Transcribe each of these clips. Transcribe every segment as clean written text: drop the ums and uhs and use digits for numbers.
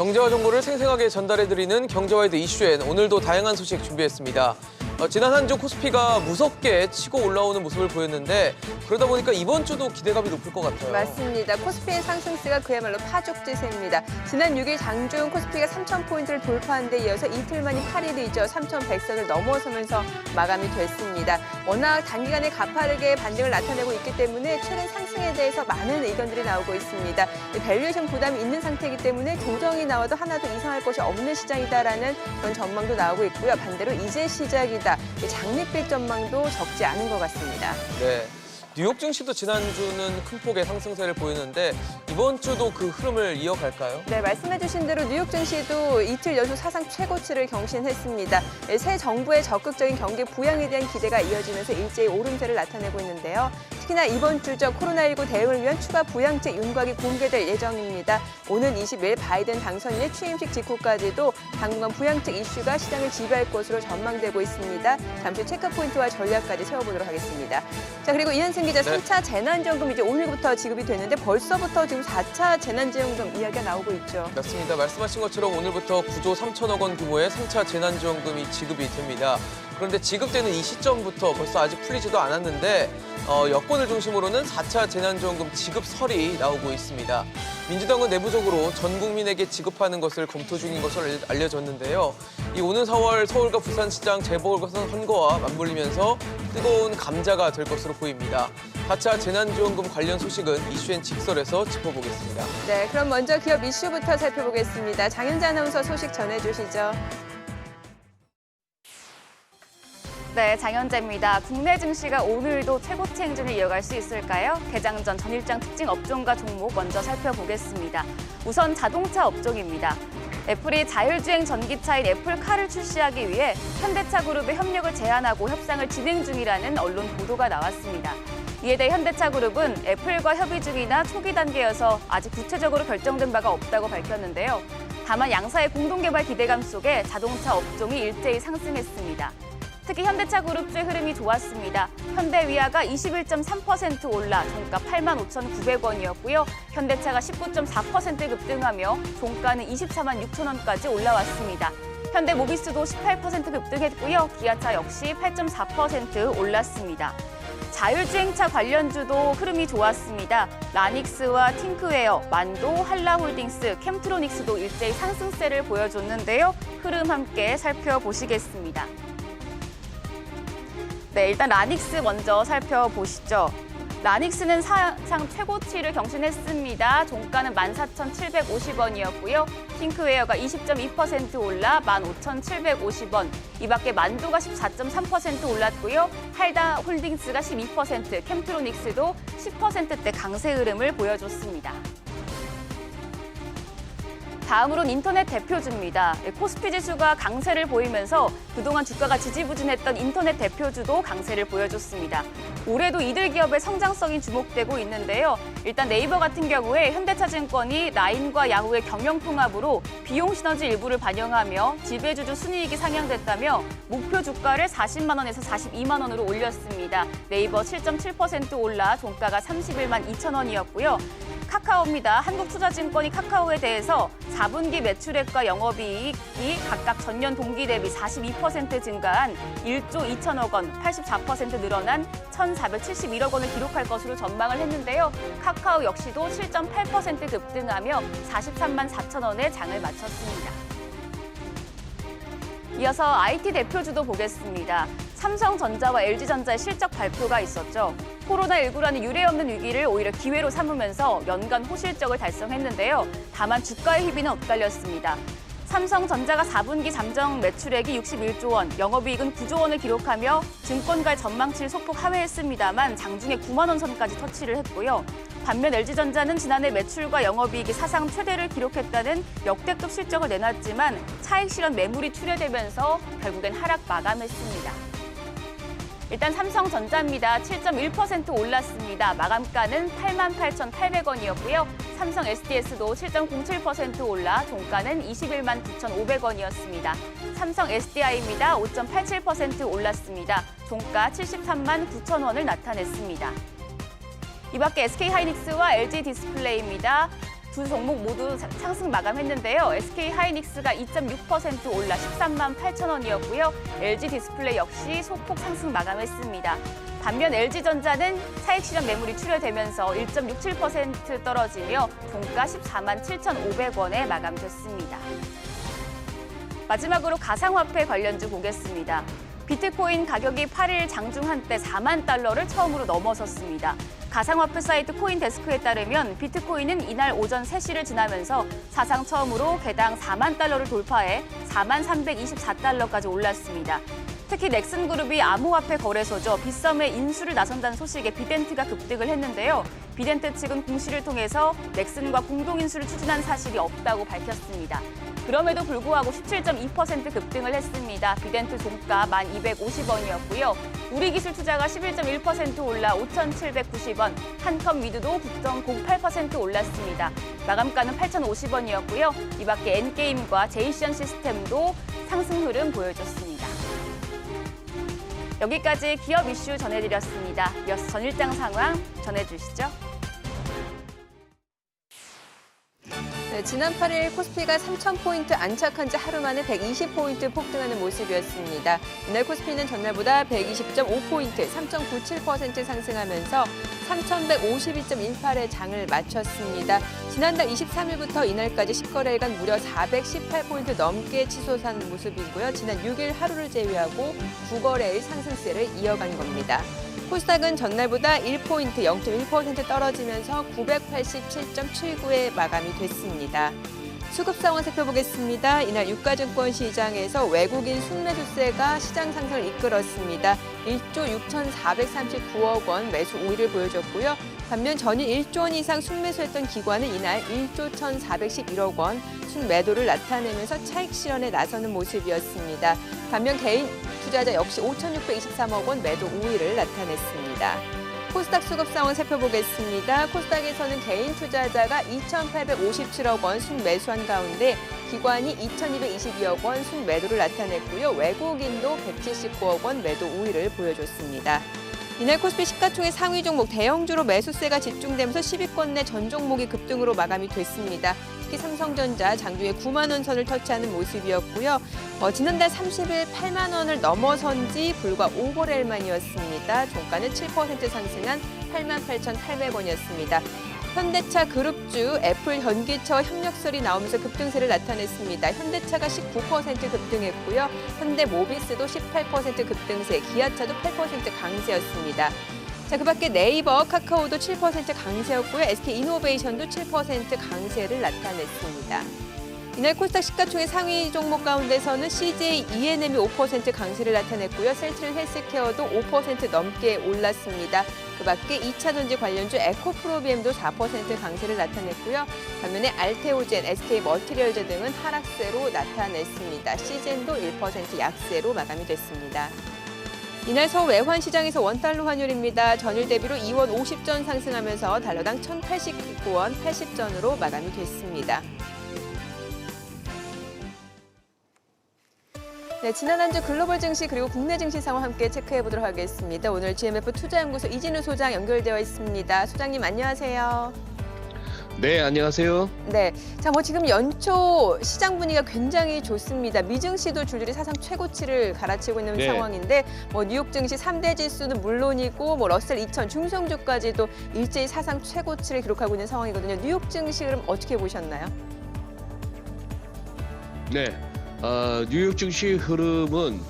경제와 정보를 생생하게 전달해드리는 경제와이드 이슈엔 오늘도 다양한 소식 준비했습니다. 지난 한 주 코스피가 무섭게 치고 올라오는 모습을 보였는데 그러다 보니까 이번 주도 기대감이 높을 것 같아요. 맞습니다. 코스피의 상승세가 그야말로 파죽지세입니다. 지난 6일 장중 코스피가 3,000포인트를 돌파한 데 이어서 이틀 만인 8일이죠. 3,100선을 넘어서면서 마감이 됐습니다. 워낙 단기간에 가파르게 반등을 나타내고 있기 때문에 최근 상승에 대해서 많은 의견들이 나오고 있습니다. 밸류에이션 부담이 있는 상태이기 때문에 조정이 나와도 하나도 이상할 것이 없는 시장이다라는 그런 전망도 나오고 있고요. 반대로 이제 시작이다. 장밋빛 전망도 적지 않은 것 같습니다. 네. 뉴욕 증시도 지난주는 큰 폭의 상승세를 보이는데 이번 주도 그 흐름을 이어갈까요? 네, 말씀해주신 대로 뉴욕 증시도 이틀 연속 사상 최고치를 경신했습니다. 새 정부의 적극적인 경기 부양에 대한 기대가 이어지면서 일제히 오름세를 나타내고 있는데요. 특히나 이번 주죠. 코로나19 대응을 위한 추가 부양책 윤곽이 공개될 예정입니다. 오는 20일 바이든 당선인의 취임식 직후까지도 당분간 부양책 이슈가 시장을 지배할 것으로 전망되고 있습니다. 잠시 체크포인트와 전략까지 세워보도록 하겠습니다. 자, 그리고 이현승 기자, 3차 재난지원금 이제 오늘부터 지급이 되는데 벌써부터 지금 4차 재난지원금 이야기가 나오고 있죠. 맞습니다. 말씀하신 것처럼 오늘부터 9조 3천억 원 규모의 3차 재난지원금이 지급이 됩니다. 그런데 지급되는 이 시점부터 벌써 아직 풀리지도 않았는데 여권을 중심으로는 4차 재난지원금 지급설이 나오고 있습니다. 민주당은 내부적으로 전 국민에게 지급하는 것을 검토 중인 것으로 알려졌는데요. 이 오는 4월 서울과 부산시장 재보궐선 선거와 맞물리면서 뜨거운 감자가 될 것으로 보입니다. 4차 재난지원금 관련 소식은 이슈엔 직설에서 짚어보겠습니다. 네, 그럼 먼저 기업 이슈부터 살펴보겠습니다. 장윤재 아나운서 소식 전해주시죠. 네, 장현재입니다. 국내 증시가 오늘도 최고치 행진을 이어갈 수 있을까요? 개장 전 전일장 특징 업종과 종목 먼저 살펴보겠습니다. 우선 자동차 업종입니다. 애플이 자율주행 전기차인 애플카를 출시하기 위해 현대차 그룹의 협력을 제안하고 협상을 진행 중이라는 언론 보도가 나왔습니다. 이에 대해 현대차 그룹은 애플과 협의 중이나 초기 단계여서 아직 구체적으로 결정된 바가 없다고 밝혔는데요. 다만 양사의 공동개발 기대감 속에 자동차 업종이 일제히 상승했습니다. 특히 현대차 그룹주의 흐름이 좋았습니다. 현대위아가 21.3% 올라 종가 85,900원이었고요. 현대차가 19.4% 급등하며 종가는 24만 6천 원까지 올라왔습니다. 현대모비스도 18% 급등했고요. 기아차 역시 8.4% 올랐습니다. 자율주행차 관련주도 흐름이 좋았습니다. 라닉스와 팅크웨어, 만도, 한라홀딩스, 캠트로닉스도 일제히 상승세를 보여줬는데요. 흐름 함께 살펴보시겠습니다. 네, 일단 라닉스 먼저 살펴보시죠. 라닉스는 사상 최고치를 경신했습니다. 종가는 14,750원이었고요. 팅크웨어가 20.2% 올라 15,750원. 이 밖에 만두가 14.3% 올랐고요. 할다홀딩스가 12%, 캠트로닉스도 10%대 강세 흐름을 보여줬습니다. 다음으로는 인터넷 대표주입니다. 코스피 지수가 강세를 보이면서 그동안 주가가 지지부진했던 인터넷 대표주도 강세를 보여줬습니다. 올해도 이들 기업의 성장성이 주목되고 있는데요. 일단 네이버 같은 경우에 현대차증권이 라인과 야후의 경영통합으로 비용 시너지 일부를 반영하며 지배주주 순이익이 상향됐다며 목표 주가를 40만 원에서 42만 원으로 올렸습니다. 네이버 7.7% 올라 종가가 31만 2천 원이었고요. 카카오입니다. 한국투자증권이 카카오에 대해서 4분기 매출액과 영업이익이 각각 전년 동기 대비 42% 증가한 1조 2천억 원, 84% 늘어난 1,471억 원을 기록할 것으로 전망을 했는데요. 카카오 역시도 7.8% 급등하며 43만 4천 원에 장을 마쳤습니다. 이어서 IT 대표주도 보겠습니다. 삼성전자와 LG전자의 실적 발표가 있었죠. 코로나19라는 유례없는 위기를 오히려 기회로 삼으면서 연간 호실적을 달성했는데요. 다만 주가의 희비는 엇갈렸습니다. 삼성전자가 4분기 잠정 매출액이 61조 원, 영업이익은 9조 원을 기록하며 증권가의 전망치를 소폭 하회했습니다만 장중에 9만 원 선까지 터치를 했고요. 반면 LG전자는 지난해 매출과 영업이익이 사상 최대를 기록했다는 역대급 실적을 내놨지만 차익 실현 매물이 출회되면서 결국엔 하락 마감했습니다. 일단 삼성전자입니다. 7.1% 올랐습니다. 마감가는 88,800원이었고요. 삼성 SDS도 7.07% 올라 종가는 21만 9,500원이었습니다. 삼성 SDI입니다. 5.87% 올랐습니다. 종가 73만 9천 원을 나타냈습니다. 이 밖에 SK하이닉스와 LG디스플레이입니다. 두 종목 모두 상승 마감했는데요. SK 하이닉스가 2.6% 올라 13만 8천 원이었고요. LG 디스플레이 역시 소폭 상승 마감했습니다. 반면 LG전자는 차익 실현 매물이 출혈되면서 1.67% 떨어지며 종가 14만 7,500원에 마감됐습니다. 마지막으로 가상화폐 관련주 보겠습니다. 비트코인 가격이 8일 장중 한때 4만 달러를 처음으로 넘어섰습니다. 가상화폐 사이트 코인데스크에 따르면 비트코인은 이날 오전 3시를 지나면서 사상 처음으로 개당 4만 달러를 돌파해 4만 324달러까지 올랐습니다. 특히 넥슨그룹이 암호화폐 거래소죠. 빗썸에 인수를 나선다는 소식에 비덴트가 급등을 했는데요. 비덴트 측은 공시를 통해서 넥슨과 공동인수를 추진한 사실이 없다고 밝혔습니다. 그럼에도 불구하고 17.2% 급등을 했습니다. 비덴트 종가 1,250원이었고요. 우리기술투자가 11.1% 올라 5,790원, 한컴미드도 9.08% 올랐습니다. 마감가는 8,050원이었고요. 이 밖에 엔게임과 제이션 시스템도 상승 흐름 보여줬습니다. 여기까지 기업 이슈 전해드렸습니다. 이어서 전일장 상황 전해주시죠. 네, 지난 8일 코스피가 3,000포인트 안착한 지 하루 만에 120포인트 폭등하는 모습이었습니다. 이날 코스피는 전날보다 120.5포인트, 3.97% 상승하면서 3,152.18의 장을 마쳤습니다. 지난달 23일부터 이날까지 10거래일간 무려 418포인트 넘게 치솟은 모습이고요. 지난 6일 하루를 제외하고 9거래일 상승세를 이어간 겁니다. 코스닥은 전날보다 1포인트, 0.1% 떨어지면서 987.79에 마감이 됐습니다. 수급 상황 살펴보겠습니다. 이날 유가증권 시장에서 외국인 순매수세가 시장 상승을 이끌었습니다. 1조 6,439억 원 매수 우위를 보여줬고요. 반면 전일 1조 원 이상 순매수했던 기관은 이날 1조 1,411억 원 순매도를 나타내면서 차익 실현에 나서는 모습이었습니다. 반면 개인 투자자 역시 5,623억 원 매도 우위를 나타냈습니다. 코스닥 수급 상황 살펴보겠습니다. 코스닥에서는 개인 투자자가 2,857억 원 순매수한 가운데 기관이 2,222억 원 순매도를 나타냈고요. 외국인도 179억 원 매도 우위를 보여줬습니다. 이날 코스피 시가총액 상위 종목 대형주로 매수세가 집중되면서 10위권 내 전 종목이 급등으로 마감이 됐습니다. 특히 삼성전자 장중에 9만 원 선을 터치하는 모습이었고요. 지난달 30일 8만 원을 넘어선 지 불과 5거래일 만이었습니다. 종가는 7% 상승한 88,800원이었습니다. 현대차 그룹주 애플 현기차와 협력설이 나오면서 급등세를 나타냈습니다. 현대차가 19% 급등했고요. 현대모비스도 18% 급등세, 기아차도 8% 강세였습니다. 자, 그 밖에 네이버, 카카오도 7% 강세였고요. SK이노베이션도 7% 강세를 나타냈습니다. 이날 코스닥 시가총액 상위 종목 가운데서는 CJ ENM이 5% 강세를 나타냈고요. 셀트리 헬스케어도 5% 넘게 올랐습니다. 그 밖에 2차전지 관련주 에코프로비엠도 4% 강세를 나타냈고요. 반면에 알테오젠, SK머티리얼즈 등은 하락세로 나타냈습니다. 시젠도 1% 약세로 마감이 됐습니다. 이날 서울 외환시장에서 원달러 환율입니다. 전일 대비로 2원 50전 상승하면서 달러당 1,089원 80전으로 마감이 됐습니다. 네, 지난 한 주 글로벌 증시 그리고 국내 증시 상황 함께 체크해 보도록 하겠습니다. 오늘 GMF 투자연구소 이진우 소장 연결되어 있습니다. 소장님 안녕하세요. 네, 안녕하세요. 네, 자, 지금 연초 시장 분위기가 굉장히 좋습니다. 미증시도 줄줄이 사상 최고치를 갈아치고 있는 네. 상황인데, 뉴욕 증시 3대 지수는 물론이고, 러셀 2000 중성주까지도 일제히 사상 최고치를 기록하고 있는 상황이거든요. 뉴욕 증시 그럼 어떻게 보셨나요? 네, 뉴욕 증시 흐름은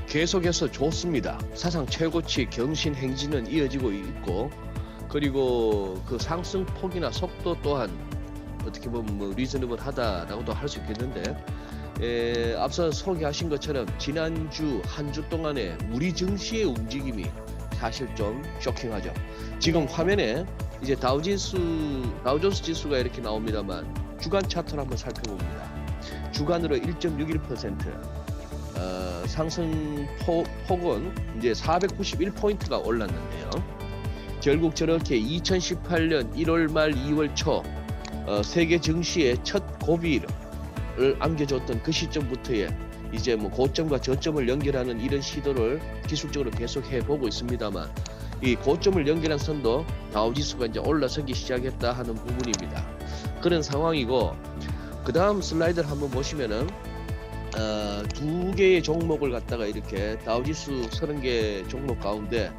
계속해서 좋습니다. 사상 최고치 경신 행진은 이어지고 있고, 그리고 그 상승 폭이나 속도 또한 어떻게 보면 리저너블하다라고도 할 수 있겠는데, 앞서 소개하신 것처럼 지난주 한 주 동안의 우리 증시의 움직임이 사실 좀 쇼킹하죠. 지금 화면에 이제 다우존스 지수가 이렇게 나옵니다만 주간 차트를 한번 살펴봅니다. 주간으로 1.61%, 상승 폭은 이제 491포인트가 올랐는데요. 결국 저렇게 2018년 1월 말 2월 초 세계 증시의 첫 고비를 안겨줬던 그 시점부터의 이제 고점과 저점을 연결하는 이런 시도를 기술적으로 계속 해보고 있습니다만, 이 고점을 연결한 선도 다우지수가 이제 올라서기 시작했다 하는 부분입니다. 그런 상황이고, 그 다음 슬라이드를 한번 보시면은 두 개의 종목을 갖다가 이렇게 다우지수 30개 종목 가운데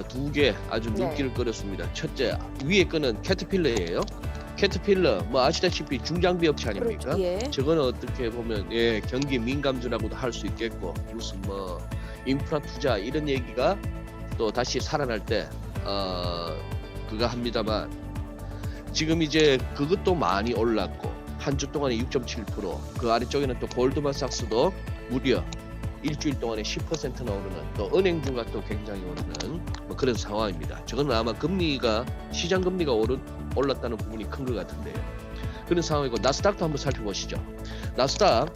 두 개 아주 눈길을 끌었습니다. 첫째, 위에 거는 캐터필러예요. 캐터필러 뭐 아시다시피 중장비 업체 아닙니까? 그렇죠. 예. 저거는 어떻게 보면 경기 민감주라고도 할 수 있겠고, 무슨 뭐 인프라 투자 이런 얘기가 또 다시 살아날 때 그거 합니다만, 지금 이제 그것도 많이 올랐고 한 주 동안에 6.7%, 그 아래쪽에는 또 골드만삭스도 무려 일주일 동안에 10%나 오르는, 또 은행주가 또 굉장히 오르는 뭐 그런 상황입니다. 저거는 아마 시장 금리가 올랐다는 부분이 큰 것 같은데요. 그런 상황이고, 나스닥도 한번 살펴보시죠. 나스닥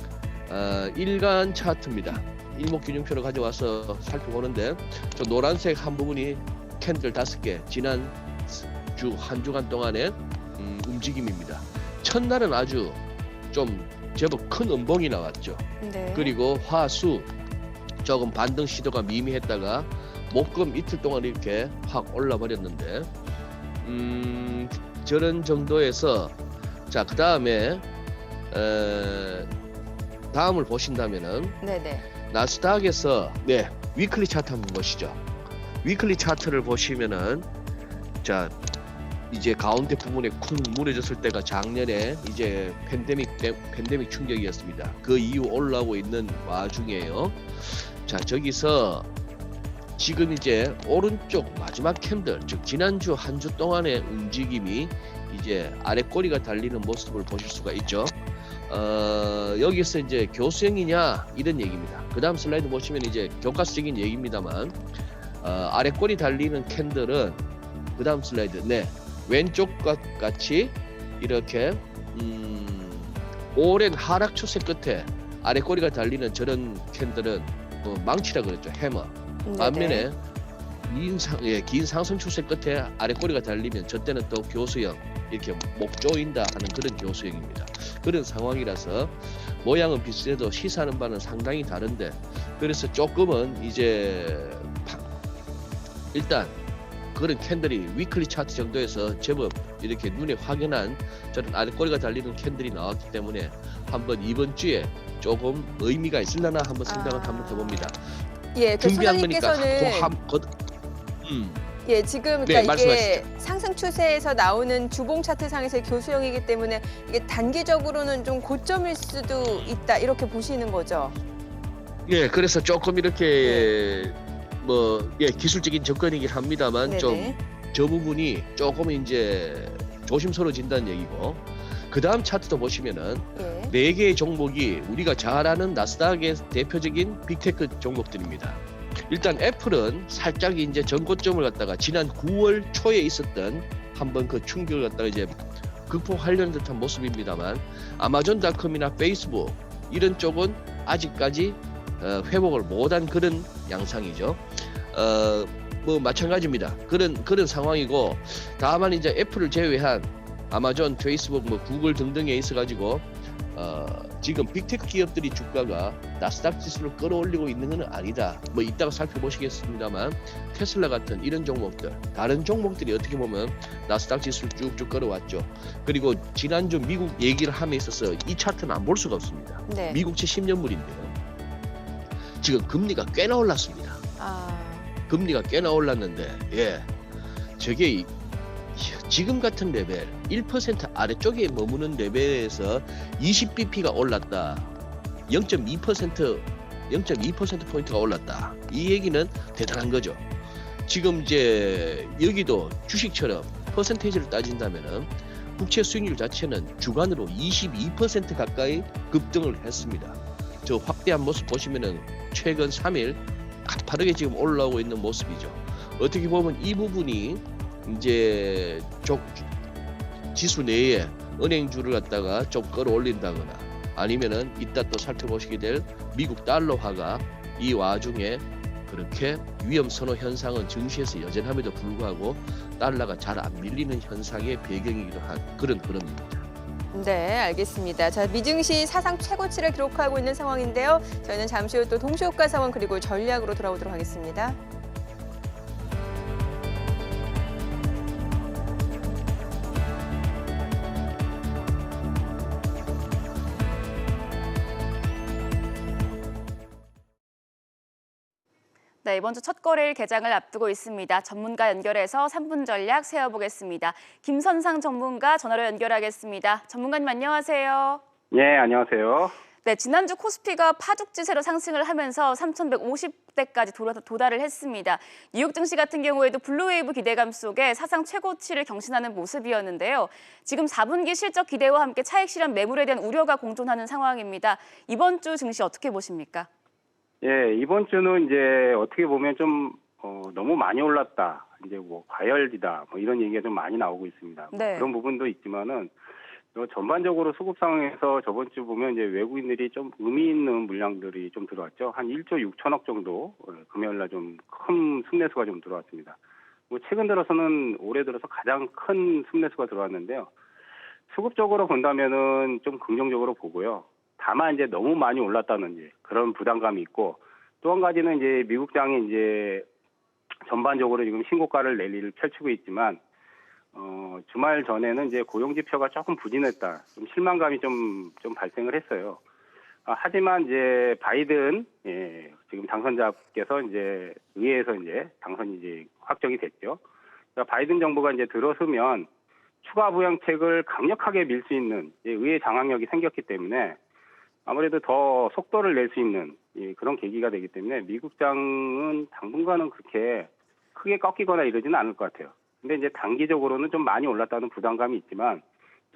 일간 차트입니다. 일목균형표를 가져와서 살펴보는데, 저 노란색 한 부분이 캔들 5개, 지난 한 주간 동안의 움직임입니다. 첫날은 아주 좀 제법 큰 음봉이 나왔죠. 네. 그리고 화수 조금 반등 시도가 미미했다가 목금 이틀 동안 이렇게 확 올라 버렸는데, 저런 정도에서, 자, 그 다음에 다음을 보신다면은 네네. 나스닥에서 위클리 차트 한번 보시죠. 위클리 차트를 보시면은, 자, 이제 가운데 부분에 쿵 무너졌을 때가 작년에 이제 팬데믹 충격이었습니다. 그 이후 올라오고 있는 와중에요. 자, 저기서 지금 이제 오른쪽 마지막 캔들, 즉 지난주 한 주 동안의 움직임이 이제 아래 꼬리가 달리는 모습을 보실 수가 있죠. 여기서 이제 교수형이냐 이런 얘기입니다. 그 다음 슬라이드 보시면 이제 교과서적인 얘기입니다만, 아래 꼬리 달리는 캔들은 그 다음 슬라이드, 왼쪽과 같이 이렇게 오랜 하락 추세 끝에 아래 꼬리가 달리는 저런 캔들은 망치라 그랬죠. 해머. 네네. 반면에 긴 상승 추세 끝에 아래 꼬리가 달리면 저 때는 또 교수형, 이렇게 목 조인다 하는 그런 교수형입니다. 그런 상황이라서 모양은 비슷해도 시사하는 바는 상당히 다른데, 그래서 조금은 이제 일단 그런 캔들이 위클리 차트 정도에서 제법 이렇게 눈에 확연한 저런 아래 꼬리가 달리는 캔들이 나왔기 때문에 한번 이번 주에 조금 의미가 있으려나 한번 생각을 한번 해봅니다. 예, 그 준비한 거니까 소장님께서는 예, 지금 네, 그러니까 이게 말씀하시죠. 상승 추세에서 나오는 주봉 차트상에서의 교수형이기 때문에 이게 단기적으로는 좀 고점일 수도 있다, 이렇게 보시는 거죠. 예, 그래서 조금 이렇게 기술적인 접근이긴 합니다만, 네네. 좀 저 부분이 조금 이제 조심스러워진다는 얘기고, 그 다음 차트도 보시면은 예. 4개의 종목이 우리가 잘 아는 나스닥의 대표적인 빅테크 종목들입니다. 일단 애플은 살짝 이제 전고점을 갖다가 지난 9월 초에 있었던 한번 그 충격을 갖다가 이제 극복하려는 듯한 모습입니다만, 아마존닷컴이나 페이스북 이런 쪽은 아직까지 회복을 못한 그런 양상이죠. 마찬가지입니다. 그런 상황이고, 다만 이제 애플을 제외한 아마존, 페이스북, 구글 등등에 있어가지고 지금 빅테크 기업들이 주가가 나스닥 지수를 끌어올리고 있는 건 아니다. 이따가 살펴보시겠습니다만, 테슬라 같은 이런 종목들, 다른 종목들이 어떻게 보면 나스닥 지수를 쭉쭉 끌어왔죠. 그리고 지난주 미국 얘기를 함에 있어서 이 차트는 안 볼 수가 없습니다. 네. 미국채 10년물인데요. 지금 금리가 꽤나 올랐습니다. 금리가 꽤나 올랐는데, 저게 지금 같은 레벨 1% 아래쪽에 머무는 레벨에서 20bp가 올랐다, 0.2% 포인트가 올랐다, 이 얘기는 대단한 거죠. 지금 이제 여기도 주식처럼 퍼센테이지를 따진다면은 국채 수익률 자체는 주간으로 22% 가까이 급등을 했습니다. 저 확대한 모습 보시면은 최근 3일 가파르게 지금 올라오고 있는 모습이죠. 어떻게 보면 이 부분이 이제 지수 내에 은행주를 갖다가 좀 끌어올린다거나, 아니면은 이따 또 살펴보시게 될 미국 달러화가 이 와중에 그렇게 위험 선호 현상은 증시에서 여전함에도 불구하고 달러가 잘 안 밀리는 현상의 배경이기도 한 그런 흐름입니다. 네, 알겠습니다. 자, 미증시 사상 최고치를 기록하고 있는 상황인데요. 저희는 잠시 후 또 동시효과 상황 그리고 전략으로 돌아오도록 하겠습니다. 네, 이번 주 첫 거래일 개장을 앞두고 있습니다. 전문가 연결해서 3분 전략 세워보겠습니다. 김선상 전문가 전화로 연결하겠습니다. 전문가님 안녕하세요. 예, 안녕하세요. 네, 지난주 코스피가 파죽지세로 상승을 하면서 3,150대까지 도달을 했습니다. 뉴욕 증시 같은 경우에도 블루웨이브 기대감 속에 사상 최고치를 경신하는 모습이었는데요. 지금 4분기 실적 기대와 함께 차익 실현 매물에 대한 우려가 공존하는 상황입니다. 이번 주 증시 어떻게 보십니까? 예, 이번 주는 이제 어떻게 보면 좀 너무 많이 올랐다. 이제 뭐 과열이다. 뭐 이런 얘기가 좀 많이 나오고 있습니다. 네. 그런 부분도 있지만은 전반적으로 수급 상황에서 저번 주 보면 이제 외국인들이 좀 의미 있는 물량들이 좀 들어왔죠. 한 1조 6천억 정도 금요일 날 좀 큰 순매수가 좀 들어왔습니다. 뭐 최근 들어서는 올해 들어서 가장 큰 순매수가 들어왔는데요. 수급적으로 본다면은 좀 긍정적으로 보고요. 다만 이제 너무 많이 올랐다는 이제 그런 부담감이 있고 또 한 가지는 이제 미국장이 이제 전반적으로 지금 신고가를 낼 일을 펼치고 있지만 주말 전에는 이제 고용 지표가 조금 부진했다. 좀 실망감이 좀 발생을 했어요. 하지만 이제 바이든 지금 당선자께서 이제 의회에서 이제 당선이 이제 확정이 됐죠. 그러니까 바이든 정부가 이제 들어서면 추가 부양책을 강력하게 밀 수 있는 의회 장악력이 생겼기 때문에 아무래도 더 속도를 낼 수 있는 그런 계기가 되기 때문에 미국장은 당분간은 그렇게 크게 꺾이거나 이러지는 않을 것 같아요. 근데 이제 단기적으로는 좀 많이 올랐다는 부담감이 있지만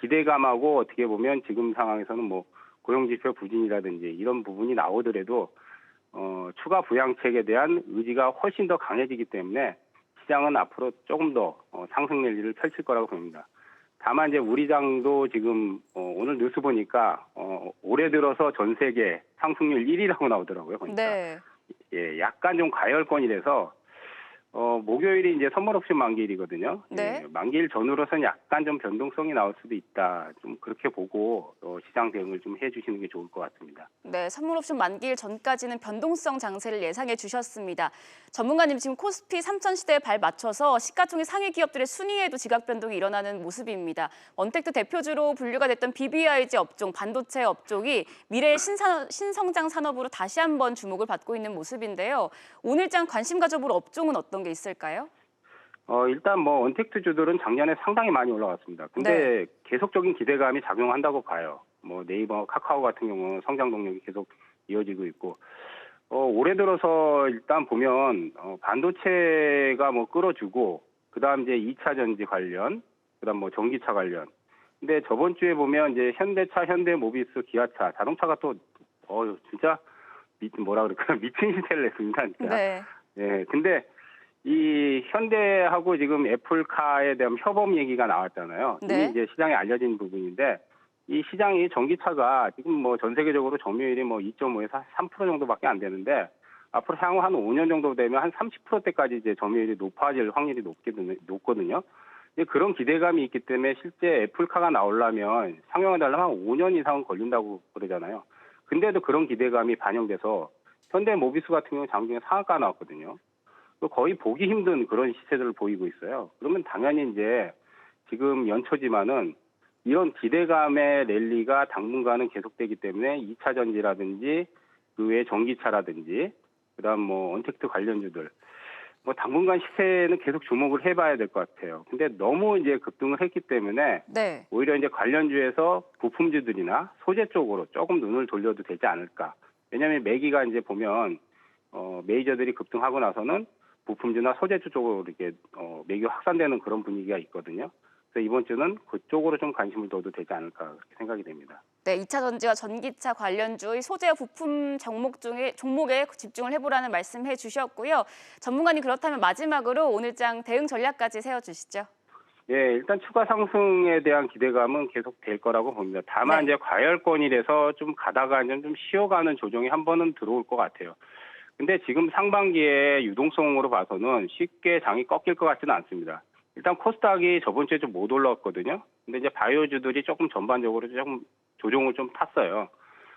기대감하고 어떻게 보면 지금 상황에서는 뭐 고용지표 부진이라든지 이런 부분이 나오더라도 추가 부양책에 대한 의지가 훨씬 더 강해지기 때문에 시장은 앞으로 조금 더 상승 랠리를 펼칠 거라고 봅니다. 다만 이제 우리 장도 지금 오늘 뉴스 보니까 올해 들어서 전 세계 상승률 1위라고 나오더라고요. 보니까. 네. 예, 약간 좀 과열권이라서 목요일이 이제 선물 옵션 만기일이거든요. 네. 예, 만기일 전후로서는 약간 좀 변동성이 나올 수도 있다. 좀 그렇게 보고 시장 대응을 좀 해주시는 게 좋을 것 같습니다. 네, 선물 옵션 만기일 전까지는 변동성 장세를 예상해 주셨습니다. 전문가님 지금 코스피 3000시대에 발 맞춰서 시가총액 상위 기업들의 순위에도 지각 변동이 일어나는 모습입니다. 원택트 대표주로 분류가 됐던 BBIG 업종, 반도체 업종이 미래의 신성장 산업으로 다시 한번 주목을 받고 있는 모습인데요. 오늘장 관심 가져볼 업종은 어떤 게 있을까요? 일단 뭐 언택트 주들은 작년에 상당히 많이 올라갔습니다. 근데 계속적인 기대감이 작용한다고 봐요. 뭐 네이버, 카카오 같은 경우는 성장 동력이 계속 이어지고 있고 올해 들어서 일단 보면 반도체가 뭐 끌어주고 그다음 이제 2차 전지 관련, 그다음 뭐 전기차 관련. 근데 저번 주에 보면 이제 현대차, 현대모비스, 기아차, 자동차가 또 진짜 뭐라 그럴까 미친 시세를 냈습니다. 진짜. 네. 예, 근데 이 현대하고 지금 애플카에 대한 협업 얘기가 나왔잖아요. 네. 이미 이제 시장에 알려진 부분인데 이 시장이 전기차가 지금 뭐 전 세계적으로 점유율이 뭐 2.5에서 3% 정도밖에 안 되는데 앞으로 향후 한 5년 정도 되면 한 30%대까지 이제 점유율이 높아질 확률이 높거든요. 그런 기대감이 있기 때문에 실제 애플카가 나오려면 상용화되려면 한 5년 이상은 걸린다고 그러잖아요. 근데도 그런 기대감이 반영돼서 현대모비스 같은 경우는 장중에 상한가 나왔거든요. 거의 보기 힘든 그런 시세들을 보이고 있어요. 그러면 당연히 이제 지금 연초지만은 이런 기대감의 랠리가 당분간은 계속되기 때문에 2차 전지라든지 그 외 전기차라든지 그다음 뭐 언택트 관련주들 뭐 당분간 시세는 계속 주목을 해봐야 될 것 같아요. 근데 너무 이제 급등을 했기 때문에 네. 오히려 이제 관련주에서 부품주들이나 소재 쪽으로 조금 눈을 돌려도 되지 않을까. 왜냐하면 매기가 이제 보면 메이저들이 급등하고 나서는 부품주나 소재주 쪽으로 이렇게 매기 확산되는 그런 분위기가 있거든요. 그래서 이번 주는 그쪽으로 좀 관심을 둬도 되지 않을까 그렇게 생각이 됩니다. 네, 2차 전지와 전기차 관련주의 소재와 부품 종목에 집중을 해보라는 말씀해 주셨고요. 전문가님 그렇다면 마지막으로 오늘장 대응 전략까지 세워주시죠. 예, 일단 추가 상승에 대한 기대감은 계속 될 거라고 봅니다. 다만 네. 이제 과열권이라서 좀 가다가 좀 쉬어가는 조정이 한 번은 들어올 것 같아요. 근데 지금 상반기에 유동성으로 봐서는 쉽게 장이 꺾일 것 같지는 않습니다. 일단 코스닥이 저번 주에 좀 못 올랐거든요. 근데 이제 바이오주들이 조금 전반적으로 조금 조정을 좀 탔어요.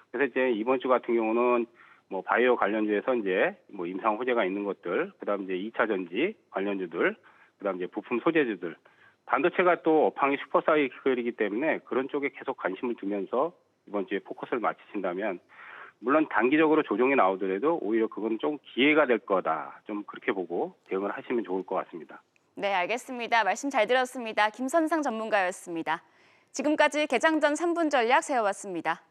그래서 이제 이번 주 같은 경우는 뭐 바이오 관련주에서 이제 뭐 임상 호재가 있는 것들, 그다음 이제 2차 전지 관련주들, 그다음 이제 부품 소재주들, 반도체가 또 업황이 슈퍼사이클이기 때문에 그런 쪽에 계속 관심을 두면서 이번 주에 포커스를 맞추신다면 물론 단기적으로 조정이 나오더라도 오히려 그건 좀 기회가 될 거다. 좀 그렇게 보고 대응을 하시면 좋을 것 같습니다. 네, 알겠습니다. 말씀 잘 들었습니다. 김선상 전문가였습니다. 지금까지 개장 전 3분 전략 세워봤습니다.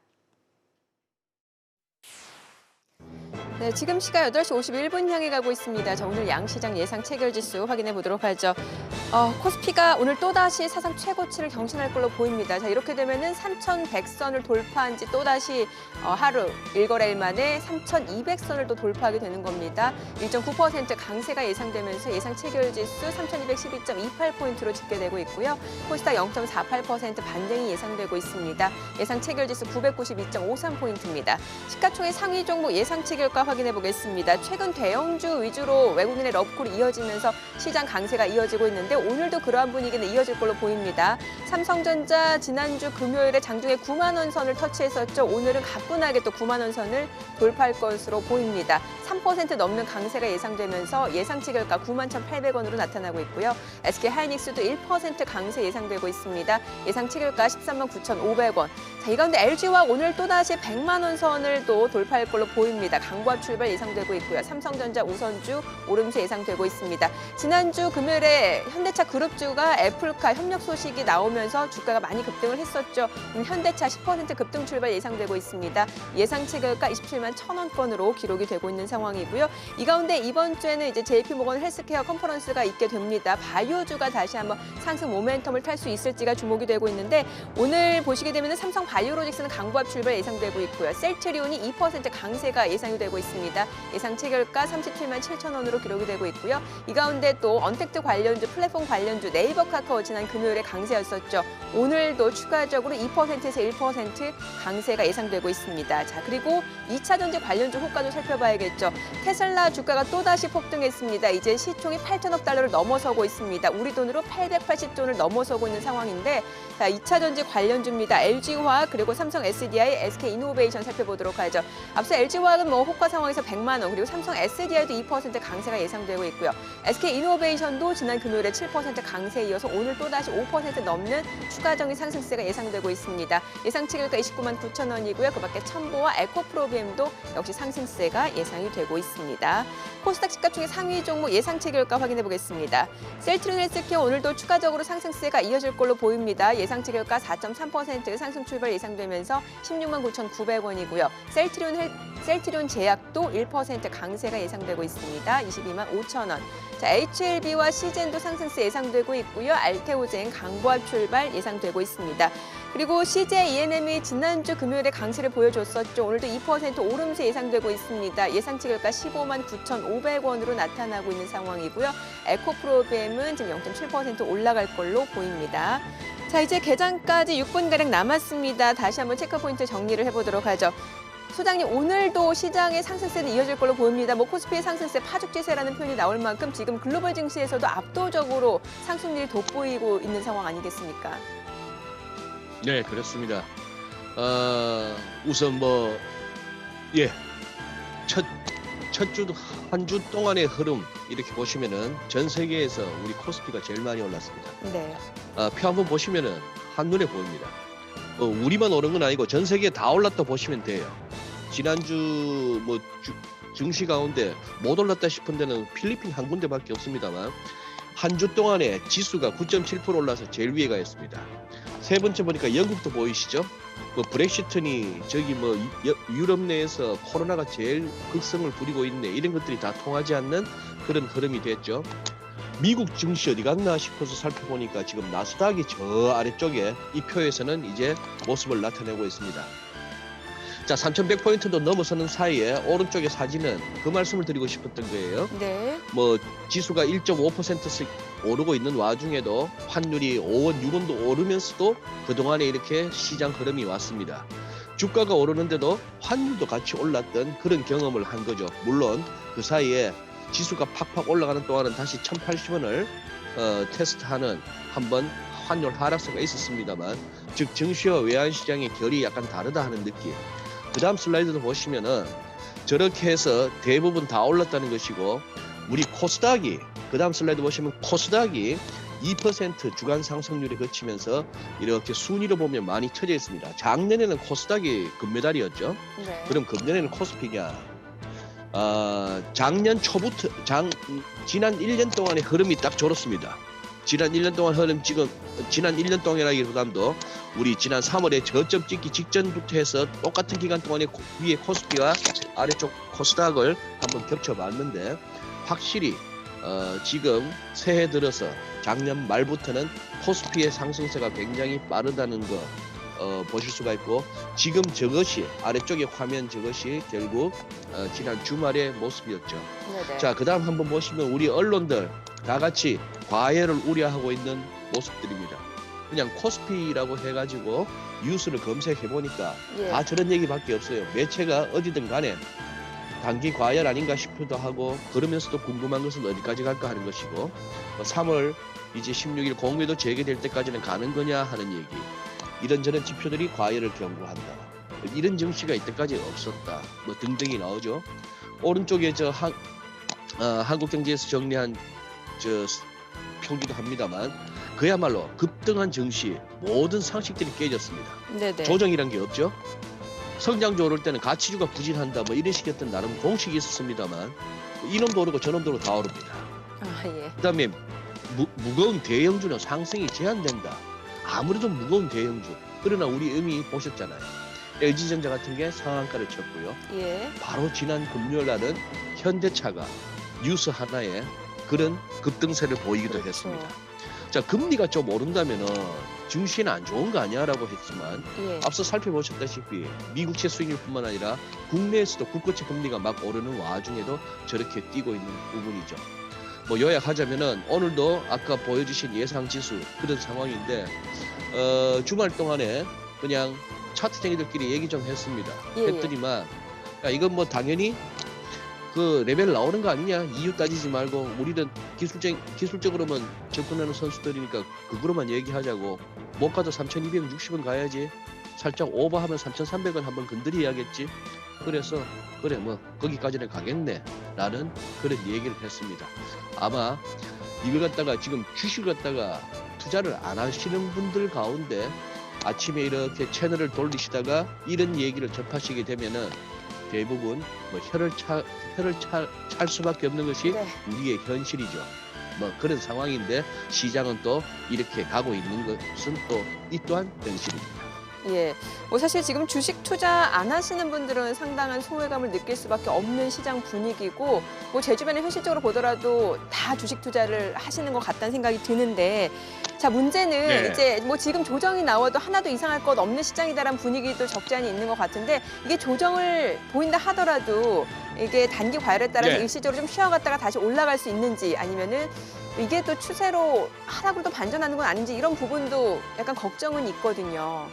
네, 지금 시각 8시 51분 향해 가고 있습니다. 자, 오늘 양시장 예상 체결지수 확인해 보도록 하죠. 코스피가 오늘 또다시 사상 최고치를 경신할 걸로 보입니다. 자, 이렇게 되면은 3,100선을 돌파한 지 또다시 하루 1거래일 만에 3,200선을 또 돌파하게 되는 겁니다. 1.9% 강세가 예상되면서 예상 체결지수 3,212.28포인트로 집계되고 있고요. 코스닥 0.48% 반등이 예상되고 있습니다. 예상 체결지수 992.53포인트입니다. 시가총액 상위 종목 예상 체결가 확인해 보겠습니다. 최근 대형주 위주로 외국인의 럽콜이 이어지면서 시장 강세가 이어지고 있는데 오늘도 그러한 분위기는 이어질 걸로 보입니다. 삼성전자 지난주 금요일에 장중에 9만 원 선을 터치했었죠. 오늘은 가뿐하게 또 9만 원 선을 돌파할 것으로 보입니다. 3% 넘는 강세가 예상되면서 예상 체결가 91,800원으로 나타나고 있고요. SK하이닉스도 1% 강세 예상되고 있습니다. 예상 체결가 139,500원. 자, 이 가운데 LG화학 오늘 또다시 100만 원 선을 또 돌파할 걸로 보입니다. 강보합 출발 예상되고 있고요. 삼성전자 우선주 오름세 예상되고 있습니다. 지난주 금요일에 현대차 그룹주가 애플카 협력 소식이 나오면서 주가가 많이 급등을 했었죠. 현대차 10% 급등 출발 예상되고 있습니다. 예상 체결가 27만 1,000원권으로 기록이 되고 있는 상황이고요. 이 가운데 이번 주에는 이제 JP모건 헬스케어 컨퍼런스가 있게 됩니다. 바이오주가 다시 한번 상승 모멘텀을 탈 수 있을지가 주목이 되고 있는데 오늘 보시게 되면 삼성 바이오로직스는 강보합 출발 예상되고 있고요. 셀트리온이 2% 강세가 예상이 되고 있습니다. 예상 체결가 37만 7,000원으로 기록이 되고 있고요. 이 가운데 또 언택트 관련주, 플랫폼 관련주, 네이버 카카오 지난 금요일에 강세였었죠. 오늘도 추가적으로 2%에서 1% 강세가 예상되고 있습니다. 자, 그리고 2차 전지 관련주 호가도 살펴봐야겠죠. 테슬라 주가가 또다시 폭등했습니다. 이제 시총이 8천억 달러를 넘어서고 있습니다. 우리 돈으로 880조 원을 넘어서고 있는 상황인데 자, 2차 전지 관련주입니다. LG화학 그리고 삼성 SDI, SK이노베이션 살펴보도록 하죠. 앞서 LG화학은 호가 상황에서 100만 원, 그리고 삼성 SDI도 2% 강세가 예상되고 있고요. SK이노베이션도 지난 금요일에 7% 강세에 이어서 오늘 또다시 5% 넘는 추가적인 상승세가 예상되고 있습니다. 예상 체결가 29만 9천 원이고요. 그밖에 첨보와 에코프로비엠도 역시 상승세가 예상이 되고 있습니다. 코스닥 시가총액 상위 종목 예상 체결가 확인해 보겠습니다. 셀트리온 헬스케어 오늘도 추가적으로 상승세가 이어질 걸로 보입니다. 예상 체결가 4.3% 상승 출발 예상되면서 16만 9,900원이고요. 셀트리온 제약도 1% 강세가 예상되고 있습니다. 22만 5천 원. 자, HLB와 시젠도 상승세 예상되고 있고요. 알테오젠 강보합 출발 예상되고 있습니다. 그리고 CJ ENM이 지난주 금요일에 강세를 보여줬었죠. 오늘도 2% 오름세 예상되고 있습니다. 예상 체결가 15만 9,500원으로 나타나고 있는 상황이고요. 에코프로비엠은 지금 0.7% 올라갈 걸로 보입니다. 자, 이제 개장까지 6분가량 남았습니다. 다시 한번 체크포인트 정리를 해보도록 하죠. 소장님, 오늘도 시장의 상승세는 이어질 걸로 보입니다. 코스피의 상승세 파죽지세라는 표현이 나올 만큼 지금 글로벌 증시에서도 압도적으로 상승률이 돋보이고 있는 상황 아니겠습니까? 네, 그렇습니다. 우선 첫 주 한 주 동안의 흐름 이렇게 보시면은 전 세계에서 우리 코스피가 제일 많이 올랐습니다. 네. 표 한번 보시면은 한눈에 보입니다. 우리만 오른 건 아니고 전 세계 다 올랐다 보시면 돼요. 지난주 증시 가운데 못 올랐다 싶은 데는 필리핀 한 군데밖에 없습니다만 한 주 동안에 지수가 9.7% 올라서 제일 위에 가 있습니다. 세 번째 보니까 영국도 보이시죠? 브렉시트니 유럽 내에서 코로나가 제일 극성을 부리고 있네, 이런 것들이 다 통하지 않는 그런 흐름이 됐죠. 미국 증시 어디 갔나 싶어서 살펴보니까 지금 나스닥이 저 아래쪽에 이 표에서는 이제 모습을 나타내고 있습니다. 자, 3,100포인트도 넘어서는 사이에 오른쪽의 사진은 그 말씀을 드리고 싶었던 거예요. 네. 지수가 1.5%씩 오르고 있는 와중에도 환율이 5원, 6원도 오르면서도 그동안에 이렇게 시장 흐름이 왔습니다. 주가가 오르는데도 환율도 같이 올랐던 그런 경험을 한 거죠. 물론 그 사이에 지수가 팍팍 올라가는 동안은 다시 1,080원을 테스트하는 한번 환율 하락세가 있었습니다만, 즉 증시와 외환시장의 결이 약간 다르다 하는 느낌. 그 다음 슬라이드도 보시면은 저렇게 해서 대부분 다 올랐다는 것이고, 우리 코스닥이, 그 다음 슬라이드 보시면 코스닥이 2% 주간 상승률에 그치면서 이렇게 순위로 보면 많이 처져 있습니다. 작년에는 코스닥이 금메달이었죠. 네. 그럼 금년에는 코스피냐? 작년 초부터 지난 1년 동안의 흐름이 딱 저렇습니다. 지난 1년 동안 흐름 지금 지난 1년 동안이라기보다도 우리 지난 3월에 저점 찍기 직전부터 해서 똑같은 기간 동안에 위에 코스피와 아래쪽 코스닥을 한번 겹쳐봤는데 확실히 지금 새해 들어서 작년 말부터는 코스피의 상승세가 굉장히 빠르다는 거 보실 수가 있고 지금 저것이 아래쪽에 화면 저것이 결국 지난 주말의 모습이었죠. 네네. 자, 그다음 한번 보시면 우리 언론들 다 같이 과열을 우려하고 있는 모습들입니다. 그냥 코스피라고 해가지고 뉴스를 검색해 보니까 예. 다 저런 얘기밖에 없어요. 매체가 어디든 간에 단기 과열 아닌가 싶기도 하고 그러면서도 궁금한 것은 어디까지 갈까 하는 것이고 3월 이제 16일 공매도 재개될 때까지는 가는 거냐 하는 얘기. 이런저런 지표들이 과열을 경고한다. 이런 증시가 이때까지 없었다. 뭐 등등이 나오죠. 오른쪽에 저 한국경제에서 정리한 저 표기도 합니다만 그야말로 급등한 증시 모든 상식들이 깨졌습니다. 네네. 조정이란 게 없죠. 성장주 오를 때는 가치주가 부진한다 뭐 이런 식이었던 나름 공식이 있었습니다만 이놈도 오르고 저놈도 오르고 다 오릅니다. 아, 예. 그다음에 무거운 대형주는 상승이 제한된다. 아무래도 무거운 대형주. 그러나 우리 의미 보셨잖아요. LG전자 같은 게 상한가를 쳤고요. 예. 바로 지난 금요일 날은 현대차가 뉴스 하나에 그런 급등세를 보이기도 그렇죠. 했습니다. 자, 금리가 좀 오른다면은 증시는 안 좋은 거 아니야라고 했지만 예. 앞서 살펴보셨다시피 미국채 수익률뿐만 아니라 국내에서도 국고채 금리가 막 오르는 와중에도 저렇게 뛰고 있는 부분이죠. 뭐 요약하자면은 오늘도 아까 보여주신 예상 지수 그런 상황인데 주말 동안에 그냥 차트쟁이들끼리 얘기 좀 했습니다. 예, 예. 했더니만 야, 이건 뭐 당연히 그 레벨 나오는 거 아니냐 이유 따지지 말고 우리는 기술적으로만 접근하는 선수들이니까 그거로만 얘기하자고 못 가도 3,260원 가야지 살짝 오버하면 3,300원 한번 건드려야겠지. 그래서 그래 뭐 거기까지는 가겠네 라는 그런 얘기를 했습니다. 아마 이걸 갖다가 지금 주식을 갖다가 투자를 안 하시는 분들 가운데 아침에 이렇게 채널을 돌리시다가 이런 얘기를 접하시게 되면은 대부분 뭐 혀를 찰 수밖에 없는 것이 네. 우리의 현실이죠. 뭐 그런 상황인데 시장은 또 이렇게 가고 있는 것은 또 이 또한 현실입니다. 예. 뭐 사실 지금 주식 투자 안 하시는 분들은 상당한 소외감을 느낄 수밖에 없는 시장 분위기고 뭐 제 주변에 현실적으로 보더라도 다 주식 투자를 하시는 것 같다는 생각이 드는데 자, 문제는 네. 이제 뭐 지금 조정이 나와도 하나도 이상할 것 없는 시장이다라는 분위기도 적지 않이 있는 것 같은데 이게 조정을 보인다 하더라도 이게 단기 과열에 따라서 네. 일시적으로 좀 쉬어갔다가 다시 올라갈 수 있는지 아니면은 이게 또 추세로 하락으로 또 반전하는 건 아닌지 이런 부분도 약간 걱정은 있거든요.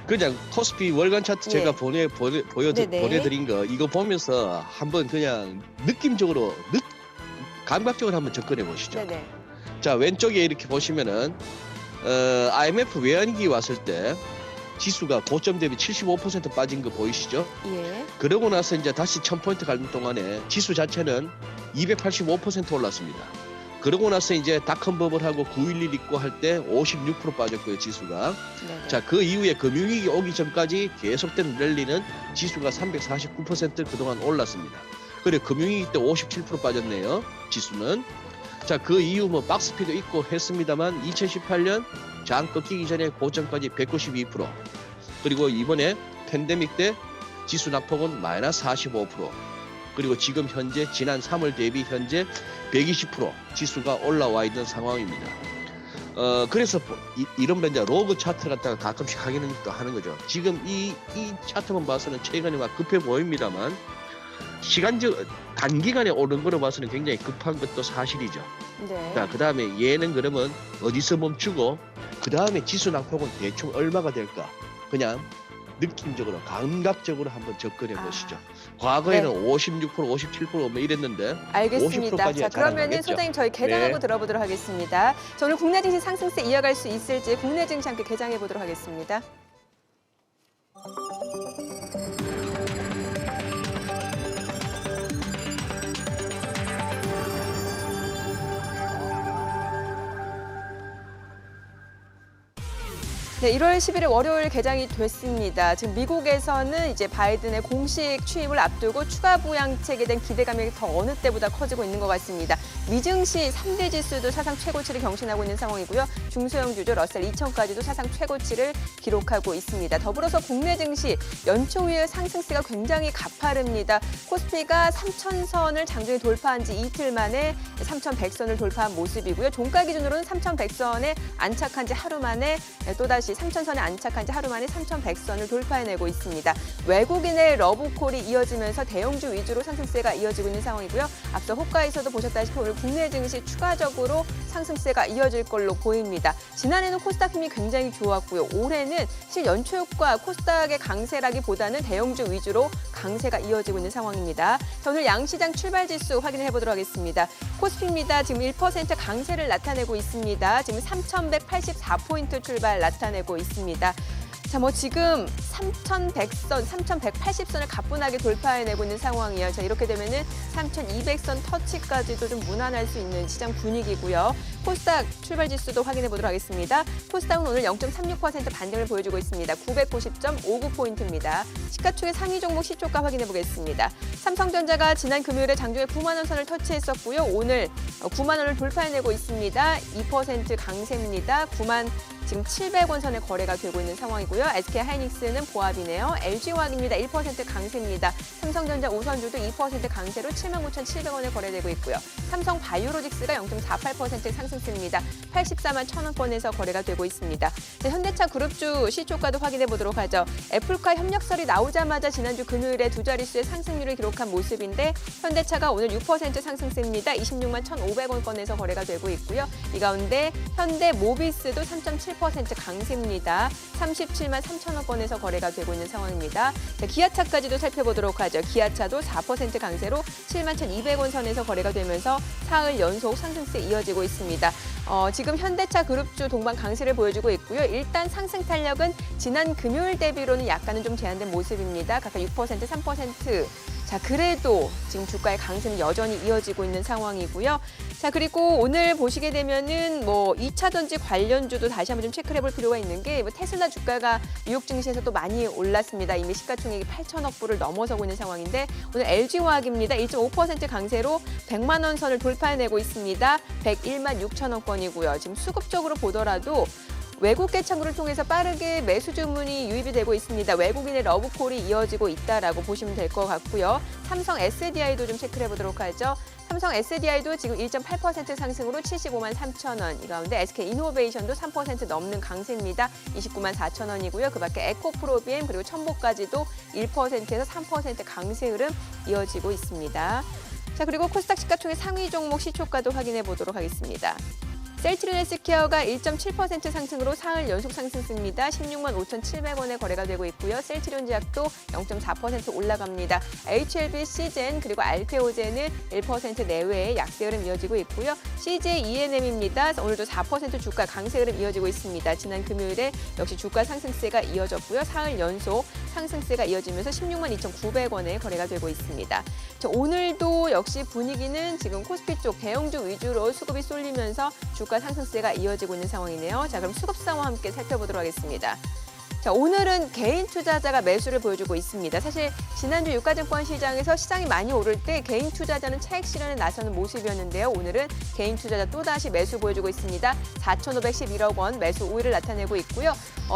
그냥 코스피 월간 차트 예. 제가 네네. 보내드린 거 이거 보면서 한번 그냥 느낌적으로 감각적으로 한번 접근해 보시죠. 네네. 자, 왼쪽에 이렇게 보시면은 IMF 외환위기 왔을 때 지수가 고점 대비 75% 빠진 거 보이시죠? 예. 그러고 나서 이제 다시 1000포인트 가는 동안에 지수 자체는 285% 올랐습니다. 그러고 나서 이제 닷컴 버블하고 9.11 있고 할 때 56% 빠졌고요, 지수가. 네네. 자, 그 이후에 금융위기 오기 전까지 계속된 랠리는 지수가 349% 그동안 올랐습니다. 그래 금융위기 때 57% 빠졌네요, 지수는. 자, 그 이후 뭐 박스피도 있고 했습니다만 2018년 장 꺾이기 전에 고점까지 192%. 그리고 이번에 팬데믹 때 지수 낙폭은 마이너스 45%. 그리고 지금 현재 지난 3월 대비 현재 120% 지수가 올라와 있는 상황입니다. 그래서 이런 이제 로그 차트 갖다가 가끔씩 하기는 또 하는 거죠. 지금 이 차트만 봐서는 최근에 막 급해 보입니다만 시간적 단기간에 오른 거로 봐서는 굉장히 급한 것도 사실이죠. 네. 자, 그 다음에 얘는 그러면 어디서 멈추고 그 다음에 지수 낙폭은 대충 얼마가 될까? 그냥 느낌적으로 감각적으로 한번 접근해 보시죠. 과거에는 56%, 57% 뭐 이랬는데 알겠습니다. 50%까지 자, 잘 안 그러면은 가겠죠. 소장님 저희 개장하고 네. 들어보도록 하겠습니다. 자, 오늘 국내 증시 상승세 이어갈 수 있을지 국내 증시 함께 개장해 보도록 하겠습니다. 네, 1월 11일 월요일 개장이 됐습니다. 지금 미국에서는 이제 바이든의 공식 취임을 앞두고 추가 부양책에 대한 기대감이 더 어느 때보다 커지고 있는 것 같습니다. 미증시 3대 지수도 사상 최고치를 경신하고 있는 상황이고요. 중소형 주죠 러셀 2000까지도 사상 최고치를 기록하고 있습니다. 더불어서 국내 증시 연초 이후 상승세가 굉장히 가파릅니다. 코스피가 3,000선을 장중에 돌파한 지 이틀 만에 3,100선을 돌파한 모습이고요. 종가 기준으로는 3,100선에 안착한 지 하루 만에 또다시 3,000선에 안착한 지 하루 만에 3,100선을 돌파해내고 있습니다. 외국인의 러브콜이 이어지면서 대형주 위주로 상승세가 이어지고 있는 상황이고요. 앞서 호가에서도 보셨다시피 오늘 국내 증시 추가적으로 상승세가 이어질 걸로 보입니다. 지난해는 코스닥 힘이 굉장히 좋았고요. 올해는 실연초효과 코스닥의 강세라기보다는 대형주 위주로 강세가 이어지고 있는 상황입니다. 자, 오늘 양시장 출발지수 확인해 보도록 하겠습니다. 코스피입니다. 지금 1% 강세를 나타내고 있습니다. 지금 3,184포인트 출발 나타내고 있습니다. 자, 지금 3,100선, 3,180선을 가뿐하게 돌파해내고 있는 상황이에요. 자, 이렇게 되면은 3,200선 터치까지도 좀 무난할 수 있는 시장 분위기고요. 코스닥 출발 지수도 확인해 보도록 하겠습니다. 코스닥은 오늘 0.36% 반등을 보여주고 있습니다. 990.59포인트입니다. 시가총액 상위 종목 시초가 확인해 보겠습니다. 삼성전자가 지난 금요일에 장중에 9만 원 선을 터치했었고요. 오늘 9만 원을 돌파해내고 있습니다. 2% 강세입니다. 9만 지금 700원 선에 거래가 되고 있는 상황이고요. SK하이닉스는 보합이네요. LG화학입니다. 1% 강세입니다. 삼성전자 우선주도 2% 강세로 79,700원에 거래되고 있고요. 삼성바이오로직스가 0.48% 상승세입니다. 84만 1,000원권에서 거래가 되고 있습니다. 자, 현대차 그룹주 시초가도 확인해 보도록 하죠. 애플과 협력설이 나오자마자 지난주 금요일에 두 자릿수의 상승률을 기록한 모습인데 현대차가 오늘 6% 상승세입니다. 26만 1,500원권에서 거래가 되고 있고요. 이 가운데 현대모비스도 3.7% 강세입니다. 37만 3천원권에서 거래가 되고 있는 상황입니다. 자, 기아차까지도 살펴보도록 하죠. 기아차도 4% 강세로 7만 1,200원 선에서 거래가 되면서 사흘 연속 상승세 이어지고 있습니다. 지금 현대차 그룹주 동반 강세를 보여주고 있고요. 일단 상승 탄력은 지난 금요일 대비로는 약간은 좀 제한된 모습입니다. 각각 6%, 3%. 자, 그래도 지금 주가의 강세는 여전히 이어지고 있는 상황이고요. 자, 그리고 오늘 보시게 되면은 2차 전지 관련주도 다시 한번 좀 체크를 해볼 필요가 있는 게 테슬라 주가가 뉴욕 증시에서 또 많이 올랐습니다. 이미 시가총액이 8천억 불을 넘어서고 있는 상황인데 오늘 LG화학입니다. 1.5% 강세로 100만 원 선을 돌파해내고 있습니다. 101만 6천억 건이고요. 지금 수급적으로 보더라도 외국 개창구를 통해서 빠르게 매수 주문이 유입이 되고 있습니다. 외국인의 러브콜이 이어지고 있다라고 보시면 될 것 같고요. 삼성 SDI도 좀 체크를 해보도록 하죠. 삼성 SDI도 지금 1.8% 상승으로 75만 3천 원. 이 가운데 SK이노베이션도 3% 넘는 강세입니다. 29만 4천 원이고요. 그밖에 에코프로비엠 그리고 첨보까지도 1%에서 3% 강세 흐름 이어지고 있습니다. 자, 그리고 코스닥 시가총액 상위 종목 시초가도 확인해 보도록 하겠습니다. 셀트리온 헬스케어가 1.7% 상승으로 사흘 연속 상승세입니다. 16만 5,700원에 거래가 되고 있고요. 셀트리온 제약도 0.4% 올라갑니다. HLB, 시젠 그리고 알테오젠은 1% 내외의 약세 흐름 이어지고 있고요. CJ ENM입니다. 오늘도 4% 주가 강세 흐름 이어지고 있습니다. 지난 금요일에 역시 주가 상승세가 이어졌고요. 사흘 연속 상승세가 이어지면서 16만 2,900원에 거래가 되고 있습니다. 자, 오늘도 역시 분위기는 지금 코스피 쪽 대형주 위주로 수급이 쏠리면서 주가 상승세가 이어지고 있는 상황이네요. 자, 그럼 수급 상황 함께 살펴보도록 하겠습니다. 자, 오늘은 개인 투자자가 매수를 보여주고 있습니다. 사실 지난주 유가증권 시장에서 시장이 많이 오를 때 개인 투자자는 차익 실현에 나서는 모습이었는데요. 오늘은 개인 투자자 또다시 매수 보여주고 있습니다. 4,511억 원 매수 우위를 나타내고 있고요.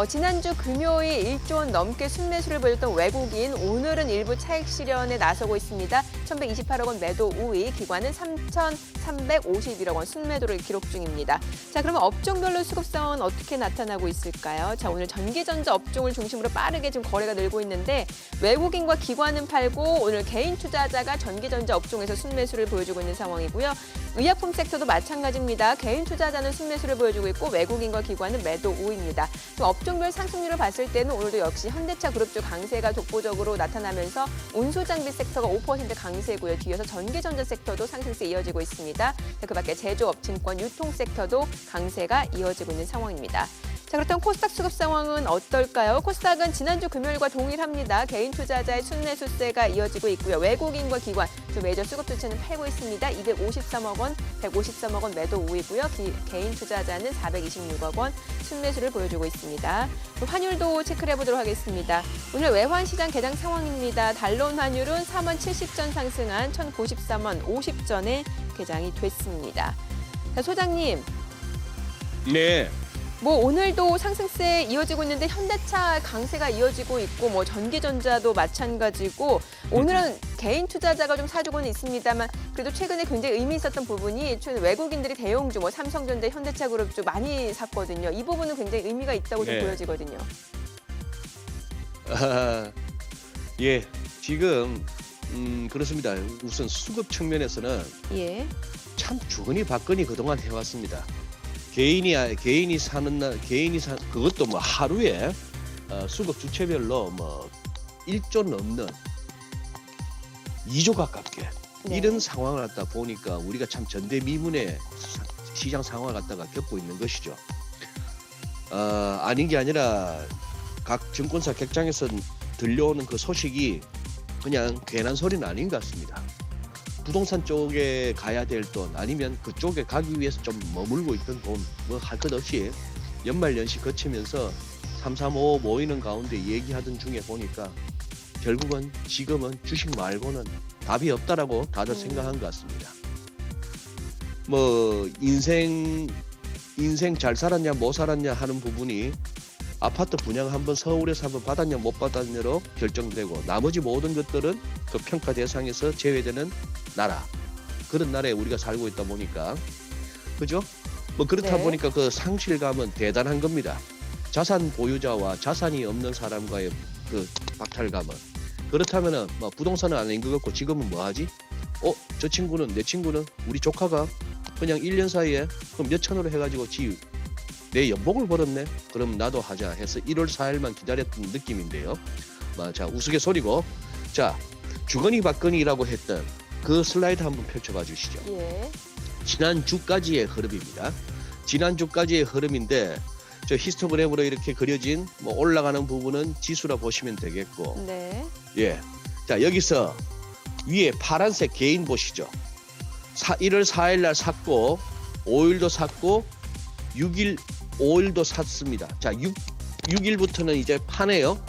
지난주 금요일 1조 원 넘게 순매수를 보여줬던 외국인 오늘은 일부 차익 실현에 나서고 있습니다. 1,128억 원 매도 우위, 기관은 3,351억 원 순매도를 기록 중입니다. 자, 그러면 업종별로 수급 상황은 어떻게 나타나고 있을까요? 자, 오늘 전기전자 업종을 중심으로 빠르게 지금 거래가 늘고 있는데 외국인과 기관은 팔고 오늘 개인 투자자가 전기전자 업종에서 순매수를 보여주고 있는 상황이고요. 의약품 섹터도 마찬가지입니다. 개인 투자자는 순매수를 보여주고 있고 외국인과 기관은 매도 우위입니다. 또 업종별 상승률을 봤을 때는 오늘도 역시 현대차 그룹주 강세가 독보적으로 나타나면서 운수장비 섹터가 5% 강세고요. 뒤에서 전기전자 섹터도 상승세 이어지고 있습니다. 그 밖에 제조업, 증권, 유통 섹터도 강세가 이어지고 있는 상황입니다. 자, 그렇다면 코스닥 수급 상황은 어떨까요? 코스닥은 지난주 금요일과 동일합니다. 개인 투자자의 순매수세가 이어지고 있고요. 외국인과 기관, 두 메이저 수급 주체는 팔고 있습니다. 253억 원, 153억 원 매도 우위고요. 개인 투자자는 426억 원 순매수를 보여주고 있습니다. 환율도 체크를 해보도록 하겠습니다. 오늘 외환시장 개장 상황입니다. 달러원 환율은 4만 70전 상승한 1,093원 50전에 개장이 됐습니다. 자, 소장님. 네. 뭐 오늘도 상승세 이어지고 있는데 현대차 강세가 이어지고 있고 뭐 전기전자도 마찬가지고 오늘은 개인 투자자가 좀 사주고는 있습니다만 그래도 최근에 굉장히 의미 있었던 부분이 외국인들이 대형주 뭐 삼성전자, 현대차그룹 쪽 많이 샀거든요. 이 부분은 굉장히 의미가 있다고 좀 네. 보여지거든요. 예, 지금 그렇습니다. 우선 수급 측면에서는 예. 참 주거니 받거니 그동안 해왔습니다. 개인이 사는 날, 그것도 뭐 하루에 수급 주체별로 뭐 1조 넘는 2조 가깝게 네. 이런 상황을 갖다 보니까 우리가 참 전대미문의 시장 상황을 갖다가 겪고 있는 것이죠. 아닌 게 아니라 각 증권사 객장에서 들려오는 그 소식이 그냥 괜한 소리는 아닌 것 같습니다. 부동산 쪽에 가야 될 돈 아니면 그쪽에 가기 위해서 좀 머물고 있던 돈 뭐 할 것 없이 연말연시 거치면서 335 모이는 가운데 얘기하던 중에 보니까 결국은 지금은 주식 말고는 답이 없다라고 다들 생각한 것 같습니다. 뭐 인생 잘 살았냐 못 살았냐 하는 부분이 아파트 분양 한번 서울에서 한번 받았냐 못 받았냐로 결정되고 나머지 모든 것들은 그 평가 대상에서 제외되는 나라, 그런 나라에 우리가 살고 있다 보니까 그죠? 뭐 그렇다 네. 보니까 그 상실감은 대단한 겁니다. 자산 보유자와 자산이 없는 사람과의 그 박탈감은. 그렇다면은 뭐 부동산은 아닌 것 같고 지금은 뭐 하지? 저 친구는, 내 친구는, 우리 조카가 그냥 1년 사이에 그럼 몇 천으로 해가지고 내 연봉을 벌었네? 그럼 나도 하자 해서 1월 4일만 기다렸던 느낌인데요. 자, 우스갯소리고. 자, 주거니 받거니라고 했던 그 슬라이드 한번 펼쳐봐 주시죠. 예. 지난주까지의 흐름입니다. 지난주까지의 흐름인데 저 히스토그램으로 이렇게 그려진 뭐 올라가는 부분은 지수라 보시면 되겠고. 네. 예. 자, 여기서 위에 파란색 개인 보시죠. 1월 4일 날 샀고 5일도 샀고 6일 5일도 샀습니다. 자, 6일부터는 이제 파네요.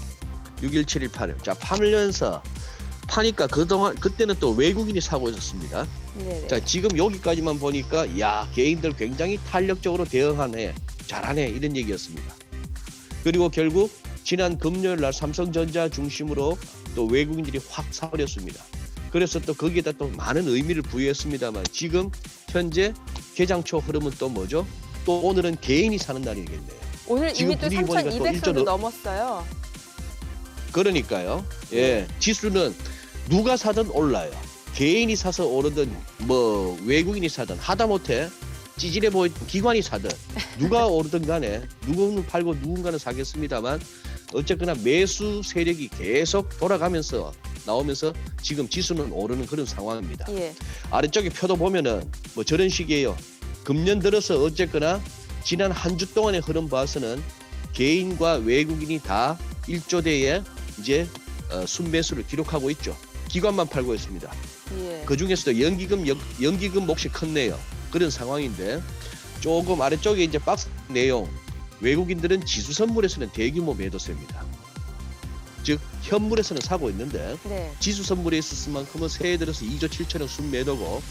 6일 7일 파네요. 자, 파면서 파니까 그동안 그때는 또 외국인이 사고 있었습니다. 네네. 자, 지금 여기까지만 보니까 야, 개인들 굉장히 탄력적으로 대응하네, 잘하네, 이런 얘기였습니다. 그리고 결국 지난 금요일 날 삼성전자 중심으로 또 외국인들이 확 사버렸습니다. 그래서 또 거기에다 또 많은 의미를 부여했습니다만 지금 현재 개장 초 흐름은 또 뭐죠? 또 오늘은 개인이 사는 날이겠네요. 오늘 지금 이미 또 분위기 보니까 또 3,200선도 넘었어요. 그러니까요. 예, 지수는 누가 사든 올라요. 개인이 사서 오르든 뭐 외국인이 사든 하다못해 찌질해 보이는 기관이 사든 누가 오르든 간에 누구는 팔고 누군가는 사겠습니다만 어쨌거나 매수 세력이 계속 돌아가면서 나오면서 지금 지수는 오르는 그런 상황입니다. 예. 아래쪽에 표도 보면은 뭐 저런 식이에요. 금년 들어서 어쨌거나 지난 한 주 동안의 흐름 봐서는 개인과 외국인이 다 1조대의 이제 순매수를 기록하고 있죠. 기관만 팔고 있습니다. 예. 그 중에서도 연기금 몫이 컸네요. 그런 상황인데 조금 아래쪽에 이제 박스 내용, 외국인들은 지수 선물에서는 대규모 매도세입니다. 즉 현물에서는 사고 있는데 네. 지수 선물에 있었을 만큼은 새해 들어서 2조 7천억 순매도고,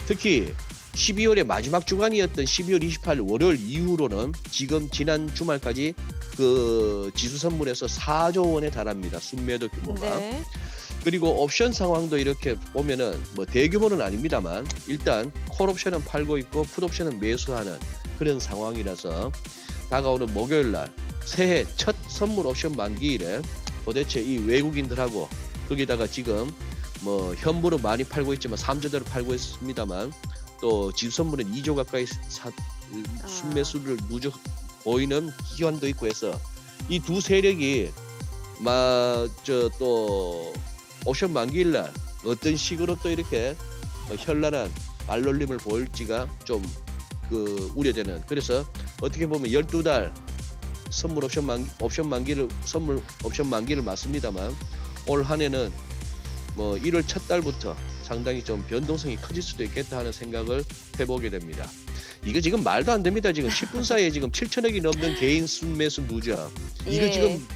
특히 12월의 마지막 주간이었던 12월 28일 월요일 이후로는 지금 지난 주말까지 그 지수 선물에서 4조 원에 달합니다. 순매도 규모가. 네. 그리고 옵션 상황도 이렇게 보면은 뭐 대규모는 아닙니다만 일단 콜옵션은 팔고 있고 풋옵션은 매수하는 그런 상황이라서 다가오는 목요일 날 새해 첫 선물 옵션 만기일에 도대체 이 외국인들하고 거기다가 지금 뭐 현물은 많이 팔고 있지만 3조대로 팔고 있습니다만 또 지수 선물은 2조 가까이 순매수를 누적 보이는 기관도 있고 해서 이 두 세력이 또 옵션 만기일 날 어떤 식으로 또 이렇게 현란한 말놀림을 보일지가 좀 우려되는. 그래서 어떻게 보면 12달 선물 옵션 만기를 맞습니다만 올 한해는 뭐 1월 첫 달부터 상당히 좀 변동성이 커질 수도 있겠다 하는 생각을 해보게 됩니다. 이거 지금 말도 안 됩니다. 지금 10분 사이에 지금 7천억이 넘는 개인 순매수 누적. 이거 예. 지금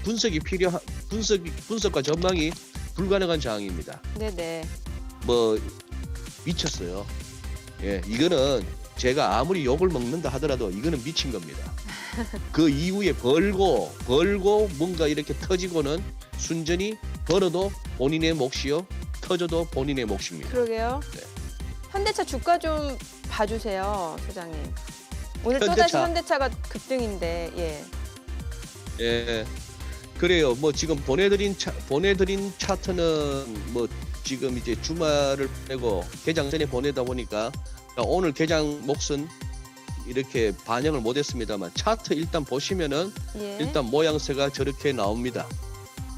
분석과 전망이 불가능한 상황입니다. 네네. 뭐 미쳤어요. 예, 이거는 제가 아무리 욕을 먹는다 하더라도 이거는 미친 겁니다. 그 이후에 벌고 뭔가 이렇게 터지고는 순전히 벌어도 본인의 몫이요, 터져도 본인의 몫입니다. 그러게요. 네. 현대차 주가 좀 봐주세요, 소장님. 오늘 현대차. 또다시 현대차가 급등인데, 예. 예, 그래요. 뭐 지금 보내드린 차트는 뭐 지금 이제 주말을 보내고 개장 전에 보내다 보니까 오늘 개장 몫은 이렇게 반영을 못했습니다만 차트 일단 보시면은 예. 일단 모양새가 저렇게 나옵니다.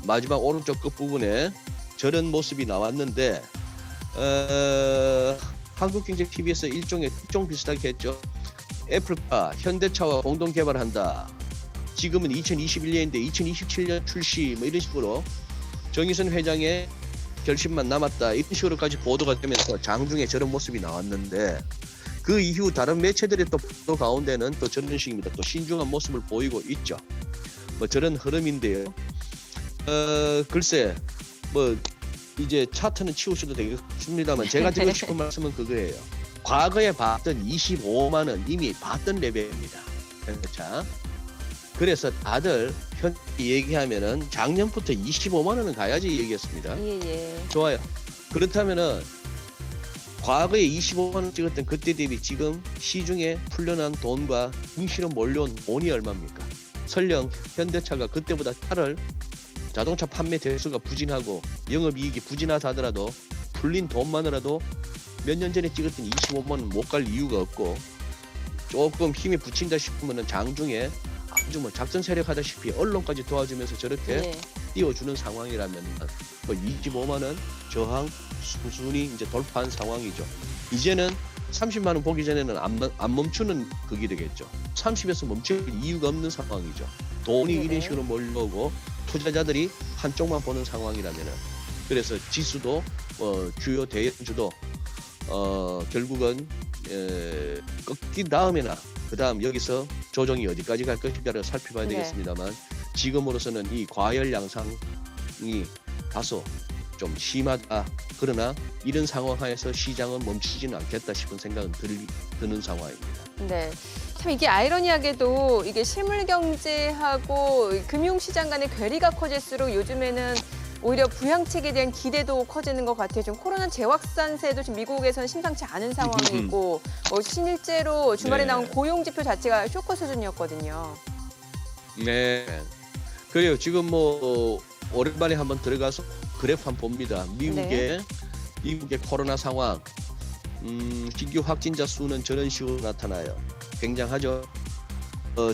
마지막 오른쪽 끝 부분에 저런 모습이 나왔는데 한국경제TV에서 일종 비슷하게 했죠. 애플과 현대차와 공동 개발한다. 지금은 2021년인데 2027년 출시 뭐 이런 식으로 정의선 회장의 결심만 남았다 이런 식으로까지 보도가 되면서 장중에 저런 모습이 나왔는데 그 이후 다른 매체들의 또 보도 가운데는 또 저런 식입니다. 또 신중한 모습을 보이고 있죠. 뭐 저런 흐름인데요. 글쎄 뭐 이제 차트는 치우셔도 되겠습니다만 제가 드리고 싶은 말씀은 그거예요. 과거에 봤던 25만 원 이미 봤던 레벨입니다. 자, 그래서 다들 현 얘기하면은 작년부터 25만 원은 가야지 얘기했습니다. 예. 좋아요. 그렇다면은 과거에 25만 원 찍었던 그때 대비 지금 시중에 풀려난 돈과 임시로 몰려온 돈이 얼마입니까? 설령 현대차가 그때보다 차를 자동차 판매 대수가 부진하고 영업이익이 부진하다 하더라도 풀린 돈만으로도 몇 년 전에 찍었던 25만 원 못 갈 이유가 없고 조금 힘이 붙인다 싶으면은 장중에 아주 뭐 작전 세력 하다시피 언론까지 도와주면서 저렇게 예. 띄워주는 상황이라면 뭐 25만 원 저항 순순히 이제 돌파한 상황이죠. 이제는 30만 원 보기 전에는 안 멈추는 극이 되겠죠. 30에서 멈출 이유가 없는 상황이죠. 돈이 네네. 이런 식으로 몰려오고 투자자들이 한쪽만 보는 상황이라면은 그래서 지수도 주요 대형주도 결국은 꺾인 다음에나 그다음 여기서 조정이 어디까지 갈 것인가를 살펴봐야 네. 되겠습니다만 지금으로서는 이 과열 양상이 다소 좀 심하다. 그러나 이런 상황 하에서 시장은 멈추지는 않겠다 싶은 생각은 드는 상황입니다. 네. 참 이게 아이러니하게도 이게 실물 경제하고 금융시장 간의 괴리가 커질수록 요즘에는 오히려 부양책에 대한 기대도 커지는 것 같아요. 지금 코로나 재확산세도 지금 미국에서는 심상치 않은 상황이고 실제로 주말에 네. 나온 고용지표 자체가 쇼크 수준이었거든요. 네. 그래요. 지금 뭐 오랜만에 한번 들어가서 그래프 한번 봅니다. 미국의 코로나 상황, 신규 확진자 수는 저런 식으로 나타나요. 굉장하죠.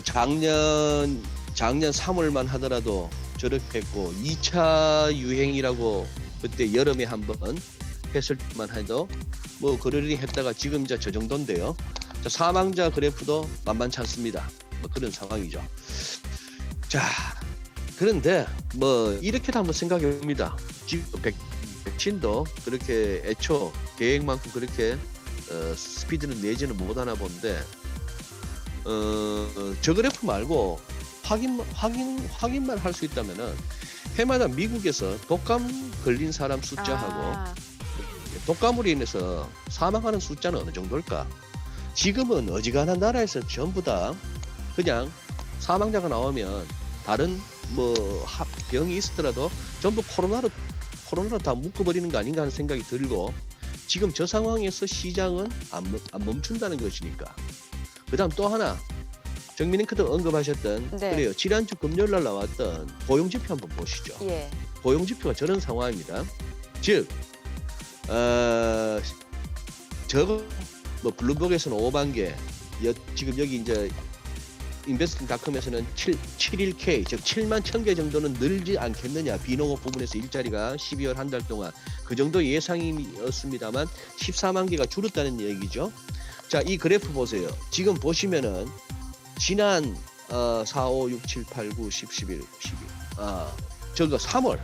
작년 3월만 하더라도 저렇게 했고 2차 유행이라고 그때 여름에 한번 했을 때만 해도 뭐 그러려니 했다가 지금 이제 저 정도인데요. 자, 사망자 그래프도 만만치 않습니다. 뭐 그런 상황이죠. 자, 그런데 뭐 이렇게도 한번 생각해 봅니다. 지금 백신도 그렇게 애초 계획만큼 그렇게 스피드는 내지는 못하나 본데 저 그래프 말고 확인만 할 수 있다면은 해마다 미국에서 독감 걸린 사람 숫자하고 독감으로 인해서 사망하는 숫자는 어느 정도일까? 지금은 어지간한 나라에서 전부 다 그냥 사망자가 나오면 다른 뭐 병이 있었더라도 전부 코로나로 다 묶어버리는 거 아닌가 하는 생각이 들고 지금 저 상황에서 시장은 안 멈춘다는 것이니까. 그다음 또 하나 정민님께도 언급하셨던 네. 그래요. 지난주 금요일 날 나왔던 고용지표 한번 보시죠. 예. 고용지표가 저런 상황입니다. 즉 저거 뭐 블룸버그에서는 5만개 지금 여기 이제 인베스팅닷컴에서는 7.1K 즉 7만 1,000개 정도는 늘지 않겠느냐. 비농업 부분에서 일자리가 12월 한 달 동안 그 정도 예상이었습니다만 14만 개가 줄었다는 얘기죠. 자, 이 그래프 보세요. 지금 보시면은 지난 4, 5, 6, 7, 8, 9, 10, 11, 12. 저거 3월.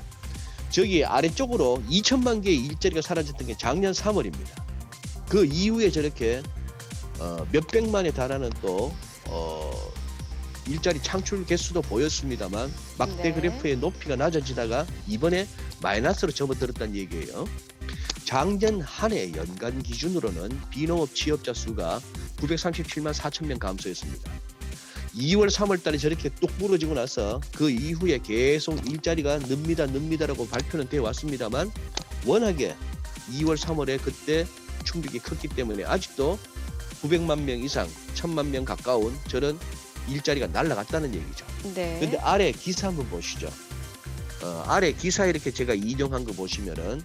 저기 아래쪽으로 2천만 개의 일자리가 사라졌던 게 작년 3월입니다. 그 이후에 저렇게 몇백만에 달하는 또 일자리 창출 개수도 보였습니다만 막대 네. 그래프의 높이가 낮아지다가 이번에 마이너스로 접어들었다는 얘기예요. 작년 한 해 연간 기준으로는 비농업 취업자 수가 937만 4천 명 감소했습니다. 2월, 3월 달에 저렇게 뚝 부러지고 나서 그 이후에 계속 일자리가 늡니다라고 발표는 되어 왔습니다만 워낙에 2월, 3월에 그때 충격이 컸기 때문에 아직도 900만 명 이상, 1000만 명 가까운 저런 일자리가 날아갔다는 얘기죠. 네. 근데 아래 기사 한번 보시죠. 아래 기사 이렇게 제가 인용한 거 보시면은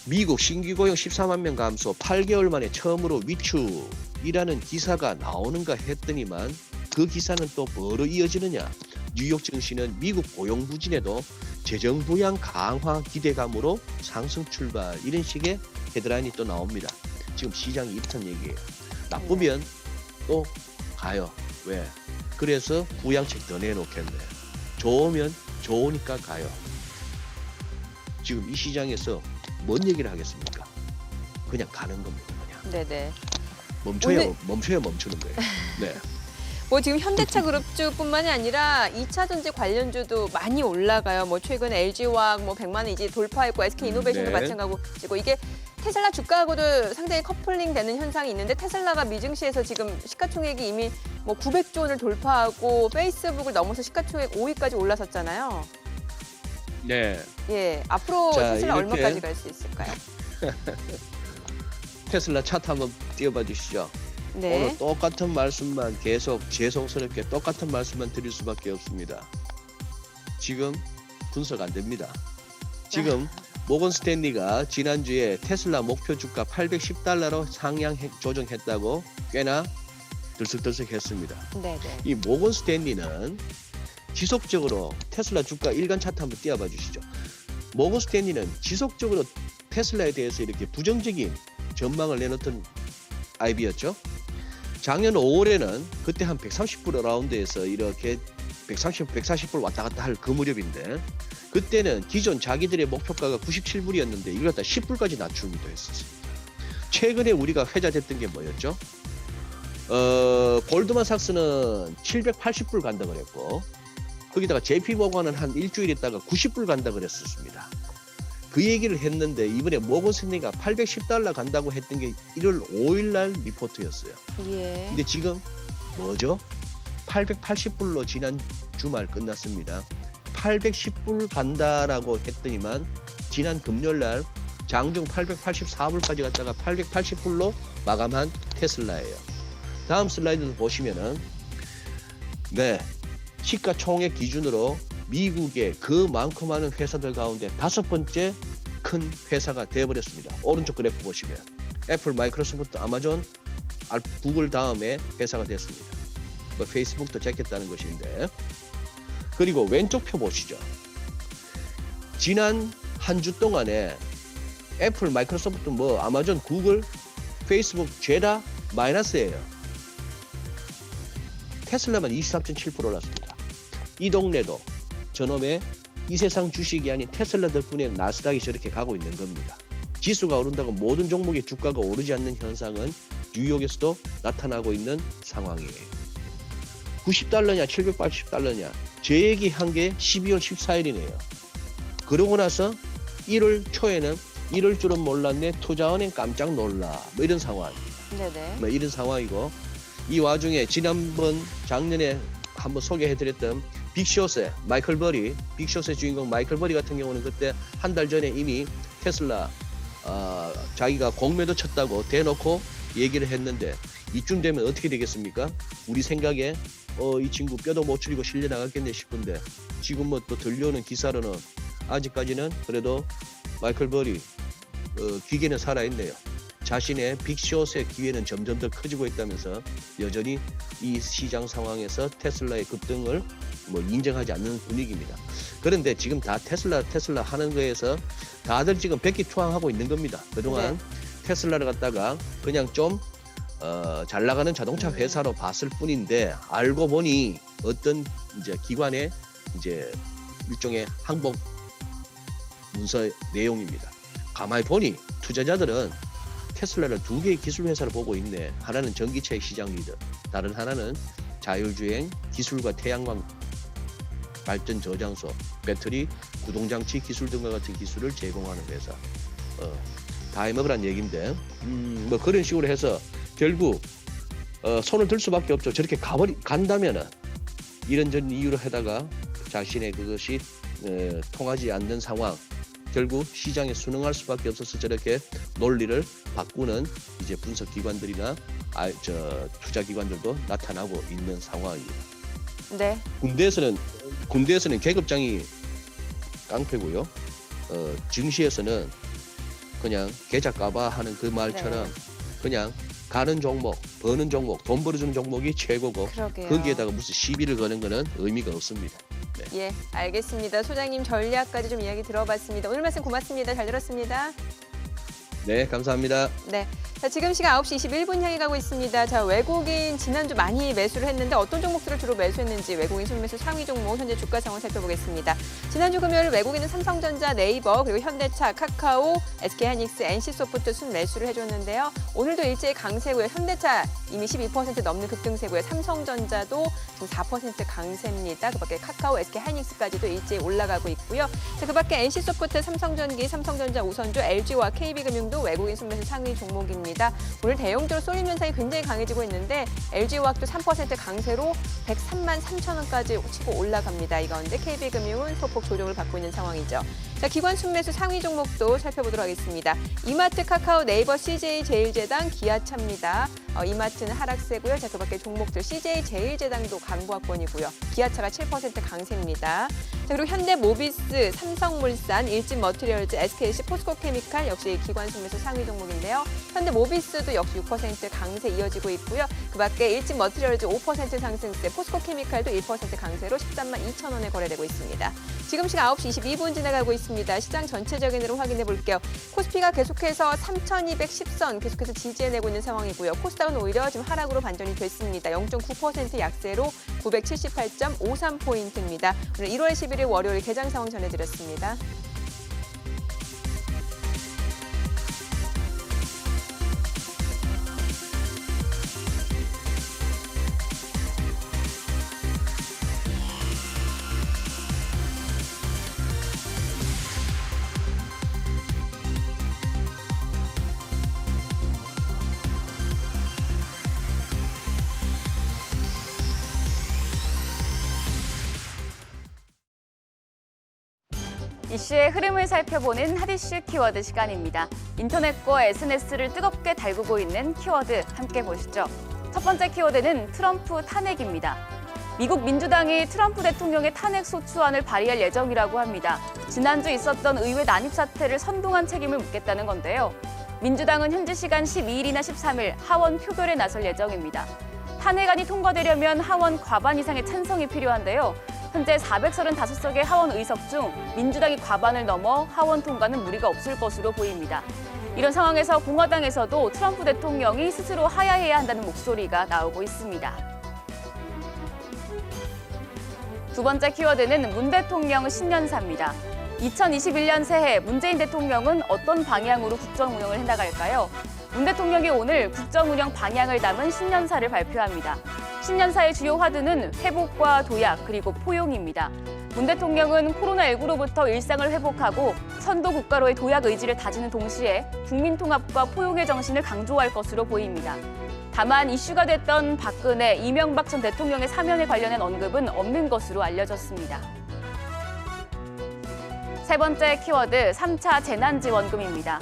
미국 신규 고용 14만 명 감소 8개월 만에 처음으로 위축이라는 기사가 나오는가 했더니만 그 기사는 또 뭐로 이어지느냐. 뉴욕 증시는 미국 고용 부진에도 재정 부양 강화 기대감으로 상승 출발 이런 식의 헤드라인이 또 나옵니다. 지금 시장이 이렇다는 얘기예요. 나쁘면 또 가요. 왜? 그래서 부양책 더 내놓겠네. 좋으면 좋으니까 가요. 지금 이 시장에서 뭔 얘기를 하겠습니까? 그냥 가는 겁니다. 그냥 네네. 멈춰야 멈추는 거예요. 네. 뭐 지금 현대차 그룹주뿐만이 아니라 2차 전지 관련주도 많이 올라가요. 뭐 최근에 LG화학 뭐 100만 원 이제 돌파했고 SK 이노베이션도 네. 마찬가지고 이게 테슬라 주가하고도 상당히 커플링 되는 현상이 있는데 테슬라가 미증시에서 지금 시가총액이 이미 뭐 900조 원을 돌파하고 페이스북을 넘어서 시가총액 5위까지 올라섰잖아요. 네. 예, 앞으로 자, 테슬라 이렇게 얼마까지 갈 수 있을까요? 테슬라 차트 한번 띄워봐 주시죠. 네. 오늘 똑같은 말씀만 계속 죄송스럽게 똑같은 말씀만 드릴 수밖에 없습니다. 지금 분석 안 됩니다. 지금 모건 스탠리가 지난주에 테슬라 목표 주가 810달러로 상향 조정했다고 꽤나 들썩들썩했습니다. 네네. 이 모건 스탠리는 지속적으로 테슬라 주가 일간 차트 한번 띄워봐 주시죠. 모건 스탠리는 지속적으로 테슬라에 대해서 이렇게 부정적인 전망을 내놓던 IB였죠. 작년 5월에는 그때 한 130불 라운드에서 이렇게 130, 140불 왔다 갔다 할 그 무렵인데 그때는 기존 자기들의 목표가가 97불이었는데 이걸 갖다 10불까지 낮추기도 했었습니다. 최근에 우리가 회자됐던 게 뭐였죠? 골드만삭스는 780불 간다 그랬고 거기다가 JP모건은 한 일주일 있다가 90불 간다 그랬었습니다. 그 얘기를 했는데 이번에 모건 스탠리가 810달러 간다고 했던 게 1월 5일 날 리포트였어요. 예. 근데 지금 뭐죠? 880불로 지난 주말 끝났습니다. 810불 간다라고 했더니만 지난 금요일 날 장중 884불까지 갔다가 880불로 마감한 테슬라예요. 다음 슬라이드를 보시면은 네, 시가총액 기준으로 미국의 그 많고 많은 회사들 가운데 5번째 큰 회사가 되어버렸습니다. 오른쪽 그래프 보시면 애플, 마이크로소프트, 아마존, 구글 다음에 회사가 됐습니다. 뭐 페이스북도 잡겠다는 것인데 그리고 왼쪽 표 보시죠. 지난 한 주 동안에 애플, 마이크로소프트, 뭐 아마존, 구글, 페이스북 죄다 마이너스예요. 테슬라만 23.7% 올랐습니다. 이 동네도 저놈의 이 세상 주식이 아닌 테슬라 덕분에 나스닥이 저렇게 가고 있는 겁니다. 지수가 오른다고 모든 종목의 주가가 오르지 않는 현상은 뉴욕에서도 나타나고 있는 상황이에요. 90달러냐 780달러냐 제 얘기한 게 12월 14일이네요. 그러고 나서 1월 초에는 이럴 줄은 몰랐네 투자은행 깜짝 놀라 뭐 이런 상황입니다. 네네. 뭐 이런 상황이고 이 와중에 지난번 작년에 한번 소개해드렸던 빅숏의 마이클 버리, 빅숏의 주인공 마이클 버리 같은 경우는 그때 한 달 전에 이미 테슬라 자기가 공매도 쳤다고 대놓고 얘기를 했는데 이쯤 되면 어떻게 되겠습니까? 우리 생각에 이 친구 뼈도 못 추리고 실려 나갔겠네 싶은데 지금 뭐 또 들려오는 기사로는 아직까지는 그래도 마이클 버리 기계는 살아있네요. 자신의 빅숏의 기회는 점점 더 커지고 있다면서 여전히 이 시장 상황에서 테슬라의 급등을 뭐 인정하지 않는 분위기입니다. 그런데 지금 다 테슬라 하는 거에서 다들 지금 백기투항하고 있는 겁니다. 그동안 테슬라를 갖다가 그냥 좀 잘 나가는 자동차 회사로 봤을 뿐인데 알고 보니 어떤 이제 기관의 이제 일종의 항복 문서 내용입니다. 가만히 보니 투자자들은 테슬라를 두 개의 기술 회사를 보고 있네. 하나는 전기차 시장 리더, 다른 하나는 자율주행 기술과 태양광 발전 저장소, 배터리 구동장치 기술 등과 같은 기술을 제공하는 회사. 다 해먹으란 얘기인데, 뭐 그런 식으로 해서 결국 손을 들 수밖에 없죠. 저렇게 간다면은 이런저런 이유로 하다가 자신의 그것이 통하지 않는 상황, 결국 시장에 순응할 수밖에 없어서 저렇게 논리를 바꾸는 이제 분석기관들이나 투자기관들도 나타나고 있는 상황입니다. 네. 군대에서는 계급장이 깡패고요. 증시에서는 그냥 계좌 까봐 하는 그 말처럼 그냥 가는 종목, 버는 종목, 돈 벌어주는 종목이 최고고 그러게요. 거기에다가 무슨 시비를 거는 거는 의미가 없습니다. 예, 알겠습니다. 소장님 전략까지 좀 이야기 들어봤습니다. 오늘 말씀 고맙습니다. 잘 들었습니다. 네, 감사합니다. 네. 자, 지금 시각 9시 21분 향해 가고 있습니다. 자, 외국인 지난주 많이 매수를 했는데 어떤 종목들을 주로 매수했는지 외국인 순매수 상위 종목 현재 주가 상황 살펴보겠습니다. 지난주 금요일 외국인은 삼성전자, 네이버, 그리고 현대차, 카카오, SK하이닉스, NC소프트 순매수를 해줬는데요. 오늘도 일제히 강세고요. 현대차 이미 12% 넘는 급등세고요. 삼성전자도 지금 4% 강세입니다. 그밖에 카카오, SK하이닉스까지도 일제히 올라가고 있고요. 자, 그밖에 NC소프트, 삼성전기, 삼성전자, 우선주, LG와 KB금융도 외국인 순매수 상위 종목입니다. 오늘 대형주로 쏠림 현상이 굉장히 강해지고 있는데 LG화학도 3% 강세로 103만 3천 원까지 치고 올라갑니다. 이 가운데 KB금융은 소폭 조정을 받고 있는 상황이죠. 자, 기관 순매수 상위 종목도 살펴보도록 하겠습니다. 이마트, 카카오, 네이버, CJ제일제당, 기아차입니다. 이마트는 하락세고요. 자, 그밖에 종목들 CJ제일제당도 강보합권이고요. 기아차가 7% 강세입니다. 자, 그리고 현대모비스, 삼성물산, 일진머티리얼즈, SKC, 포스코케미칼 역시 기관 순매수 상위 종목인데요. 현대모비스도 역시 6% 강세 이어지고 있고요. 그밖에 일진머티리얼즈 5% 상승세, 포스코케미칼도 1% 강세로 13만 2천 원에 거래되고 있습니다. 지금 시각 9시 22분 지나가고 있습니다. 시장 전체적인 흐름 확인해 볼게요. 코스피가 계속해서 3,210선 계속해서 지지해내고 있는 상황이고요. 코스닥은 오히려 지금 하락으로 반전이 됐습니다. 0.9% 약세로 977.53포인트입니다. 오늘 1월 11일 월요일 개장 상황 전해드렸습니다. 이슈의 흐름을 살펴보는 핫이슈 키워드 시간입니다. 인터넷과 SNS를 뜨겁게 달구고 있는 키워드 함께 보시죠. 첫 번째 키워드는 트럼프 탄핵입니다. 미국 민주당이 트럼프 대통령의 탄핵 소추안을 발의할 예정이라고 합니다. 지난주 있었던 의회 난입 사태를 선동한 책임을 묻겠다는 건데요. 민주당은 현지 시간 12일이나 13일 하원 표결에 나설 예정입니다. 탄핵안이 통과되려면 하원 과반 이상의 찬성이 필요한데요. 현재 435석의 하원 의석 중 민주당이 과반을 넘어 하원 통과는 무리가 없을 것으로 보입니다. 이런 상황에서 공화당에서도 트럼프 대통령이 스스로 하야해야 한다는 목소리가 나오고 있습니다. 두 번째 키워드는 문 대통령 신년사입니다. 2021년 새해 문재인 대통령은 어떤 방향으로 국정 운영을 해나갈까요? 문 대통령이 오늘 국정 운영 방향을 담은 신년사를 발표합니다. 신년사의 주요 화두는 회복과 도약 그리고 포용입니다. 문 대통령은 코로나19로부터 일상을 회복하고 선도 국가로의 도약 의지를 다지는 동시에 국민 통합과 포용의 정신을 강조할 것으로 보입니다. 다만 이슈가 됐던 박근혜, 이명박 전 대통령의 사면에 관련된 언급은 없는 것으로 알려졌습니다. 세 번째 키워드 3차 재난지원금입니다.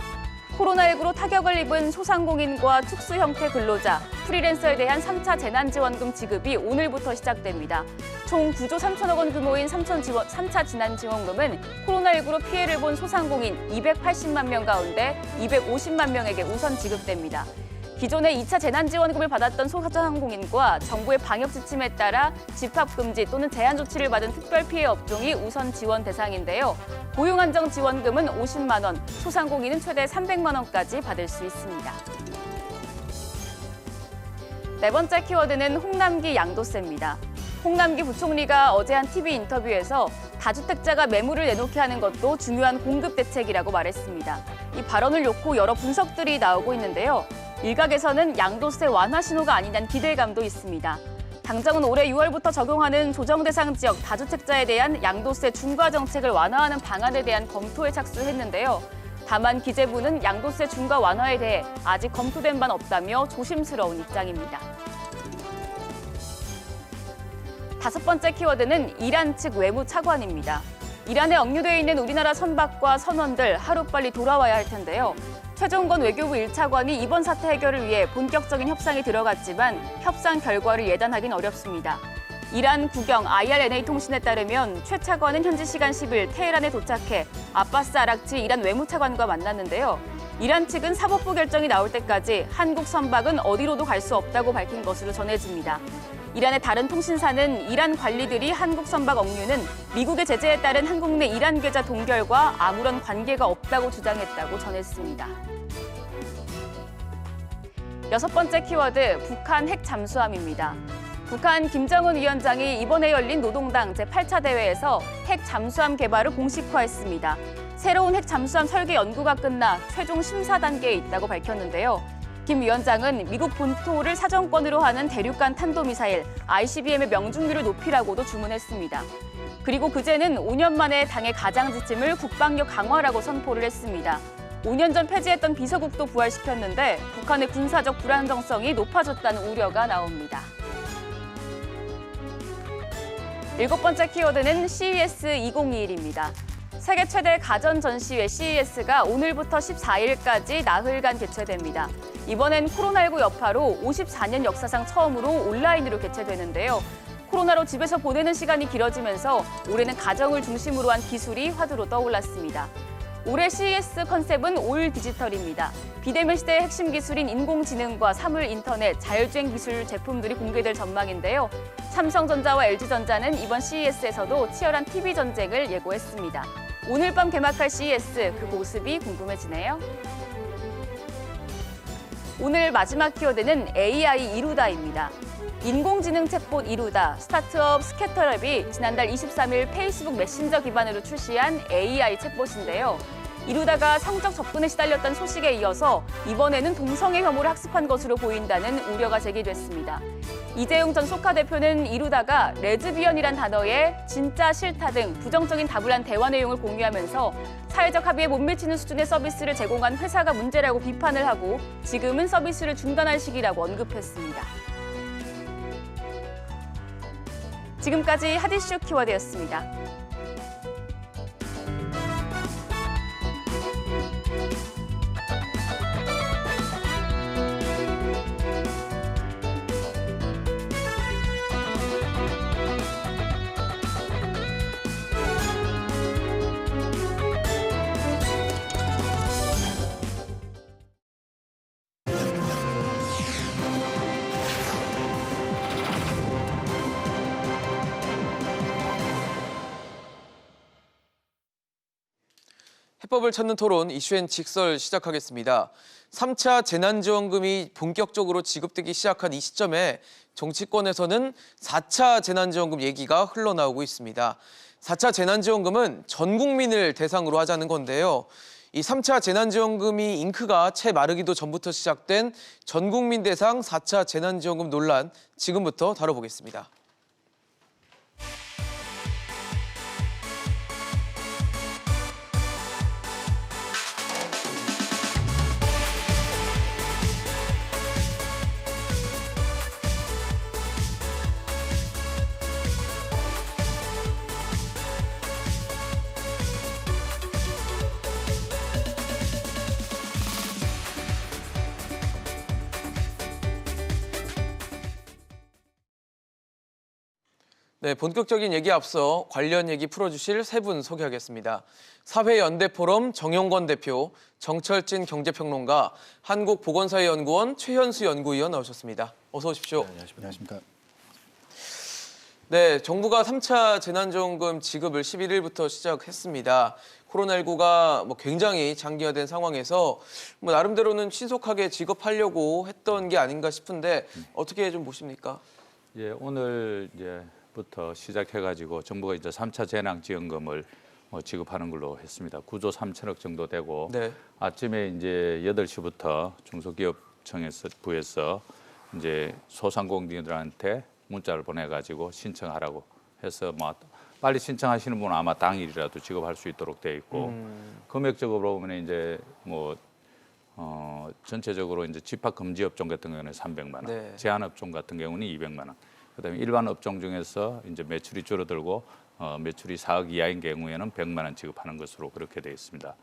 코로나19로 타격을 입은 소상공인과 특수 형태 근로자, 프리랜서에 대한 3차 재난지원금 지급이 오늘부터 시작됩니다. 총 9조 3천억 원 규모인 3차 재난지원금은 코로나19로 피해를 본 소상공인 280만 명 가운데 250만 명에게 우선 지급됩니다. 기존에 2차 재난지원금을 받았던 소상공인과 정부의 방역 지침에 따라 집합금지 또는 제한 조치를 받은 특별 피해 업종이 우선 지원 대상인데요. 고용안정지원금은 50만 원, 소상공인은 최대 300만 원까지 받을 수 있습니다. 네 번째 키워드는 홍남기 양도세입니다. 홍남기 부총리가 어제 한 TV 인터뷰에서 다주택자가 매물을 내놓게 하는 것도 중요한 공급 대책이라고 말했습니다. 이 발언을 놓고 여러 분석들이 나오고 있는데요. 일각에서는 양도세 완화 신호가 아니냐는 기대감도 있습니다. 당장은 올해 6월부터 적용하는 조정 대상 지역 다주택자에 대한 양도세 중과 정책을 완화하는 방안에 대한 검토에 착수했는데요. 다만 기재부는 양도세 중과 완화에 대해 아직 검토된 바는 없다며 조심스러운 입장입니다. 다섯 번째 키워드는 이란 측 외무 차관입니다. 이란에 억류돼 있는 우리나라 선박과 선원들 하루빨리 돌아와야 할 텐데요. 최종건 외교부 1차관이 이번 사태 해결을 위해 본격적인 협상에 들어갔지만 협상 결과를 예단하긴 어렵습니다. 이란 국영 IRNA 통신에 따르면 최 차관은 현지 시간 10일 테헤란에 도착해 아바스 아락치 이란 외무차관과 만났는데요. 이란 측은 사법부 결정이 나올 때까지 한국 선박은 어디로도 갈 수 없다고 밝힌 것으로 전해집니다. 이란의 다른 통신사는 이란 관리들이 한국 선박 억류는 미국의 제재에 따른 한국 내 이란 계좌 동결과 아무런 관계가 없다고 주장했다고 전했습니다. 여섯 번째 키워드, 북한 핵 잠수함입니다. 북한 김정은 위원장이 이번에 열린 노동당 제8차 대회에서 핵 잠수함 개발을 공식화했습니다. 새로운 핵 잠수함 설계 연구가 끝나 최종 심사 단계에 있다고 밝혔는데요. 김 위원장은 미국 본토를 사정권으로 하는 대륙간 탄도미사일 ICBM의 명중률을 높이라고도 주문했습니다. 그리고 그제는 5년 만에 당의 가장 지침을 국방력 강화라고 선포를 했습니다. 5년 전 폐지했던 비서국도 부활시켰는데 북한의 군사적 불안정성이 높아졌다는 우려가 나옵니다. 일곱 번째 키워드는 CES 2021입니다. 세계 최대 가전 전시회 CES가 오늘부터 14일까지 나흘간 개최됩니다. 이번엔 코로나19 여파로 54년 역사상 처음으로 온라인으로 개최되는데요. 코로나로 집에서 보내는 시간이 길어지면서 올해는 가정을 중심으로 한 기술이 화두로 떠올랐습니다. 올해 CES 컨셉은 올 디지털입니다. 비대면 시대의 핵심 기술인 인공지능과 사물 인터넷, 자율주행 기술 제품들이 공개될 전망인데요. 삼성전자와 LG전자는 이번 CES에서도 치열한 TV 전쟁을 예고했습니다. 오늘 밤 개막할 CES, 그 모습이 궁금해지네요. 오늘 마지막 키워드는 AI 이루다입니다. 인공지능 챗봇 이루다, 스타트업 스캐터랩이 지난달 23일 페이스북 메신저 기반으로 출시한 AI 챗봇인데요. 이루다가 성적 접근에 시달렸던 소식에 이어서 이번에는 동성애 혐오를 학습한 것으로 보인다는 우려가 제기됐습니다. 이재용 전 소카 대표는 이루다가 레즈비언이란 단어에 진짜 싫다 등 부정적인 답을 한 대화 내용을 공유하면서 사회적 합의에 못 미치는 수준의 서비스를 제공한 회사가 문제라고 비판을 하고 지금은 서비스를 중단할 시기라고 언급했습니다. 지금까지 핫이슈 키워드였습니다. 해법을 찾는 토론 이슈엔 직설 시작하겠습니다. 3차 재난지원금이 본격적으로 지급되기 시작한 이 시점에 정치권에서는 4차 재난지원금 얘기가 흘러나오고 있습니다. 4차 재난지원금은 전 국민을 대상으로 하자는 건데요. 이 3차 재난지원금이 잉크가 채 마르기도 전부터 시작된 전 국민 대상 4차 재난지원금 논란, 지금부터 다뤄보겠습니다. 네, 본격적인 얘기 앞서 관련 얘기 풀어주실 세 분 소개하겠습니다. 사회연대포럼 정용건 대표, 정철진 경제평론가, 한국보건사회연구원 최현수 연구위원 나오셨습니다. 어서 오십시오. 네, 안녕하십니까. 네, 정부가 3차 재난지원금 지급을 11일부터 시작했습니다. 코로나19가 굉장히 장기화된 상황에서 나름대로는 신속하게 지급하려고 했던 게 아닌가 싶은데 어떻게 좀 보십니까? 예, 오늘 이제부터 시작해가지고 정부가 이제 3차 재난지원금을 지급하는 걸로 했습니다. 9조 3천억 정도 되고 네. 아침에 이제 8시부터 중소기업청에서 부에서 이제 소상공인들한테 문자를 보내가지고 신청하라고 해서 빨리 신청하시는 분은 아마 당일이라도 지급할 수 있도록 돼 있고 금액적으로 보면 이제 전체적으로 이제 집합 금지 업종 같은 경우는 300만 원, 네. 제한 업종 같은 경우는 200만 원. 그다음에 일반 업종 중에서 이제 매출이 줄어들고 매출이 4억 이하인 경우에는 100만 원 지급하는 것으로 그렇게 되어 있습니다.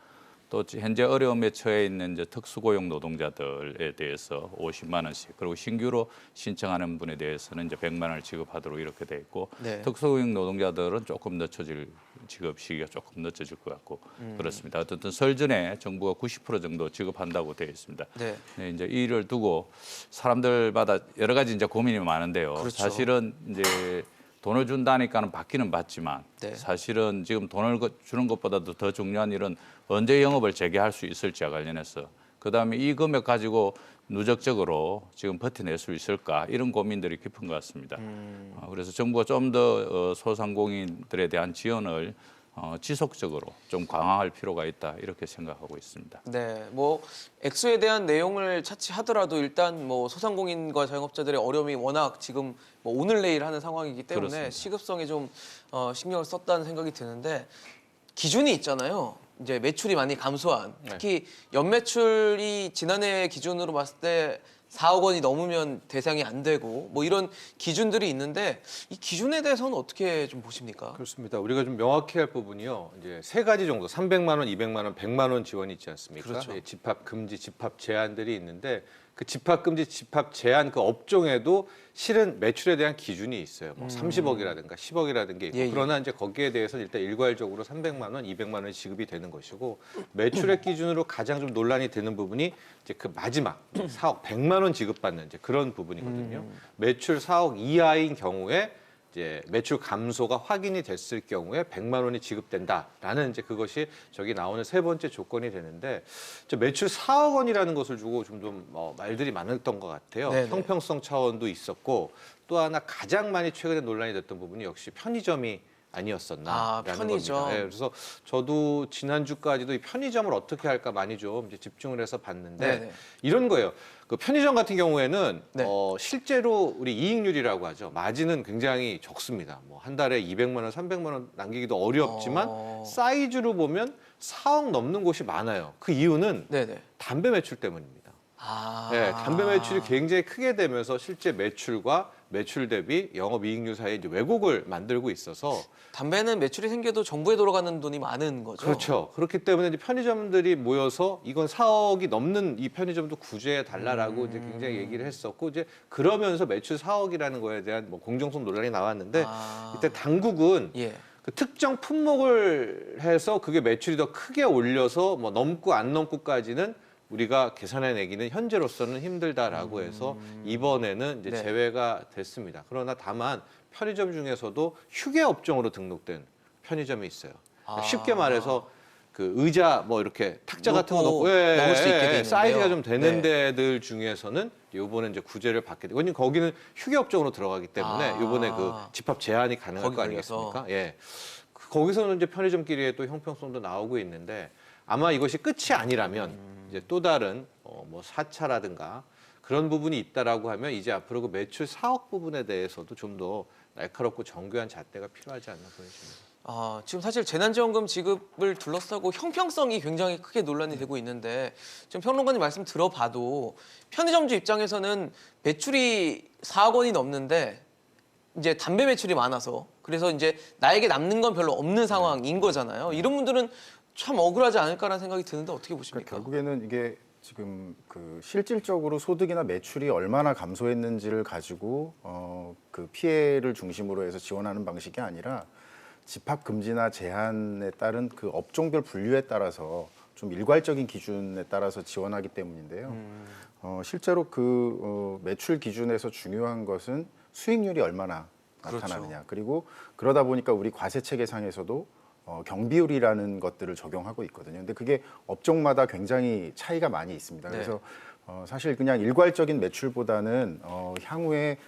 또 현재 어려움에 처해 있는 이제 특수고용 노동자들에 대해서 50만 원씩 그리고 신규로 신청하는 분에 대해서는 이제 100만 원을 지급하도록 이렇게 돼 있고 네. 특수고용 노동자들은 조금 늦춰질 지급 시기가 조금 늦춰질 것 같고 그렇습니다. 어쨌든 설 전에 정부가 90% 정도 지급한다고 되어 있습니다. 네. 네, 이제 이 일을 두고 사람들마다 여러 가지 이제 고민이 많은데요. 그렇죠. 사실은 이제 돈을 준다니까는 받기는 받지만 네. 사실은 지금 돈을 주는 것보다도 더 중요한 일은 언제 영업을 재개할 수 있을지와 관련해서 그다음에 이 금액 가지고 누적적으로 지금 버텨낼 수 있을까 이런 고민들이 깊은 것 같습니다. 그래서 정부가 좀 더 소상공인들에 대한 지원을 지속적으로 좀 강화할 필요가 있다 이렇게 생각하고 있습니다. 네, 액수에 대한 내용을 차치하더라도 일단 소상공인과 자영업자들의 어려움이 워낙 지금 오늘 내일 하는 상황이기 때문에 그렇습니다. 시급성에 좀 신경을 썼다는 생각이 드는데 기준이 있잖아요. 이제 매출이 많이 감소한 특히 연매출이 지난해 기준으로 봤을 때 4억 원이 넘으면 대상이 안 되고 이런 기준들이 있는데 이 기준에 대해서는 어떻게 좀 보십니까? 그렇습니다. 우리가 좀 명확히 할 부분이요. 이제 세 가지 정도 300만 원, 200만 원, 100만 원 지원이 있지 않습니까? 그렇죠. 예, 집합 금지, 집합 제한들이 있는데 그 집합 금지, 집합 제한 그 업종에도 실은 매출에 대한 기준이 있어요. 30억이라든가 10억이라든가 있고. 예, 예. 그러나 이제 거기에 대해서는 일단 일괄적으로 300만 원, 200만 원이 지급이 되는 것이고 매출액 기준으로 가장 좀 논란이 되는 부분이 이제 그 마지막 4억 100만 원 지급받는 이제 그런 부분이거든요. 매출 4억 이하인 경우에 이제 매출 감소가 확인이 됐을 경우에 100만 원이 지급된다라는 이제 그것이 저기 나오는 세 번째 조건이 되는데 매출 4억 원이라는 것을 주고 좀 말들이 많았던 것 같아요. 네네. 형평성 차원도 있었고 또 하나 가장 많이 최근에 논란이 됐던 부분이 역시 편의점이 아니었었나라는 편의점. 겁니다. 네, 그래서 저도 지난주까지도 이 편의점을 어떻게 할까 많이 좀 이제 집중을 해서 봤는데 네네. 이런 거예요. 그 편의점 같은 경우에는 네. 실제로 우리 이익률이라고 하죠. 마진은 굉장히 적습니다. 한 달에 200만 원, 300만 원 남기기도 어렵지만 사이즈로 보면 4억 넘는 곳이 많아요. 그 이유는 네네. 담배 매출 때문입니다. 아. 네, 담배 매출이 굉장히 크게 되면서 실제 매출과 매출 대비 영업이익률 사이에 이제 왜곡을 만들고 있어서 담배는 매출이 생겨도 정부에 돌아가는 돈이 많은 거죠. 그렇죠. 그렇기 때문에 이제 편의점들이 모여서 이건 4억이 넘는 이 편의점도 구제해 달라라고 이제 굉장히 얘기를 했었고 이제 그러면서 매출 4억이라는 거에 대한 공정성 논란이 나왔는데 이때 당국은 예. 그 특정 품목을 해서 그게 매출이 더 크게 올려서 넘고 안 넘고까지는 우리가 계산해내기는 현재로서는 힘들다라고 해서 이번에는 이제 네. 제외가 됐습니다. 그러나 다만 편의점 중에서도 휴게 업종으로 등록된 편의점이 있어요. 쉽게 말해서 그 의자 이렇게 탁자 같은 거 넣고 먹을 수 있게 돼 있는데요. 사이즈가 좀 되는 네. 데들 중에서는 이번에 이제 구제를 받게 되고 왜냐면 거기는 휴게 업종으로 들어가기 때문에 이번에 그 집합 제한이 가능할 거기 거 걸려서. 아니겠습니까? 예. 거기서는 이제 편의점끼리의 또 형평성도 나오고 있는데 아마 이것이 끝이 아니라면 이제 또 다른 4차라든가 그런 부분이 있다라고 하면 이제 앞으로 그 매출 4억 부분에 대해서도 좀 더 날카롭고 정교한 잣대가 필요하지 않나 보여집니다. 지금 사실 재난지원금 지급을 둘러싸고 형평성이 굉장히 크게 논란이 되고 있는데 지금 평론가님 말씀 들어봐도 편의점주 입장에서는 매출이 4억 원이 넘는데 이제 담배 매출이 많아서 그래서 이제 나에게 남는 건 별로 없는 상황인 거잖아요. 이런 분들은 참 억울하지 않을까라는 생각이 드는데 어떻게 보십니까? 그러니까 결국에는 이게 지금 그 실질적으로 소득이나 매출이 얼마나 감소했는지를 가지고 그 피해를 중심으로 해서 지원하는 방식이 아니라 집합 금지나 제한에 따른 그 업종별 분류에 따라서 좀 일괄적인 기준에 따라서 지원하기 때문인데요. 실제로 그 매출 기준에서 중요한 것은 수익률이 얼마나 그렇죠. 나타나느냐. 그리고 그러다 보니까 우리 과세 체계상에서도 경비율이라는 것들을 적용하고 있거든요. 근데 그게 업종마다 굉장히 차이가 많이 있습니다. 네. 그래서 사실 그냥 일괄적인 매출보다는 향후에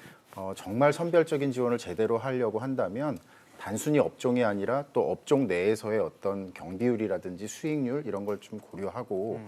정말 선별적인 지원을 제대로 하려고 한다면 단순히 업종이 아니라 또 업종 내에서의 어떤 경비율이라든지 수익률 이런 걸 좀 고려하고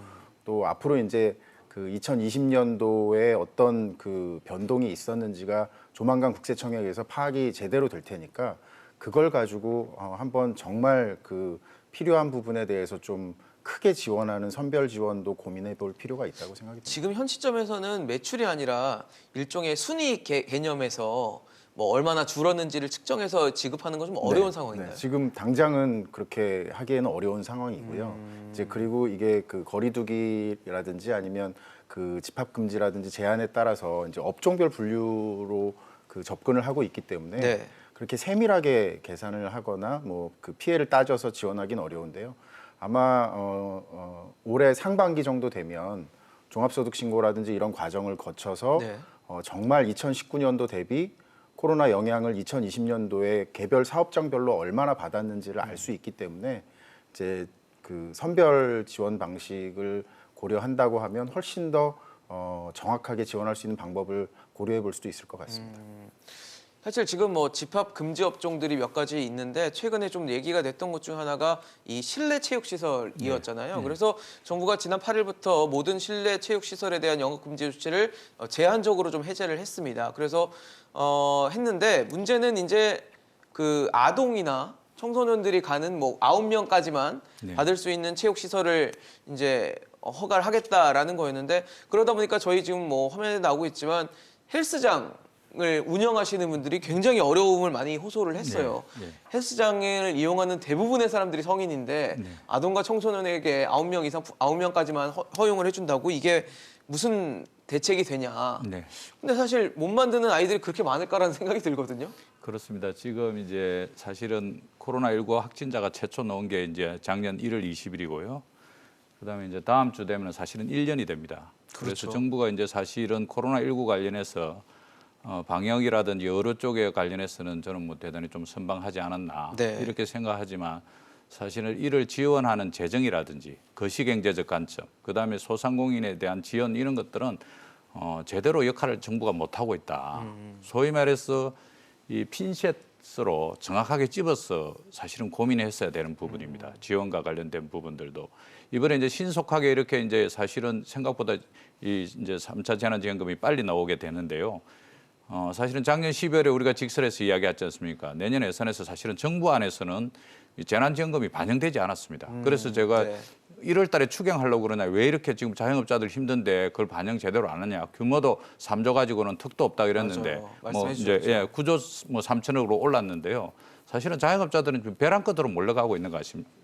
또 앞으로 이제 그 2020년도에 어떤 그 변동이 있었는지가 조만간 국세청에서 파악이 제대로 될 테니까 그걸 가지고 한번 정말 그 필요한 부분에 대해서 좀 크게 지원하는 선별 지원도 고민해 볼 필요가 있다고 생각이 듭니다. 지금 현 시점에서는 매출이 아니라 일종의 순이익 개념에서 뭐 얼마나 줄었는지를 측정해서 지급하는 건 좀 어려운 상황인가요? 네, 지금 당장은 그렇게 하기에는 어려운 상황이고요. 이제 그리고 이게 그 거리두기라든지 아니면 그 집합 금지라든지 제한에 따라서 이제 업종별 분류로 그 접근을 하고 있기 때문에 네. 그렇게 세밀하게 계산을 하거나 뭐 그 피해를 따져서 지원하기는 어려운데요. 아마 올해 상반기 정도 되면 종합소득 신고라든지 이런 과정을 거쳐서 네. 정말 2019년도 대비 코로나 영향을 2020년도에 개별 사업장별로 얼마나 받았는지를 알 수 있기 때문에 이제 그 선별 지원 방식을 고려한다고 하면 훨씬 더 정확하게 지원할 수 있는 방법을 고려해 볼 수도 있을 것 같습니다. 사실 지금 뭐 집합 금지 업종들이 몇 가지 있는데 최근에 좀 얘기가 됐던 것 중 하나가 이 실내 체육 시설이었잖아요. 그래서 정부가 지난 8일부터 모든 실내 체육 시설에 대한 영업 금지 조치를 제한적으로 좀 해제를 했습니다. 그래서 했는데 문제는 이제 그 아동이나 청소년들이 가는 뭐 9명까지만 받을 수 있는 체육 시설을 이제 허가를 하겠다라는 거였는데 그러다 보니까 저희 지금 뭐 화면에 나오고 있지만 헬스장 을 운영하시는 분들이 굉장히 어려움을 많이 호소를 했어요. 네, 네. 헬스장을 이용하는 대부분의 사람들이 성인인데 아동과 청소년에게 9명까지만 허용을 해준다고 이게 무슨 대책이 되냐. 네. 근데 사실 못 만드는 아이들이 그렇게 많을까라는 생각이 들거든요. 그렇습니다. 지금 이제 사실은 코로나19 확진자가 최초 나온 게 이제 작년 1월 20일이고요. 그다음에 이제 다음 주 되면 사실은 1년이 됩니다. 그렇죠. 그래서 정부가 이제 사실은 코로나19 관련해서 방역이라든지 여러 쪽에 관련해서는 저는 뭐 대단히 좀 선방하지 않았나 네. 이렇게 생각하지만 사실은 이를 지원하는 재정이라든지 거시경제적 관점, 그다음에 소상공인에 대한 지원 이런 것들은 제대로 역할을 정부가 못하고 있다. 소위 말해서 이 핀셋으로 정확하게 집어서 사실은 고민했어야 되는 부분입니다. 지원과 관련된 부분들도 이번에 이제 신속하게 이렇게 이제 사실은 생각보다 이 이제 3차 재난지원금이 빨리 나오게 되는데요. 사실은 작년 12월에 우리가 직설에서 이야기했지 않습니까? 내년 예산에서 사실은 정부 안에서는 이 재난지원금이 반영되지 않았습니다. 그래서 제가 네. 1월 달에 추경하려고 그러냐, 왜 이렇게 지금 자영업자들 힘든데 그걸 반영 제대로 안 하냐. 규모도 3조 가지고는 턱도 없다 이랬는데 맞아요. 뭐 말씀해 이제 주셨죠. 9조 뭐 3천억으로 올랐는데요. 사실은 자영업자들은 지금 벼랑 끝으로 몰려가고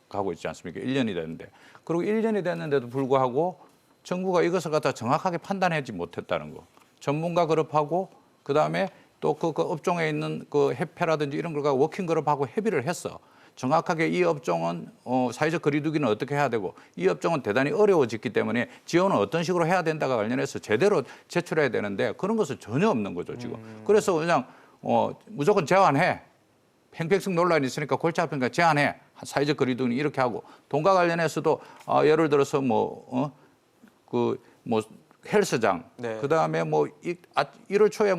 가고 있지 않습니까? 1년이 됐는데. 그리고 1년이 됐는데도 불구하고 정부가 이것을 갖다 정확하게 판단하지 못했다는 거. 전문가 그룹하고 그다음에 또 그 업종에 있는 그 협회라든지 이런 걸과 워킹 그룹하고 협의를 했어. 정확하게 이 업종은 사회적 거리두기는 어떻게 해야 되고 이 업종은 대단히 어려워졌기 때문에 지원은 어떤 식으로 해야 된다가 관련해서 제대로 제출해야 되는데 그런 것은 전혀 없는 거죠 지금. 그래서 그냥 무조건 제한해. 팽팽성 논란이 있으니까 골치 아프니까 제한해. 사회적 거리두기는 이렇게 하고 돈과 관련해서도 예를 들어서 헬스장, 네. 그다음에 1월 초에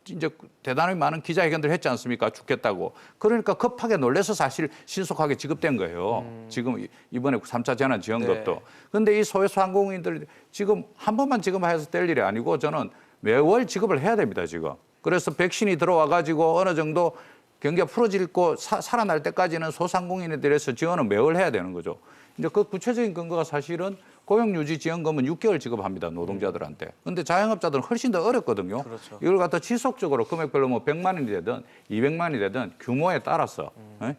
이제 대단히 많은 기자회견들 했지 않습니까? 죽겠다고. 그러니까 급하게 놀래서 사실 신속하게 지급된 거예요. 지금 이번에 3차 재난지원금도. 네. 그런데 이 소상공인들 지금 한 번만 지급해서 될 일이 아니고 저는 매월 지급을 해야 됩니다, 지금. 그래서 백신이 들어와 가지고 어느 정도 경기가 풀어지고 살아날 때까지는 소상공인에 대해서 지원은 매월 해야 되는 거죠. 이제 그 구체적인 근거가 사실은 고용유지지원금은 6개월 지급합니다, 노동자들한테. 근데 자영업자들은 훨씬 더 어렵거든요. 그렇죠. 이걸 갖다 지속적으로 금액별로 100만 원이 되든 200만 원이 되든 규모에 따라서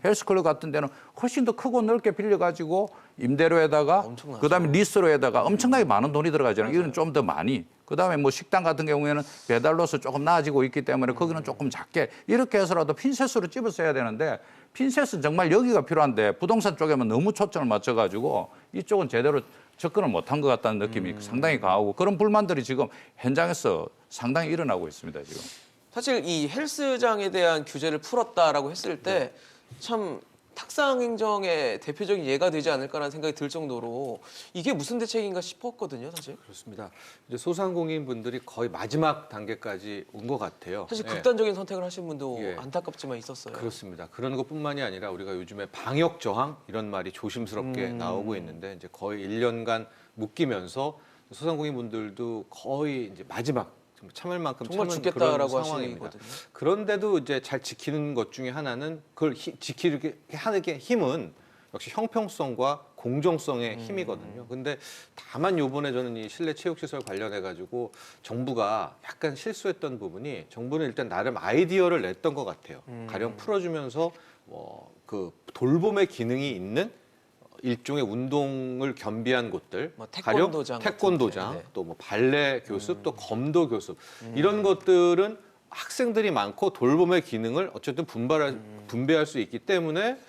헬스클럽 같은 데는 훨씬 더 크고 넓게 빌려가지고 임대료에다가 엄청나죠. 그다음에 리스로에다가 엄청나게 많은 돈이 들어가잖아요. 이건 좀 더 많이. 그다음에 식당 같은 경우에는 배달로서 조금 나아지고 있기 때문에 거기는 조금 작게 이렇게 해서라도 핀셋으로 집어써야 되는데 핀셋은 정말 여기가 필요한데 부동산 쪽에만 너무 초점을 맞춰가지고 이쪽은 제대로 접근을 못한 것 같다는 느낌이 상당히 강하고 그런 불만들이 지금 현장에서 상당히 일어나고 있습니다, 지금. 사실 이 헬스장에 대한 규제를 풀었다라고 했을 때 참 탁상 행정의 대표적인 예가 되지 않을까라는 생각이 들 정도로 이게 무슨 대책인가 싶었거든요, 사실. 그렇습니다. 이제 소상공인 분들이 거의 마지막 단계까지 온 것 같아요. 사실 예. 극단적인 선택을 하신 분도 예. 안타깝지만 있었어요. 그렇습니다. 그런 것뿐만이 아니라 우리가 요즘에 방역 저항 이런 말이 조심스럽게 나오고 있는데 이제 거의 1년간 묶이면서 소상공인 분들도 거의 이제 마지막 참을 만큼 정말 참은 죽겠다라고 그런 하시는 상황입니다. 거거든요. 그런데도 이제 잘 지키는 것 중에 하나는 그걸 지키게 하는 게 힘은 역시 형평성과 공정성의 힘이거든요. 근데 다만 요번에 저는 이 실내 체육시설 관련해 가지고 정부가 약간 실수했던 부분이 정부는 일단 나름 아이디어를 냈던 것 같아요. 가령 풀어주면서 그 돌봄의 기능이 있는 일종의 운동을 겸비한 곳들, 뭐 가령 태권도장 태권도장, 같은 데, 네. 또 뭐 발레 교습, 또 검도 교습 이런 것들은 학생들이 많고 돌봄의 기능을 어쨌든 분배할 수 있기 때문에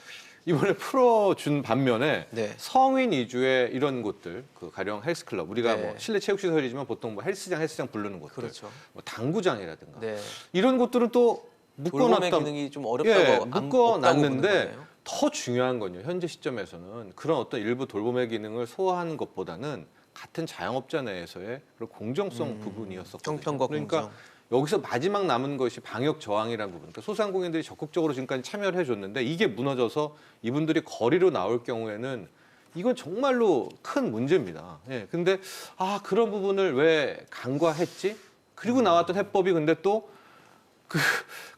이번에 풀어준 반면에 네. 성인 위주의 이런 곳들, 그 가령 헬스클럽, 우리가 네. 뭐 실내 체육시설이지만 보통 뭐 헬스장 부르는 곳들, 그렇죠. 뭐 당구장이라든가 네. 이런 곳들은 또 돌봄의 묶어놨다. 기능이 좀 어렵다고 묶어놨는데 더 중요한 건요. 현재 시점에서는 그런 어떤 일부 돌봄의 기능을 소화하는 것보다는 같은 자영업자 내에서의 그런 공정성 부분이었었거든요. 형평과 그러니까 공정. 여기서 마지막 남은 것이 방역 저항이라는 부분. 그러니까 소상공인들이 적극적으로 지금까지 참여를 해줬는데 이게 무너져서 이분들이 거리로 나올 경우에는 이건 정말로 큰 문제입니다. 예. 근데 그런 부분을 왜 간과했지? 그리고 나왔던 해법이 근데 또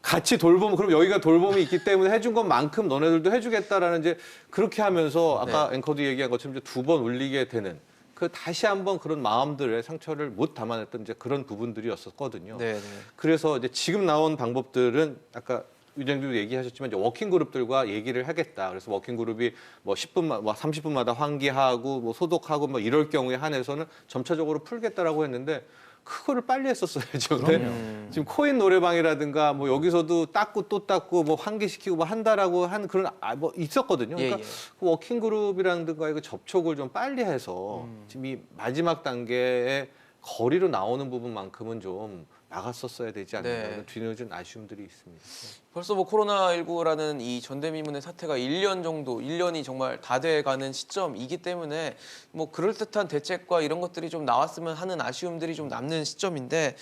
같이 돌봄, 그럼 여기가 돌봄이 있기 때문에 해준 것만큼 너네들도 해주겠다라는 이제 그렇게 하면서 아까 앵커도 얘기한 것처럼 이제 두 번 울리게 되는 그 다시 한번 그런 마음들의 상처를 못 담아냈던 이제 그런 부분들이었었거든요. 네, 네. 그래서 이제 지금 나온 방법들은 아까 위원장님도 얘기하셨지만 이제 워킹 그룹들과 얘기를 하겠다. 그래서 워킹 그룹이 뭐 10분만, 30분마다 환기하고 뭐 소독하고 뭐 이럴 경우에 한해서는 점차적으로 풀겠다라고 했는데 그거를 빨리 했었어야죠. 근데 지금 코인 노래방이라든가 뭐 여기서도 닦고 또 닦고 뭐 환기시키고 뭐 한다라고 한 그런 뭐 있었거든요. 그러니까 예. 그 워킹 그룹이라든가 이거 접촉을 좀 빨리 해서 지금 이 마지막 단계에 거리로 나오는 부분만큼은 좀 나갔었어야 되지 않나 네. 뒤늦은 아쉬움들이 있습니다. 벌써 뭐 코로나19라는 이 전대미문의 사태가 1년이 정말 다 돼가는 시점이기 때문에 뭐 그럴듯한 대책과 이런 것들이 좀 나왔으면 하는 아쉬움들이 좀 남는 시점인데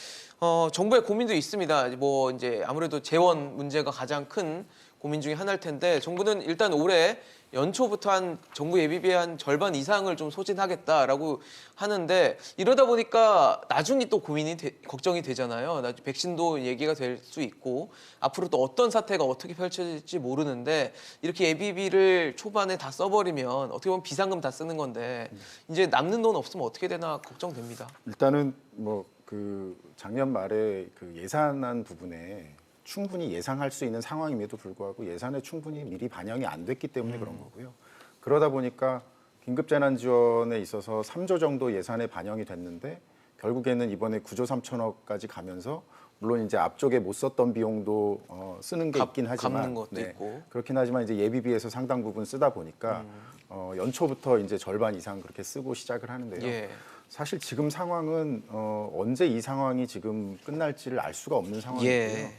정부의 고민도 있습니다. 뭐 이제 아무래도 재원 문제가 가장 큰 고민 중에 하나일 텐데 정부는 일단 올해 연초부터 한 정부 예비비의 한 절반 이상을 좀 소진하겠다라고 하는데 이러다 보니까 나중에 또 걱정이 되잖아요. 나중에 백신도 얘기가 될 수 있고 앞으로 또 어떤 사태가 어떻게 펼쳐질지 모르는데 이렇게 예비비를 초반에 다 써버리면 어떻게 보면 비상금 다 쓰는 건데 이제 남는 돈 없으면 어떻게 되나 걱정됩니다. 일단은 뭐 그 작년 말에 그 예산안 부분에 충분히 예상할 수 있는 상황임에도 불구하고 예산에 충분히 미리 반영이 안 됐기 때문에 그런 거고요. 그러다 보니까 긴급재난지원에 있어서 3조 정도 예산에 반영이 됐는데 결국에는 이번에 9조 3천억까지 가면서 물론 이제 앞쪽에 못 썼던 비용도 쓰는 게 있긴 하지만 갚는 것도 있고. 그렇긴 하지만 이제 예비비에서 상당 부분 쓰다 보니까 연초부터 이제 절반 이상 그렇게 쓰고 시작을 하는데요. 예. 사실 지금 상황은 언제 이 상황이 지금 끝날지를 알 수가 없는 상황이고요. 예.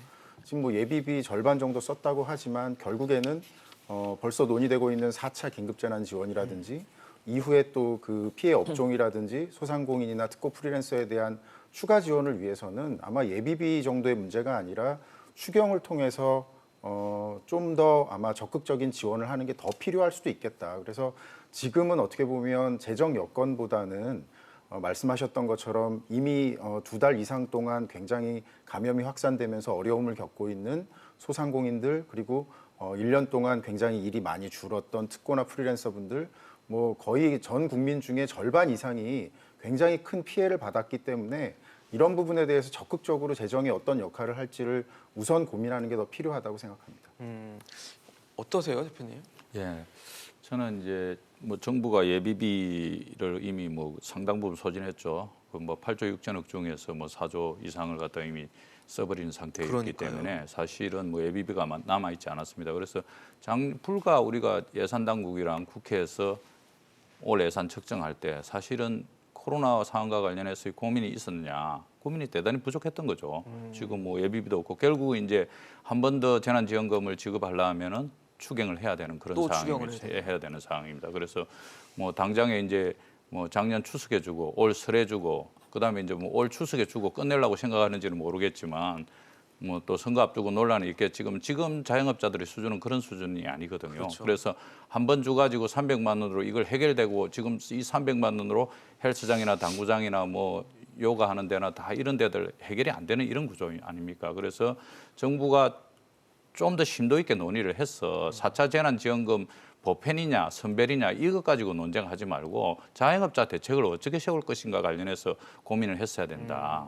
지금 뭐 예비비 절반 정도 썼다고 하지만 결국에는 벌써 논의되고 있는 4차 긴급재난지원이라든지 이후에 또 그 피해 업종이라든지 소상공인이나 특고 프리랜서에 대한 추가 지원을 위해서는 아마 예비비 정도의 문제가 아니라 추경을 통해서 좀 더 아마 적극적인 지원을 하는 게 더 필요할 수도 있겠다. 그래서 지금은 어떻게 보면 재정 여건보다는 말씀하셨던 것처럼 이미 2달 이상 동안 굉장히 감염이 확산되면서 어려움을 겪고 있는 소상공인들 그리고 1년 동안 굉장히 일이 많이 줄었던 특고나 프리랜서분들 뭐 거의 전 국민 중에 절반 이상이 굉장히 큰 피해를 받았기 때문에 이런 부분에 대해서 적극적으로 재정이 어떤 역할을 할지를 우선 고민하는 게 더 필요하다고 생각합니다. 어떠세요, 대표님? 예, 저는 이제 뭐 정부가 예비비를 이미 뭐 상당 부분 소진했죠. 그 뭐 8조 6천억 중에서 뭐 4조 이상을 갖다 이미 써버린 상태이기 그러니까요. 때문에 사실은 뭐 예비비가 남아 있지 않았습니다. 그래서 불과 우리가 예산 당국이랑 국회에서 올 예산 책정할 때 사실은 코로나 상황과 관련해서 고민이 있었느냐? 고민이 대단히 부족했던 거죠. 지금 뭐 예비비도 없고 결국 이제 한 번 더 재난지원금을 지급하려면은 추경을 해야 되는 그런 또 상황이 추경을 해야 되는 상황입니다. 그래서 뭐 당장에 이제 뭐 작년 추석에 주고 올 설에 주고 그다음에 이제 뭐 올 추석에 주고 끝내려고 생각하는지는 모르겠지만 뭐 또 선거 앞두고 논란이 있겠지. 지금 자영업자들의 수준은 그런 수준이 아니거든요. 그렇죠. 그래서 한 번 주가지고 300만 원으로 이걸 해결되고 지금 이 300만 원으로 헬스장이나 당구장이나 뭐 요가 하는 데나 다 이런 데들 해결이 안 되는 이런 구조 아닙니까? 그래서 정부가 좀 더 심도 있게 논의를 해서 4차 재난지원금 보편이냐 선별이냐 이것 가지고 논쟁하지 말고 자영업자 대책을 어떻게 세울 것인가 관련해서 고민을 했어야 된다.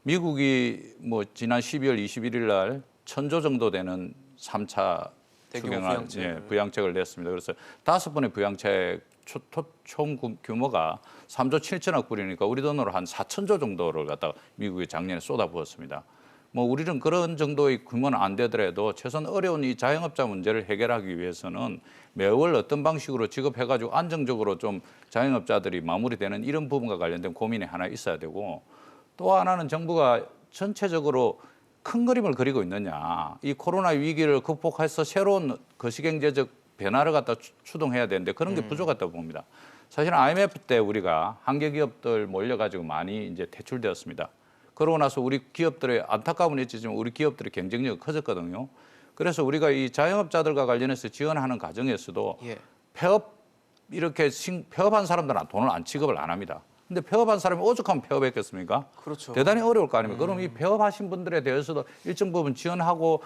미국이 뭐 지난 12월 21일 날 1,000조 정도 되는 3차 대규모 추경안 부양책을. 부양책을 냈습니다. 그래서 5번의 부양책 총 규모가 3조 7천억 불이니까 우리 돈으로 한 4천조 정도를 갖다가 미국이 작년에 쏟아부었습니다. 뭐 우리는 그런 정도의 규모는 안 되더라도 최소한 어려운 이 자영업자 문제를 해결하기 위해서는 매월 어떤 방식으로 지급해가지고 안정적으로 좀 자영업자들이 마무리되는 이런 부분과 관련된 고민이 하나 있어야 되고 또 하나는 정부가 전체적으로 큰 그림을 그리고 있느냐. 이 코로나 위기를 극복해서 새로운 거시경제적 변화를 갖다 추동해야 되는데 그런 게 부족하다고 봅니다. 사실 IMF 때 우리가 한계 기업들 몰려가지고 많이 이제 퇴출되었습니다. 그러고 나서 우리 기업들의 안타까움은 있지만 우리 기업들의 경쟁력이 커졌거든요. 그래서 우리가 이 자영업자들과 관련해서 지원하는 과정에서도 예. 폐업한 사람들은 돈을 안 지급을 안 합니다. 근데 폐업한 사람이 오죽하면 폐업했겠습니까? 그렇죠. 대단히 어려울 거 아닙니까? 그럼 이 폐업하신 분들에 대해서도 일정 부분 지원하고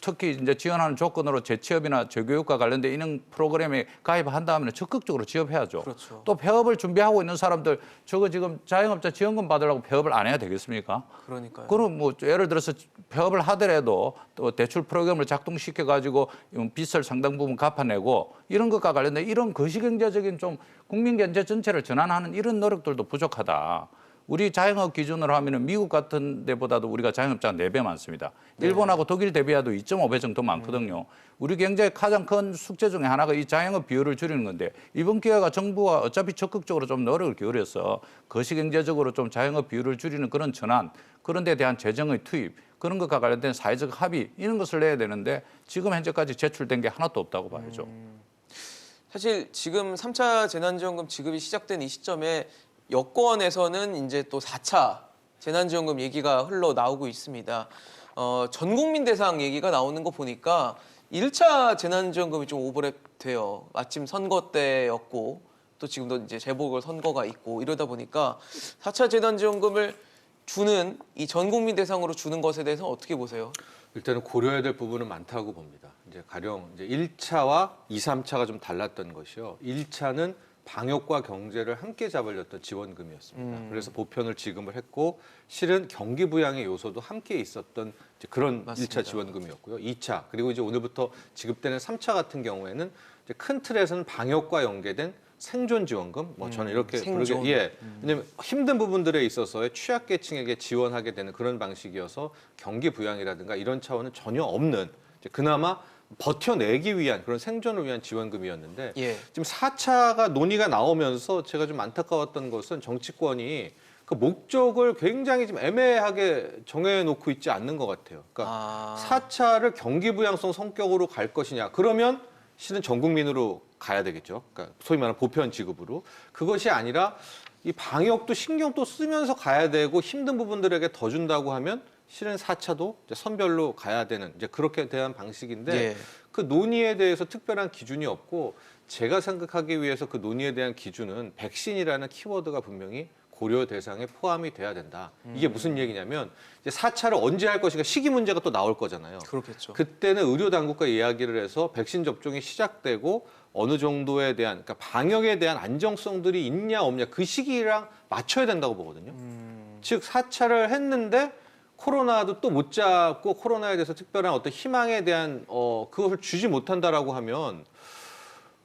특히 이제 지원하는 조건으로 재취업이나 재교육과 관련된 이런 프로그램에 가입한다면 적극적으로 지원해야죠. 그렇죠. 또 폐업을 준비하고 있는 사람들 저거 지금 자영업자 지원금 받으려고 폐업을 안 해야 되겠습니까? 그러니까요. 그럼 뭐 예를 들어서 폐업을 하더라도 또 대출 프로그램을 작동시켜 가지고 빚을 상당 부분 갚아내고 이런 것과 관련된 이런 거시경제적인 좀 국민 경제 전체를 전환하는 이런 노력들도 부족하다. 우리 자영업 기준으로 하면은 미국 같은 데보다도 우리가 자영업자가 4배 많습니다. 일본하고 독일 대비해도 2.5배 정도 많거든요. 우리 경제의 가장 큰 숙제 중에 하나가 이 자영업 비율을 줄이는 건데 이번 기회가 정부가 어차피 적극적으로 좀 노력을 기울여서 거시경제적으로 좀 자영업 비율을 줄이는 그런 전환, 그런 데 대한 재정의 투입, 그런 것과 관련된 사회적 합의 이런 것을 내야 되는데 지금 현재까지 제출된 게 하나도 없다고 봐야죠. 사실 지금 3차 재난지원금 지급이 시작된 이 시점에 여권에서는 이제 또 4차 재난지원금 얘기가 흘러나오고 있습니다. 전 국민 대상 얘기가 나오는 거 보니까 1차 재난지원금이 좀 오버랩 돼요. 마침 선거 때였고 또 지금도 이제 재보궐 선거가 있고 이러다 보니까 4차 재난지원금을 주는 이 전 국민 대상으로 주는 것에 대해서 어떻게 보세요? 일단은 고려해야 될 부분은 많다고 봅니다. 이제 가령 이제 1차와 2, 3차가 좀 달랐던 것이요. 1차는 방역과 경제를 함께 잡으려던 지원금이었습니다. 그래서 보편을 지급을 했고 실은 경기 부양의 요소도 함께 있었던 이제 그런 맞습니다. 1차 지원금이었고요. 2차 그리고 이제 오늘부터 지급되는 3차 같은 경우에는 이제 큰 틀에서는 방역과 연계된 생존 지원금, 뭐 저는 이렇게 생존. 부르게 왜냐면 힘든 부분들에 있어서의 취약계층에게 지원하게 되는 그런 방식이어서 경기 부양이라든가 이런 차원은 전혀 없는 이제 그나마 버텨내기 위한 그런 생존을 위한 지원금이었는데 예. 지금 4차가 논의가 나오면서 제가 좀 안타까웠던 것은 정치권이 그 목적을 굉장히 좀 애매하게 정해놓고 있지 않는 것 같아요. 그러니까 4차를 경기 부양성 성격으로 갈 것이냐 그러면 실은 전 국민으로 가야 되겠죠. 그러니까 소위 말하는 보편 지급으로 그것이 아니라 이 방역도 신경도 쓰면서 가야 되고 힘든 부분들에게 더 준다고 하면 실은 4차도 이제 선별로 가야 되는 이제 그렇게 대한 방식인데 예. 그 논의에 대해서 특별한 기준이 없고 제가 생각하기 위해서 그 논의에 대한 기준은 백신이라는 키워드가 분명히 고려 대상에 포함이 돼야 된다. 이게 무슨 얘기냐면 이제 4차를 언제 할 것인가 시기 문제가 또 나올 거잖아요. 그렇겠죠. 그때는 의료 당국과 이야기를 해서 백신 접종이 시작되고 어느 정도에 대한 그러니까 방역에 대한 안정성들이 있냐 없냐 그 시기랑 맞춰야 된다고 보거든요. 즉 4차를 했는데 코로나도 또 못 잡고 코로나에 대해서 특별한 어떤 희망에 대한 그것을 주지 못한다라고 하면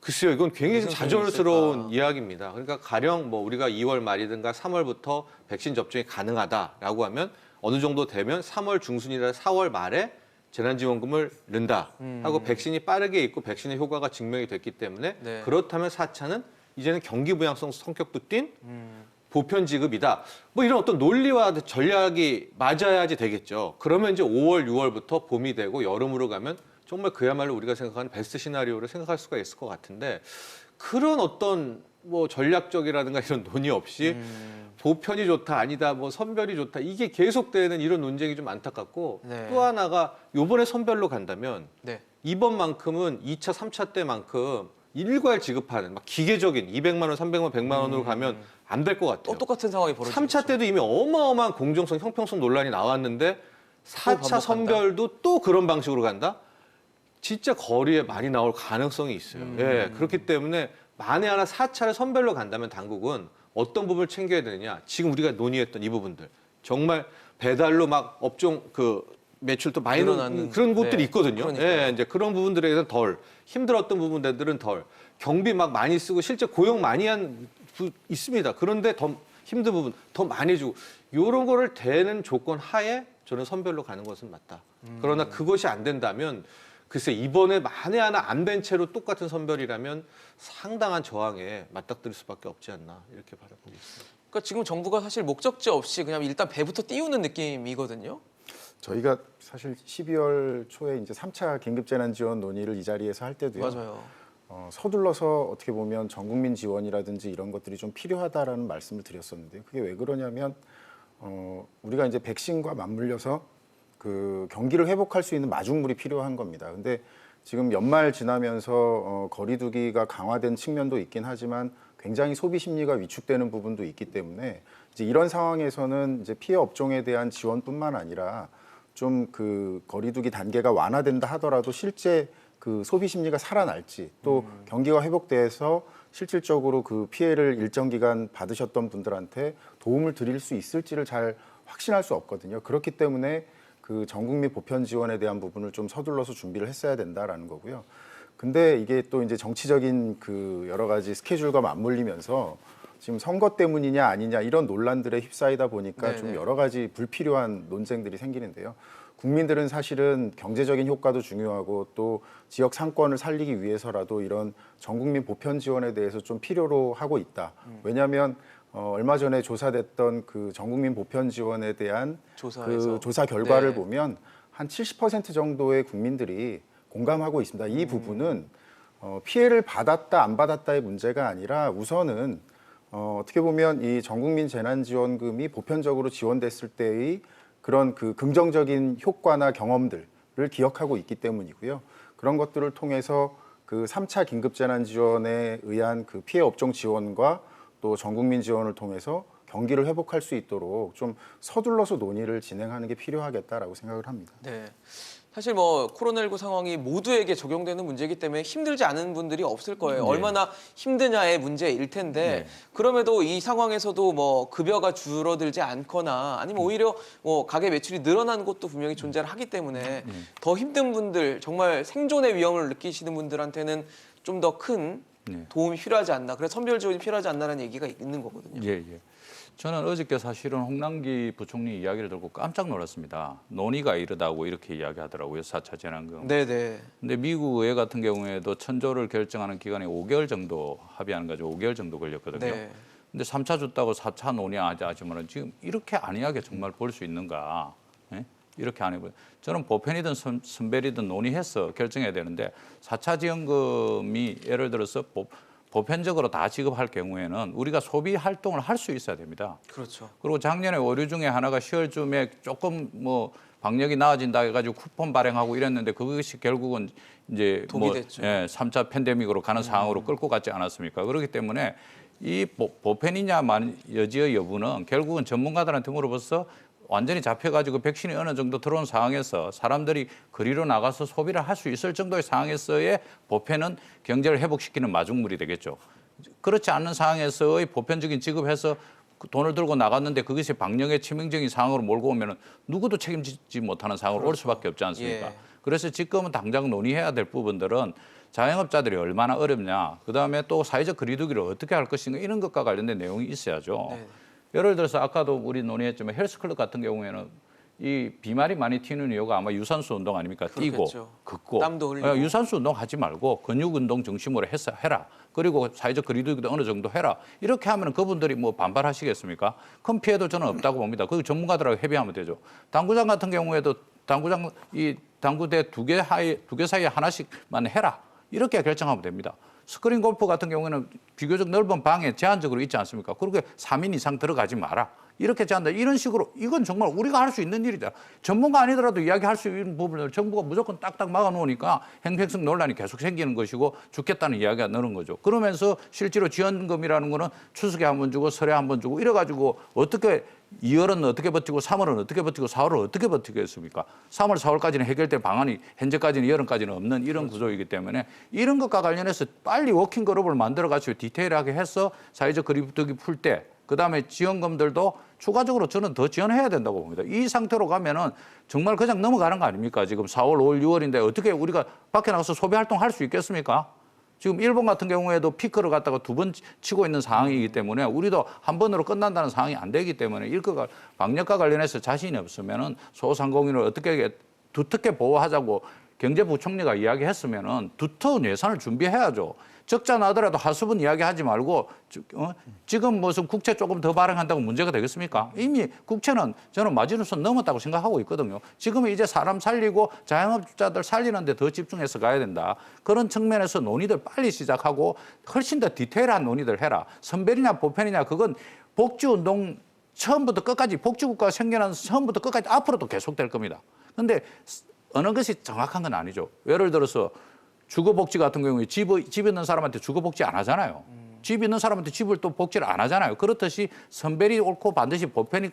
글쎄요, 이건 굉장히 좀 자존스러운 이야기입니다. 그러니까 가령 뭐 우리가 2월 말이든가 3월부터 백신 접종이 가능하다라고 하면 어느 정도 되면 3월 중순이나 4월 말에 재난지원금을 넣는다 하고 백신이 빠르게 있고 백신의 효과가 증명이 됐기 때문에 네. 그렇다면 4차는 이제는 경기 부양성 성격도 띈 보편 지급이다. 뭐 이런 어떤 논리와 전략이 맞아야지 되겠죠. 그러면 이제 5월, 6월부터 봄이 되고 여름으로 가면 정말 그야말로 우리가 생각하는 베스트 시나리오를 생각할 수가 있을 것 같은데 그런 어떤 뭐 전략적이라든가 이런 논의 없이 보편이 좋다 아니다 뭐 선별이 좋다 이게 계속되는 이런 논쟁이 좀 안타깝고 네. 또 하나가 요번에 선별로 간다면 네. 이번만큼은 2차, 3차 때만큼 일괄 지급하는 막 기계적인 200만 원, 300만 원, 100만 원으로 가면 안 될 것 같아요. 또 똑같은 상황이 벌어지죠. 3차 때도 이미 어마어마한 공정성, 형평성 논란이 나왔는데 4차 반복한다? 선별도 또 그런 방식으로 간다? 진짜 거리에 많이 나올 가능성이 있어요. 예, 그렇기 때문에 만에 하나 4차를 선별로 간다면 당국은 어떤 부분을 챙겨야 되느냐. 지금 우리가 논의했던 이 부분들. 정말 배달로 막 업종 그 매출도 많이 늘어나는, 그런 곳들이 네, 있거든요. 그러니까요. 예, 이제 그런 부분들에 대해서 덜 힘들었던 부분들은 덜 경비 막 많이 쓰고 실제 고용 많이 한 있습니다. 그런데 더 힘든 부분 더 많이 주고 이런 거를 되는 조건 하에 저는 선별로 가는 것은 맞다. 그러나 그것이 안 된다면 글쎄 이번에 만에 하나 안 된 채로 똑같은 선별이라면 상당한 저항에 맞닥뜨릴 수밖에 없지 않나 이렇게 바라보고 있습니다. 그러니까 지금 정부가 사실 목적지 없이 그냥 일단 배부터 띄우는 느낌이거든요. 저희가 사실 12월 초에 이제 3차 긴급재난지원 논의를 이 자리에서 할 때도요. 맞아요. 서둘러서 어떻게 보면 전국민 지원이라든지 이런 것들이 좀 필요하다라는 말씀을 드렸었는데요. 그게 왜 그러냐면 우리가 이제 백신과 맞물려서 그 경기를 회복할 수 있는 마중물이 필요한 겁니다. 근데 지금 연말 지나면서 거리두기가 강화된 측면도 있긴 하지만 굉장히 소비 심리가 위축되는 부분도 있기 때문에 이제 이런 상황에서는 이제 피해 업종에 대한 지원뿐만 아니라 좀 그 거리두기 단계가 완화된다 하더라도 실제 그 소비 심리가 살아날지 또 경기가 회복돼서 실질적으로 그 피해를 일정 기간 받으셨던 분들한테 도움을 드릴 수 있을지를 잘 확신할 수 없거든요. 그렇기 때문에 그 전국민 보편 지원에 대한 부분을 좀 서둘러서 준비를 했어야 된다라는 거고요. 근데 이게 또 이제 정치적인 그 여러 가지 스케줄과 맞물리면서 지금 선거 때문이냐 아니냐 이런 논란들에 휩싸이다 보니까 네네. 좀 여러 가지 불필요한 논쟁들이 생기는데요. 국민들은 사실은 경제적인 효과도 중요하고 또 지역 상권을 살리기 위해서라도 이런 전국민 보편 지원에 대해서 좀 필요로 하고 있다. 왜냐하면 얼마 전에 조사됐던 그 전국민 보편 지원에 대한 조사에서. 그 조사 결과를 네. 보면 한 70% 정도의 국민들이 공감하고 있습니다. 이 부분은 피해를 받았다 안 받았다의 문제가 아니라 우선은 어떻게 보면 이 전국민 재난지원금이 보편적으로 지원됐을 때의 그런 그 긍정적인 효과나 경험들을 기억하고 있기 때문이고요. 그런 것들을 통해서 그 3차 긴급재난지원에 의한 그 피해 업종 지원과 또 전국민 지원을 통해서 경기를 회복할 수 있도록 좀 서둘러서 논의를 진행하는 게 필요하겠다라고 생각을 합니다. 네. 사실 뭐 코로나19 상황이 모두에게 적용되는 문제이기 때문에 힘들지 않은 분들이 없을 거예요. 얼마나 힘드냐의 문제일 텐데 그럼에도 이 상황에서도 뭐 급여가 줄어들지 않거나 아니면 오히려 뭐 가게 매출이 늘어나는 곳도 분명히 존재를 하기 때문에 더 힘든 분들 정말 생존의 위험을 느끼시는 분들한테는 좀 더 큰 도움이 필요하지 않나. 그래서 선별 지원이 필요하지 않나라는 얘기가 있는 거거든요. 예, 예. 저는 어저께 사실은 홍남기 부총리 이야기를 듣고 깜짝 놀랐습니다. 논의가 이르다고 이렇게 이야기하더라고요. 4차 재난금. 네네. 근데 미국 의회 같은 경우에도 1,000조를 결정하는 기간이 5개월 정도 합의하는 거죠. 5개월 정도 걸렸거든요. 네. 근데 3차 줬다고 4차 논의하자지만 지금 이렇게 안이하게 정말 볼 수 있는가? 예? 이렇게 안 해보요. 저는 보편이든 선별이든 논의해서 결정해야 되는데 4차 지원금이 예를 들어서 보편적으로 다 지급할 경우에는 우리가 소비 활동을 할 수 있어야 됩니다. 그렇죠. 그리고 작년에 오류 중에 하나가 10월쯤에 조금 뭐 방역이 나아진다 해가지고 쿠폰 발행하고 이랬는데 그것이 결국은 이제 독이 뭐 됐죠. 3차 팬데믹으로 가는 상황으로 끌고 갔지 않았습니까? 그렇기 때문에 이 보편이냐 여지의 여부는 결국은 전문가들한테 물어봐서 완전히 잡혀가지고 백신이 어느 정도 들어온 상황에서 사람들이 거리로 나가서 소비를 할 수 있을 정도의 상황에서의 보편은 경제를 회복시키는 마중물이 되겠죠. 그렇지 않는 상황에서의 보편적인 지급해서 돈을 들고 나갔는데 그것이 방역의 치명적인 상황으로 몰고 오면 누구도 책임지지 못하는 상황으로 올 수밖에 없지 않습니까? 예. 그래서 지금은 당장 논의해야 될 부분들은 자영업자들이 얼마나 어렵냐, 그다음에 또 사회적 거리두기를 어떻게 할 것인가 이런 것과 관련된 내용이 있어야죠. 네. 예를 들어서 아까도 우리 논의했지만 헬스클럽 같은 경우에는 이 비말이 많이 튀는 이유가 아마 유산소 운동 아닙니까? 뛰고 그렇겠죠. 걷고 땀도 흘리고. 유산소 운동 하지 말고 근육 운동 중심으로 해라. 그리고 사회적 거리두기도 어느 정도 해라. 이렇게 하면 그분들이 뭐 반발하시겠습니까? 큰 피해도 저는 없다고 봅니다. 그 전문가들하고 협의하면 되죠. 당구장 같은 경우에도 당구대 두 개 사이에 하나씩만 해라. 이렇게 결정하면 됩니다. 스크린 골프 같은 경우에는 비교적 넓은 방에 제한적으로 있지 않습니까? 그렇게 3인 이상 들어가지 마라. 이렇게 제한다. 이런 식으로 이건 정말 우리가 할 수 있는 일이다. 전문가 아니더라도 이야기할 수 있는 부분을 정부가 무조건 딱딱 막아놓으니까 행평성 논란이 계속 생기는 것이고 죽겠다는 이야기가 느는 거죠. 그러면서 실제로 지원금이라는 거는 추석에 한 번 주고 설에 한 번 주고 이래가지고 어떻게 2월은 어떻게 버티고 3월은 어떻게 버티고 4월은 어떻게 버티겠습니까? 3월, 4월까지는 해결될 방안이 현재까지는 여름까지는 없는 이런 구조이기 때문에 이런 것과 관련해서 빨리 워킹 그룹을 만들어가지고 디테일하게 해서 사회적 거리두기 풀 때 그다음에 지원금들도 추가적으로 저는 더 지원해야 된다고 봅니다. 이 상태로 가면은 정말 그냥 넘어가는 거 아닙니까? 지금 4월, 5월, 6월인데 어떻게 우리가 밖에 나가서 소비 활동할 수 있겠습니까? 지금 일본 같은 경우에도 피크를 갖다가 2번 치고 있는 상황이기 때문에 우리도 한 번으로 끝난다는 상황이 안 되기 때문에 이거 방역과 관련해서 자신이 없으면은 소상공인을 어떻게 두텁게 보호하자고 경제부총리가 이야기했으면은 두터운 예산을 준비해야죠. 적자 나더라도 하수분 이야기하지 말고 지금 무슨 국채 조금 더 발행한다고 문제가 되겠습니까? 이미 국채는 저는 마지노선 넘었다고 생각하고 있거든요. 지금은 이제 사람 살리고 자영업자들 살리는 데 더 집중해서 가야 된다. 그런 측면에서 논의들 빨리 시작하고 훨씬 더 디테일한 논의들 해라. 선별이냐 보편이냐 그건 복지운동 처음부터 끝까지 복지국가가 생겨난 처음부터 끝까지 앞으로도 계속될 겁니다. 그런데 어느 것이 정확한 건 아니죠. 예를 들어서 주거복지 같은 경우에 집 있는 사람한테 주거복지 안 하잖아요. 집 있는 사람한테 집을 또 복지를 안 하잖아요. 그렇듯이 선별이 옳고 반드시 보편이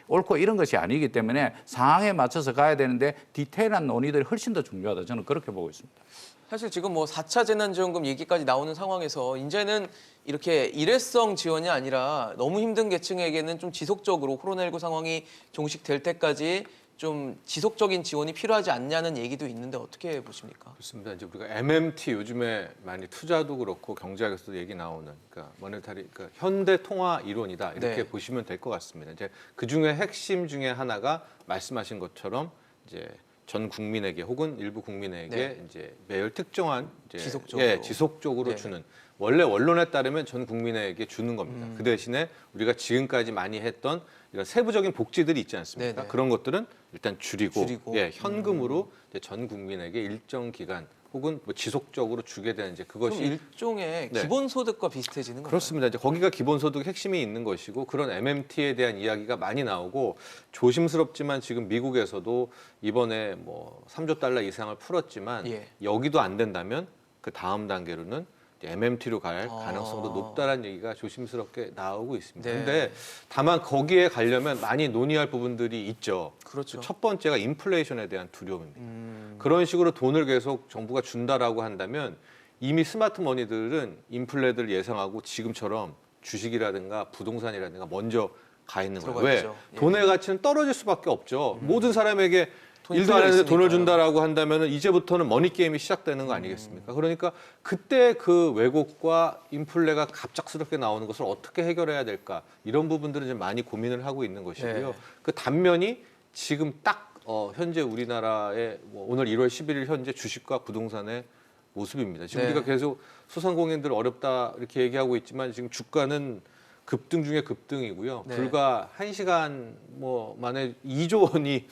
옳고 이런 것이 아니기 때문에 상황에 맞춰서 가야 되는데 디테일한 논의들이 훨씬 더 중요하다. 저는 그렇게 보고 있습니다. 사실 지금 뭐 4차 재난지원금 얘기까지 나오는 상황에서 이제는 이렇게 일회성 지원이 아니라 너무 힘든 계층에게는 좀 지속적으로 코로나19 상황이 종식될 때까지 좀 지속적인 지원이 필요하지 않냐는 얘기도 있는데 어떻게 보십니까? 그렇습니다. 이제 우리가 MMT 요즘에 많이 투자도 그렇고 경제학에서도 얘기 나오는 그러니까 모네타리 그러니까 현대 통화 이론이다 이렇게 네. 보시면 될 것 같습니다. 이제 그 중에 핵심 중에 하나가 말씀하신 것처럼 이제 전 국민에게 혹은 일부 국민에게 네. 이제 매월 특정한 이제 네. 지속적으로 주는 원래 원론에 따르면 전 국민에게 주는 겁니다. 그 대신에 우리가 지금까지 많이 했던 이런 세부적인 복지들이 있지 않습니까? 네네. 그런 것들은 일단 줄이고. 줄이고. 현금으로 이제 전 국민에게 일정 기간 혹은 뭐 지속적으로 주게 되는 이제 그것이 그럼 일종의 네. 기본소득과 비슷해지는 건가요? 그렇습니다. 이제 거기가 기본소득 핵심이 있는 것이고 그런 MMT에 대한 이야기가 많이 나오고 조심스럽지만 지금 미국에서도 이번에 뭐 3조 달러 이상을 풀었지만 예. 여기도 안 된다면 그 다음 단계로는 MMT로 갈 가능성도 높다라는 얘기가 조심스럽게 나오고 있습니다. 네. 그런데 다만 거기에 가려면 많이 논의할 부분들이 있죠. 그렇죠. 첫 번째가 인플레이션에 대한 두려움입니다. 그런 식으로 돈을 계속 정부가 준다라고 한다면 이미 스마트 머니들은 인플레를 예상하고 지금처럼 주식이라든가 부동산이라든가 먼저 가 있는 거예요. 왜? 들어가 있죠. 예. 돈의 가치는 떨어질 수밖에 없죠. 모든 사람에게 돈이 일도 안 했는데 풀려 돈을 있으니까요. 준다라고 한다면 이제부터는 머니 게임이 시작되는 거 아니겠습니까? 그러니까 그때 그 왜곡과 인플레가 갑작스럽게 나오는 것을 어떻게 해결해야 될까 이런 부분들은 좀 많이 고민을 하고 있는 것이고요. 네. 그 단면이 지금 딱 현재 우리나라의 뭐 오늘 1월 11일 현재 주식과 부동산의 모습입니다. 지금 네. 우리가 계속 소상공인들 어렵다 이렇게 얘기하고 있지만 지금 주가는 급등 중에 급등이고요. 네. 불과 1시간 뭐 만에 2조 원이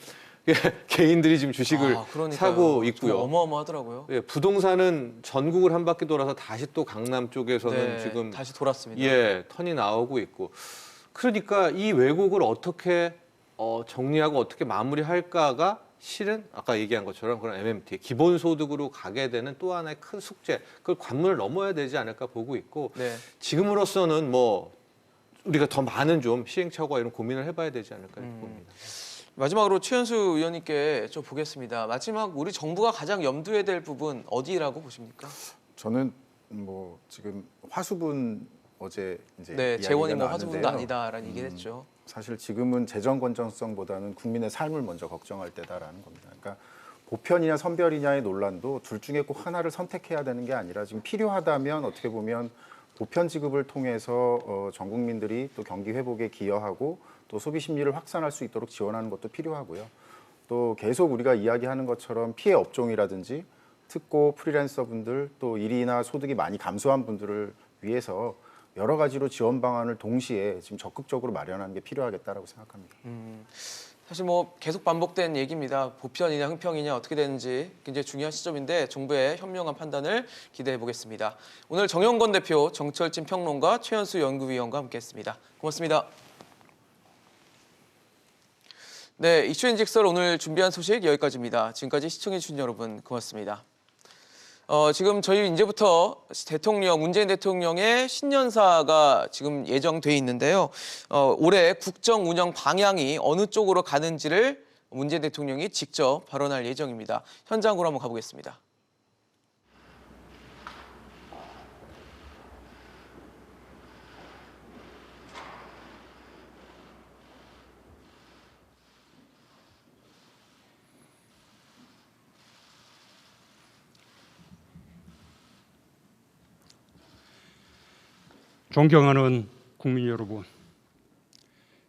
개인들이 지금 주식을 그러니까요. 사고 있고요. 정말 어마어마하더라고요. 예, 부동산은 전국을 한 바퀴 돌아서 다시 또 강남 쪽에서는 네, 지금 다시 돌았습니다. 턴이 나오고 있고 그러니까 이 왜곡을 어떻게 정리하고 어떻게 마무리할까가 실은 아까 얘기한 것처럼 그런 MMT 기본소득으로 가게 되는 또 하나의 큰 숙제 그걸 관문을 넘어야 되지 않을까 보고 있고 네. 지금으로서는 뭐 우리가 더 많은 좀 시행착오와 이런 고민을 해봐야 되지 않을까 이렇게 봅니다. 마지막으로 최현수 의원님께 좀 보겠습니다. 마지막 우리 정부가 가장 염두에 될 부분 어디라고 보십니까? 저는 뭐 지금 화수분 어제 이제 네, 이야기가 재원이 뭐 화수분도 나왔는데요. 아니다라는 얘기를 했죠. 사실 지금은 재정 건전성보다는 국민의 삶을 먼저 걱정할 때다라는 겁니다. 그러니까 보편이냐 선별이냐의 논란도 둘 중에 꼭 하나를 선택해야 되는 게 아니라 지금 필요하다면 어떻게 보면 보편 지급을 통해서 전 국민들이 또 경기 회복에 기여하고 또 소비 심리를 확산할 수 있도록 지원하는 것도 필요하고요. 또 계속 우리가 이야기하는 것처럼 피해 업종이라든지 특고 프리랜서 분들 또 일이나 소득이 많이 감소한 분들을 위해서 여러 가지로 지원 방안을 동시에 지금 적극적으로 마련하는 게 필요하겠다라고 생각합니다. 사실 뭐 계속 반복된 얘기입니다. 보편이냐 흥평이냐 어떻게 되는지 굉장히 중요한 시점인데 정부의 현명한 판단을 기대해 보겠습니다. 오늘 정영건 대표, 정철진 평론가, 최현수 연구위원과 함께했습니다. 고맙습니다. 네, 이슈인직설 오늘 준비한 소식 여기까지입니다. 지금까지 시청해주신 여러분 고맙습니다. 지금 저희 이제부터 문재인 대통령의 신년사가 지금 예정돼 있는데요. 올해 국정 운영 방향이 어느 쪽으로 가는지를 문재인 대통령이 직접 발언할 예정입니다. 현장으로 한번 가보겠습니다. 존경하는 국민 여러분,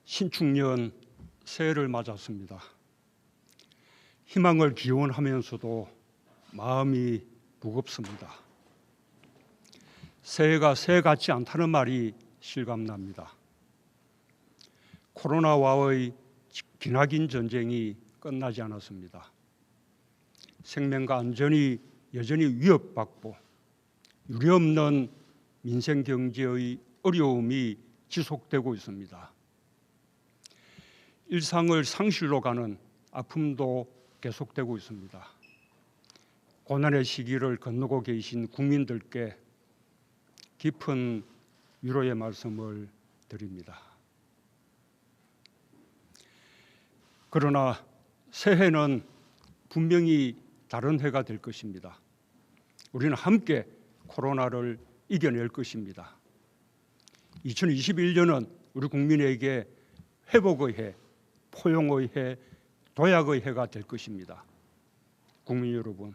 신축년 새해를 맞았습니다. 희망을 기원하면서도 마음이 무겁습니다. 새해가 새해 같지 않다는 말이 실감납니다. 코로나와의 기나긴 전쟁이 끝나지 않았습니다. 생명과 안전이 여전히 위협받고 유례없는 민생 경제의 어려움이 지속되고 있습니다. 일상을 상실로 가는 아픔도 계속되고 있습니다. 고난의 시기를 건너고 계신 국민들께 깊은 위로의 말씀을 드립니다. 그러나 새해는 분명히 다른 해가 될 것입니다. 우리는 함께 코로나를 이겨낼 것입니다. 2021년은 우리 국민에게 회복의 해, 포용의 해, 도약의 해가 될 것입니다. 국민 여러분,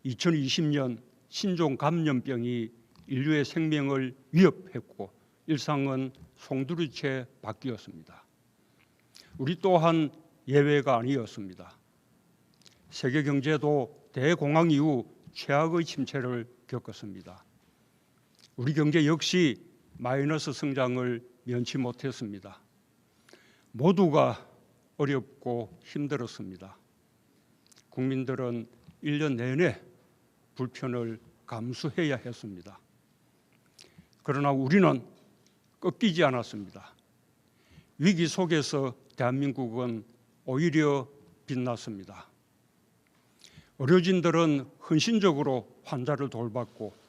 2020년 신종 감염병이 인류의 생명을 위협했고 일상은 송두리째 바뀌었습니다. 우리 또한 예외가 아니었습니다. 세계 경제도 대공황 이후 최악의 침체를 겪었습니다. 우리 경제 역시 마이너스 성장을 면치 못했습니다. 모두가 어렵고 힘들었습니다. 국민들은 1년 내내 불편을 감수해야 했습니다. 그러나 우리는 꺾이지 않았습니다. 위기 속에서 대한민국은 오히려 빛났습니다. 의료진들은 헌신적으로 환자를 돌봤고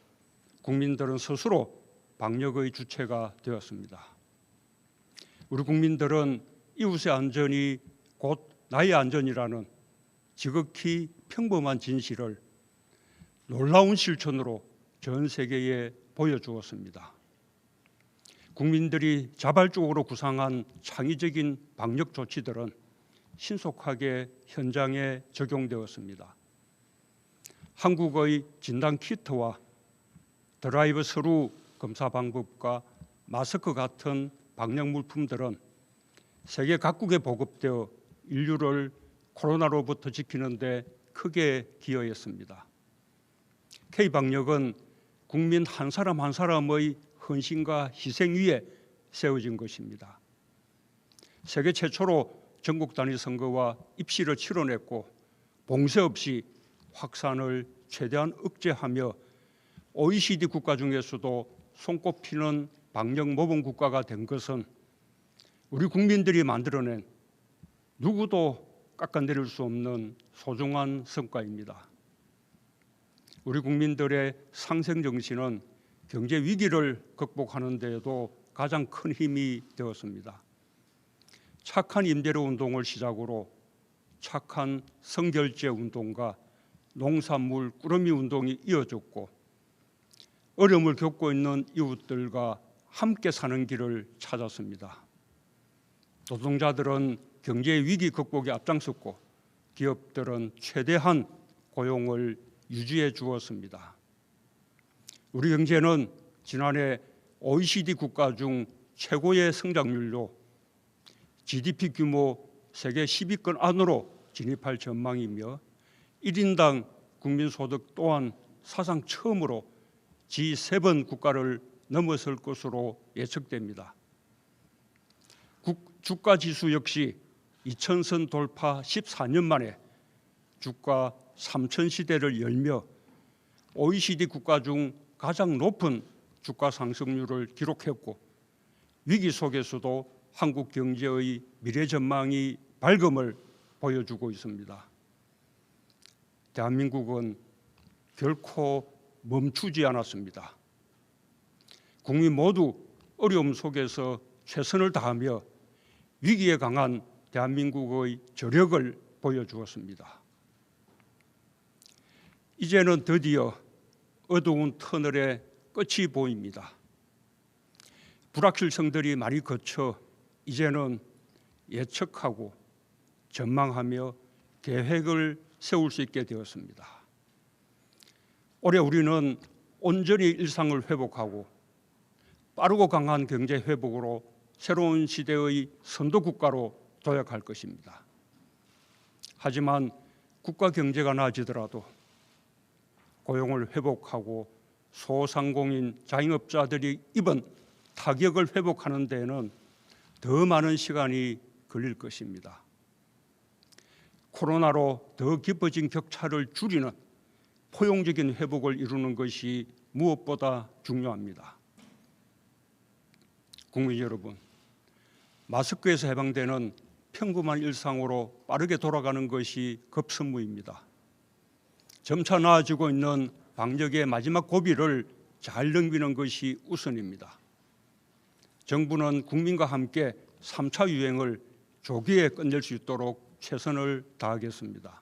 국민들은 스스로 방역의 주체가 되었습니다. 우리 국민들은 이웃의 안전이 곧 나의 안전이라는 지극히 평범한 진실을 놀라운 실천으로 전 세계에 보여주었습니다. 국민들이 자발적으로 구상한 창의적인 방역 조치들은 신속하게 현장에 적용되었습니다. 한국의 진단키트와 드라이브 스루 검사 방법과 마스크 같은 방역 물품들은 세계 각국에 보급되어 인류를 코로나로부터 지키는 데 크게 기여했습니다. K방역은 국민 한 사람 한 사람의 헌신과 희생 위에 세워진 것입니다. 세계 최초로 전국 단위 선거와 입시를 치러냈고 봉쇄 없이 확산을 최대한 억제하며 OECD 국가 중에서도 손꼽히는 방역 모범 국가가 된 것은 우리 국민들이 만들어낸 누구도 깎아내릴 수 없는 소중한 성과입니다. 우리 국민들의 상생 정신은 경제 위기를 극복하는 데에도 가장 큰 힘이 되었습니다. 착한 임대료 운동을 시작으로 착한 성결제 운동과 농산물 꾸러미 운동이 이어졌고 어려움을 겪고 있는 이웃들과 함께 사는 길을 찾았습니다. 노동자들은 경제 위기 극복에 앞장섰고 기업들은 최대한 고용을 유지해 주었습니다. 우리 경제는 지난해 OECD 국가 중 최고의 성장률로 GDP 규모 세계 10위권 안으로 진입할 전망이며 1인당 국민소득 또한 사상 처음으로 G7 국가를 넘어설 것으로 예측됩니다. 주가지수 역시 2000선 돌파 14년 만에 주가 3000 시대를 열며 OECD 국가 중 가장 높은 주가 상승률을 기록했고 위기 속에서도 한국 경제의 미래 전망이 밝음을 보여주고 있습니다. 대한민국은 결코 멈추지 않았습니다. 국민 모두 어려움 속에서 최선을 다하며 위기에 강한 대한민국의 저력을 보여주었습니다. 이제는 드디어 어두운 터널의 끝이 보입니다. 불확실성들이 많이 거쳐 이제는 예측하고 전망하며 계획을 세울 수 있게 되었습니다. 올해 우리는 온전히 일상을 회복하고 빠르고 강한 경제 회복으로 새로운 시대의 선도국가로 도약할 것입니다. 하지만 국가 경제가 나아지더라도 고용을 회복하고 소상공인 자영업자들이 입은 타격을 회복하는 데에는 더 많은 시간이 걸릴 것입니다. 코로나로 더 깊어진 격차를 줄이는 포용적인 회복을 이루는 것이 무엇보다 중요합니다. 국민 여러분, 마스크에서 해방되는 평범한 일상으로 빠르게 돌아가는 것이 급선무입니다. 점차 나아지고 있는 방역의 마지막 고비를 잘 넘기는 것이 우선입니다. 정부는 국민과 함께 3차 유행을 조기에 끝낼 수 있도록 최선을 다하겠습니다.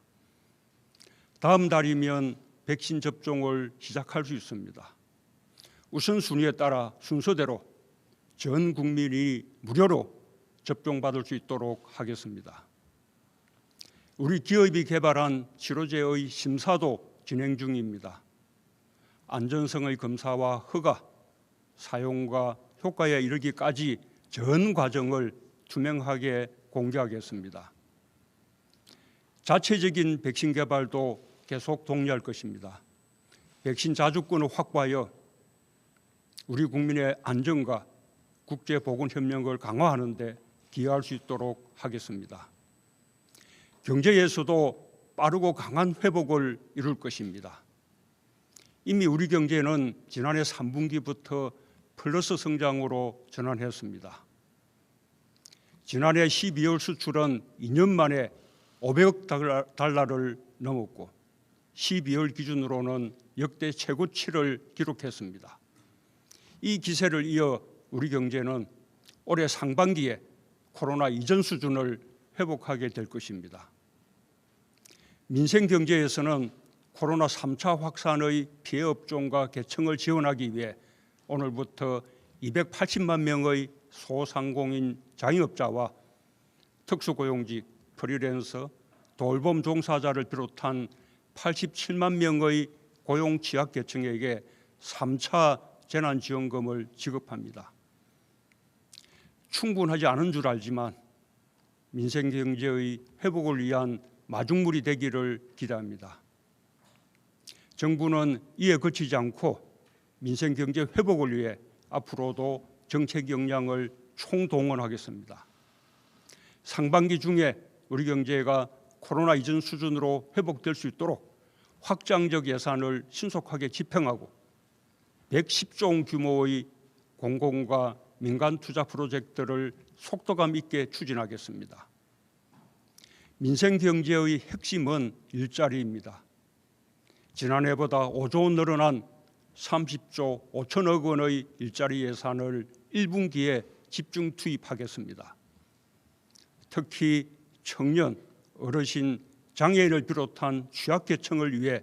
다음 달이면 백신 접종을 시작할 수 있습니다. 우선순위에 따라 순서대로 전 국민이 무료로 접종받을 수 있도록 하겠습니다. 우리 기업이 개발한 치료제의 심사도 진행 중입니다. 안전성의 검사와 허가, 사용과 효과에 이르기까지 전 과정을 투명하게 공개하겠습니다. 자체적인 백신 개발도 계속 독려할 것입니다. 백신 자주권을 확보하여 우리 국민의 안전과 국제보건협력을 강화하는 데 기여할 수 있도록 하겠습니다. 경제에서도 빠르고 강한 회복을 이룰 것입니다. 이미 우리 경제는 지난해 3분기부터 플러스 성장으로 전환했습니다. 지난해 12월 수출은 2년 만에 500억 달러를 넘었고 12월 기준으로는 역대 최고치를 기록했습니다. 이 기세를 이어 우리 경제는 올해 상반기에 코로나 이전 수준을 회복하게 될 것입니다. 민생 경제에서는 코로나 3차 확산의 피해 업종과 계층을 지원하기 위해 오늘부터 280만 명의 소상공인 자영업자와 특수고용직, 프리랜서, 돌봄 종사자를 비롯한 87만 명의 고용 취약 계층에게 3차 재난지원금을 지급합니다. 충분하지 않은 줄 알지만 민생경제의 회복을 위한 마중물이 되기를 기대합니다. 정부는 이에 그치지 않고 민생경제 회복을 위해 앞으로도 정책 역량을 총동원하겠습니다. 상반기 중에 우리 경제가 코로나 이전 수준으로 회복될 수 있도록 확장적 예산을 신속하게 집행하고 110조 원 규모의 공공과 민간 투자 프로젝트를 속도감 있게 추진하겠습니다. 민생 경제의 핵심은 일자리입니다. 지난해보다 5조 원 늘어난 30조 5천억 원의 일자리 예산을 1분기에 집중 투입하겠습니다. 특히 청년, 어르신, 장애인을 비롯한 취약계층을 위해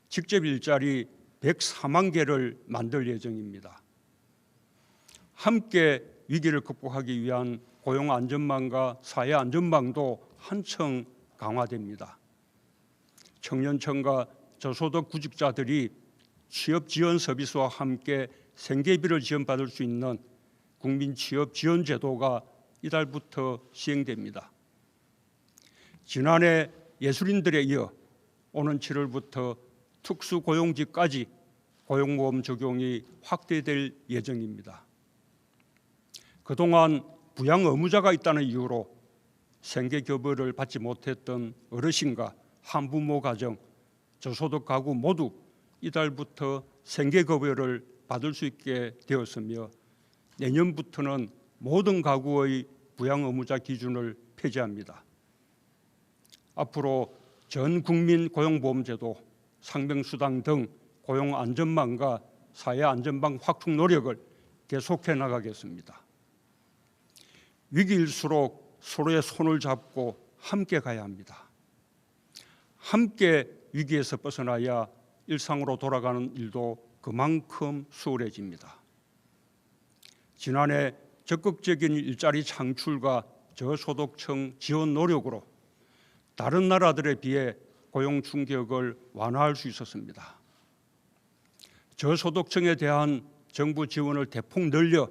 직접 일자리 104만 개를 만들 예정입니다. 함께 위기를 극복하기 위한 고용안전망과 사회안전망도 한층 강화됩니다. 청년층과 저소득 구직자들이 취업 지원 서비스와 함께 생계비를 지원받을 수 있는 국민 취업 지원 제도가 이달부터 시행됩니다. 지난해 예술인들에 이어 오는 7월부터 특수고용직까지 고용보험 적용이 확대될 예정입니다. 그동안 부양 의무자가 있다는 이유로 생계급여를 받지 못했던 어르신과 한부모 가정, 저소득 가구 모두 이달부터 생계급여를 받을 수 있게 되었으며 내년부터는 모든 가구의 부양 의무자 기준을 폐지합니다. 앞으로 전 국민 고용보험제도, 상병수당 등 고용안전망과 사회안전망 확충 노력을 계속해 나가겠습니다. 위기일수록 서로의 손을 잡고 함께 가야 합니다. 함께 위기에서 벗어나야 일상으로 돌아가는 일도 그만큼 수월해집니다. 지난해 적극적인 일자리 창출과 저소득층 지원 노력으로 다른 나라들에 비해 고용 충격을 완화할 수 있었습니다. 저소득층에 대한 정부 지원을 대폭 늘려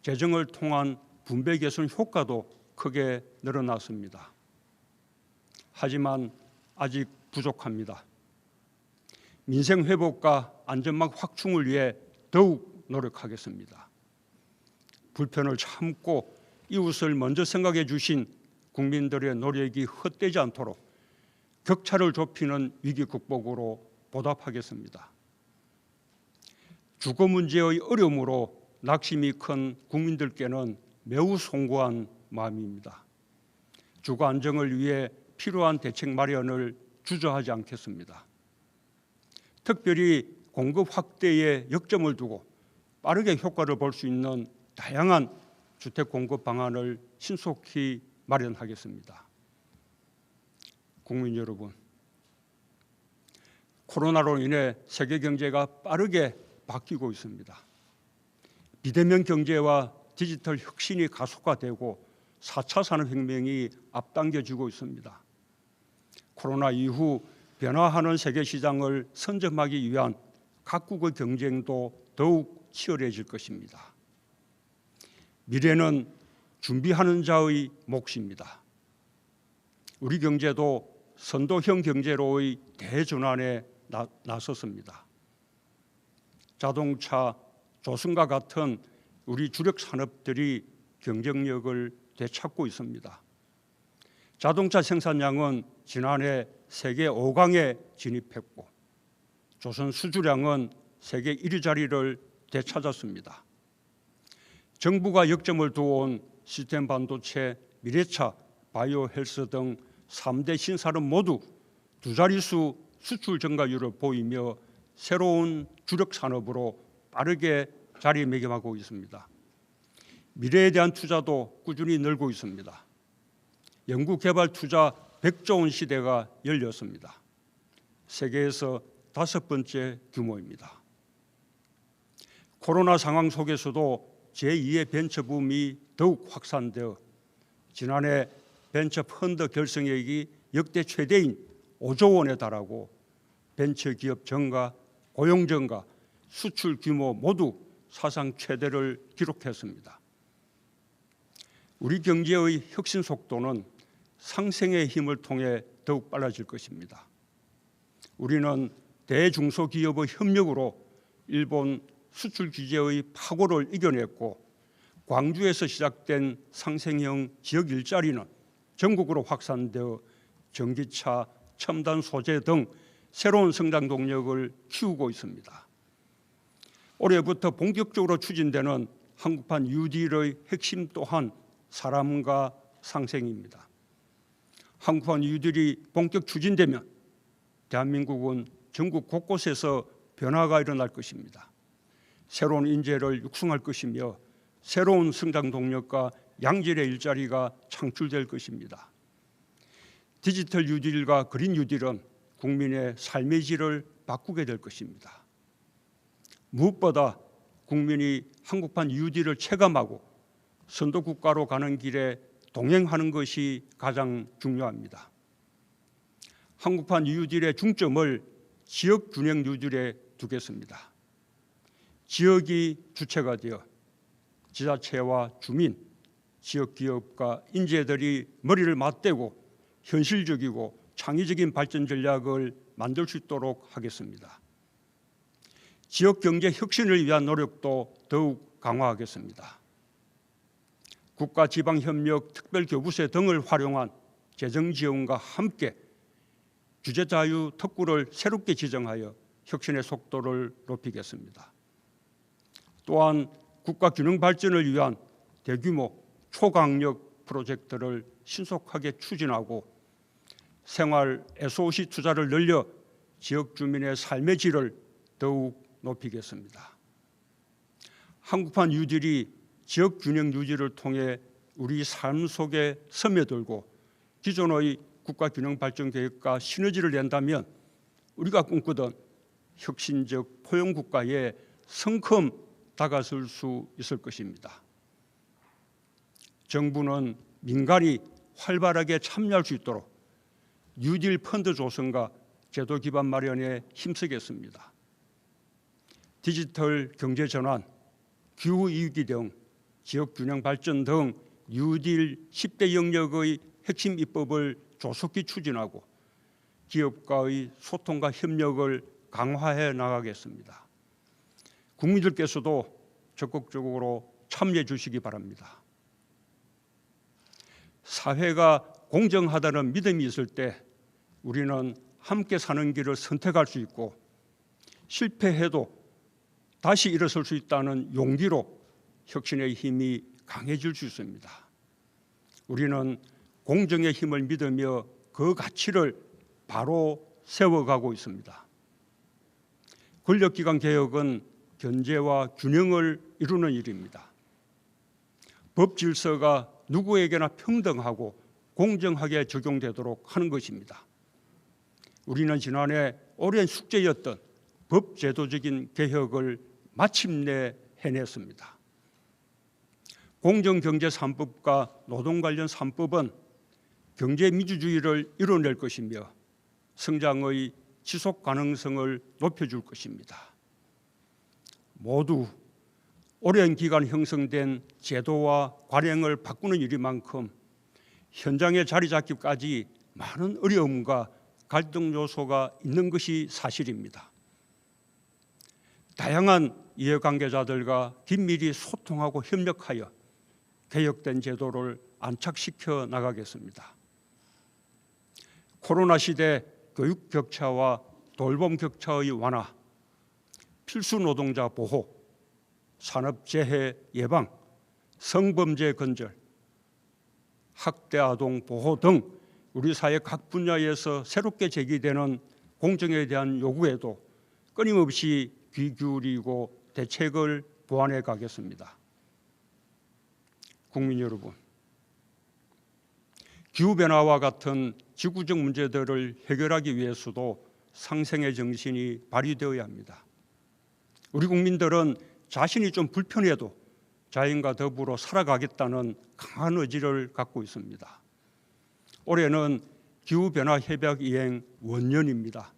재정을 통한 분배 개선 효과도 크게 늘어났습니다. 하지만 아직 부족합니다. 민생 회복과 안전망 확충을 위해 더욱 노력하겠습니다. 불편을 참고 이웃을 먼저 생각해 주신 국민들의 노력이 헛되지 않도록 격차를 좁히는 위기 극복으로 보답하겠습니다. 주거 문제의 어려움으로 낙심이 큰 국민들께는 매우 송구한 마음입니다. 주거 안정을 위해 필요한 대책 마련을 주저하지 않겠습니다. 특별히 공급 확대에 역점을 두고 빠르게 효과를 볼 수 있는 다양한 주택 공급 방안을 신속히 마련하겠습니다. 국민 여러분, 코로나로 인해 세계 경제가 빠르게 바뀌고 있습니다. 비대면 경제와 디지털 혁신이 가속화되고 4차 산업혁명이 앞당겨지고 있습니다. 코로나 이후 변화하는 세계 시장을 선점하기 위한 각국의 경쟁도 더욱 치열해질 것입니다. 미래는 준비하는 자의 몫입니다. 우리 경제도 선도형 경제로의 대전환에 나섰습니다. 자동차, 조선과 같은 우리 주력 산업들이 경쟁력을 되찾고 있습니다. 자동차 생산량은 지난해 세계 5강에 진입했고 조선 수주량은 세계 1위 자리를 되찾았습니다. 정부가 역점을 두어온 시스템 반도체, 미래차, 바이오 헬스 등 3대 신산업 모두 두 자릿수 수출 증가율을 보이며 새로운 주력 산업으로 빠르게 자리매김하고 있습니다. 미래에 대한 투자도 꾸준히 늘고 있습니다. 연구개발 투자 100조 원 시대가 열렸습니다. 세계에서 5번째 규모입니다. 코로나 상황 속에서도 제2의 벤처붐이 더욱 확산되어 지난해 벤처 펀드 결성액이 역대 최대인 5조 원에 달하고 벤처기업 증가, 고용 증가, 수출 규모 모두 사상 최대를 기록했습니다. 우리 경제의 혁신 속도는 상생의 힘을 통해 더욱 빨라질 것입니다. 우리는 대중소기업의 협력으로 일본 수출 규제의 파고를 이겨냈고 광주에서 시작된 상생형 지역 일자리는 전국으로 확산되어 전기차, 첨단 소재 등 새로운 성장 동력을 키우고 있습니다. 올해부터 본격적으로 추진되는 한국판 뉴딜의 핵심 또한 사람과 상생입니다. 한국판 뉴딜이 본격 추진되면 대한민국은 전국 곳곳에서 변화가 일어날 것입니다. 새로운 인재를 육성할 것이며 새로운 성장 동력과 양질의 일자리가 창출될 것입니다. 디지털 뉴딜과 그린 뉴딜은 국민의 삶의 질을 바꾸게 될 것입니다. 무엇보다 국민이 한국판 뉴딜을 체감하고 선도국가로 가는 길에 동행하는 것이 가장 중요합니다. 한국판 뉴딜의 중점을 지역균형 뉴딜에 두겠습니다. 지역이 주체가 되어 지자체와 주민, 지역 기업과 인재들이 머리를 맞대고 현실적이고 창의적인 발전 전략을 만들 수 있도록 하겠습니다. 지역 경제 혁신을 위한 노력도 더욱 강화하겠습니다. 국가 지방 협력 특별교부세 등을 활용한 재정 지원과 함께 규제 자유 특구를 새롭게 지정하여 혁신의 속도를 높이겠습니다. 또한 국가 균형 발전을 위한 대규모 초강력 프로젝트를 신속하게 추진하고 생활 SOC 투자를 늘려 지역 주민의 삶의 질을 더욱 높이겠습니다. 한국판 뉴딜이 지역 균형 유지를 통해 우리 삶 속에 스며들고 기존의 국가 균형 발전 계획과 시너지를 낸다면 우리가 꿈꾸던 혁신적 포용 국가에 성큼 다가설 수 있을 것입니다. 정부는 민간이 활발하게 참여할 수 있도록 뉴딜 펀드 조성과 제도 기반 마련에 힘쓰겠습니다. 디지털 경제 전환, 기후 위기 등 지역 균형 발전 등 뉴딜 10대 영역의 핵심 입법을 조속히 추진하고 기업과의 소통과 협력을 강화해 나가겠습니다. 국민들께서도 적극적으로 참여해 주시기 바랍니다. 사회가 공정하다는 믿음이 있을 때 우리는 함께 사는 길을 선택할 수 있고 실패해도 다시 일어설 수 있다는 용기로 혁신의 힘이 강해질 수 있습니다. 우리는 공정의 힘을 믿으며 그 가치를 바로 세워가고 있습니다. 권력기관 개혁은 견제와 균형을 이루는 일입니다. 법 질서가 누구에게나 평등하고 공정하게 적용되도록 하는 것입니다. 우리는 지난해 오랜 숙제였던 법 제도적인 개혁을 마침내 해냈습니다. 공정경제 3법과 노동 관련 3법은 경제 민주주의를 이뤄낼 것이며 성장의 지속 가능성을 높여줄 것입니다. 모두 오랜 기간 형성된 제도와 관행을 바꾸는 일이만큼 현장에 자리 잡기까지 많은 어려움과 갈등 요소가 있는 것이 사실입니다. 다양한 이해관계자들과 긴밀히 소통하고 협력하여 개혁된 제도를 안착시켜 나가겠습니다. 코로나 시대 교육 격차와 돌봄 격차의 완화, 필수 노동자 보호, 산업재해 예방, 성범죄 근절, 학대 아동 보호 등 우리 사회 각 분야에서 새롭게 제기되는 공정에 대한 요구에도 끊임없이 귀 기울이고 대책을 보완해 가겠습니다. 국민 여러분, 기후변화와 같은 지구적 문제들을 해결하기 위해서도 상생의 정신이 발휘되어야 합니다. 우리 국민들은 자신이 좀 불편해도 자연과 더불어 살아가겠다는 강한 의지를 갖고 있습니다. 올해는 기후변화 협약 이행 원년입니다.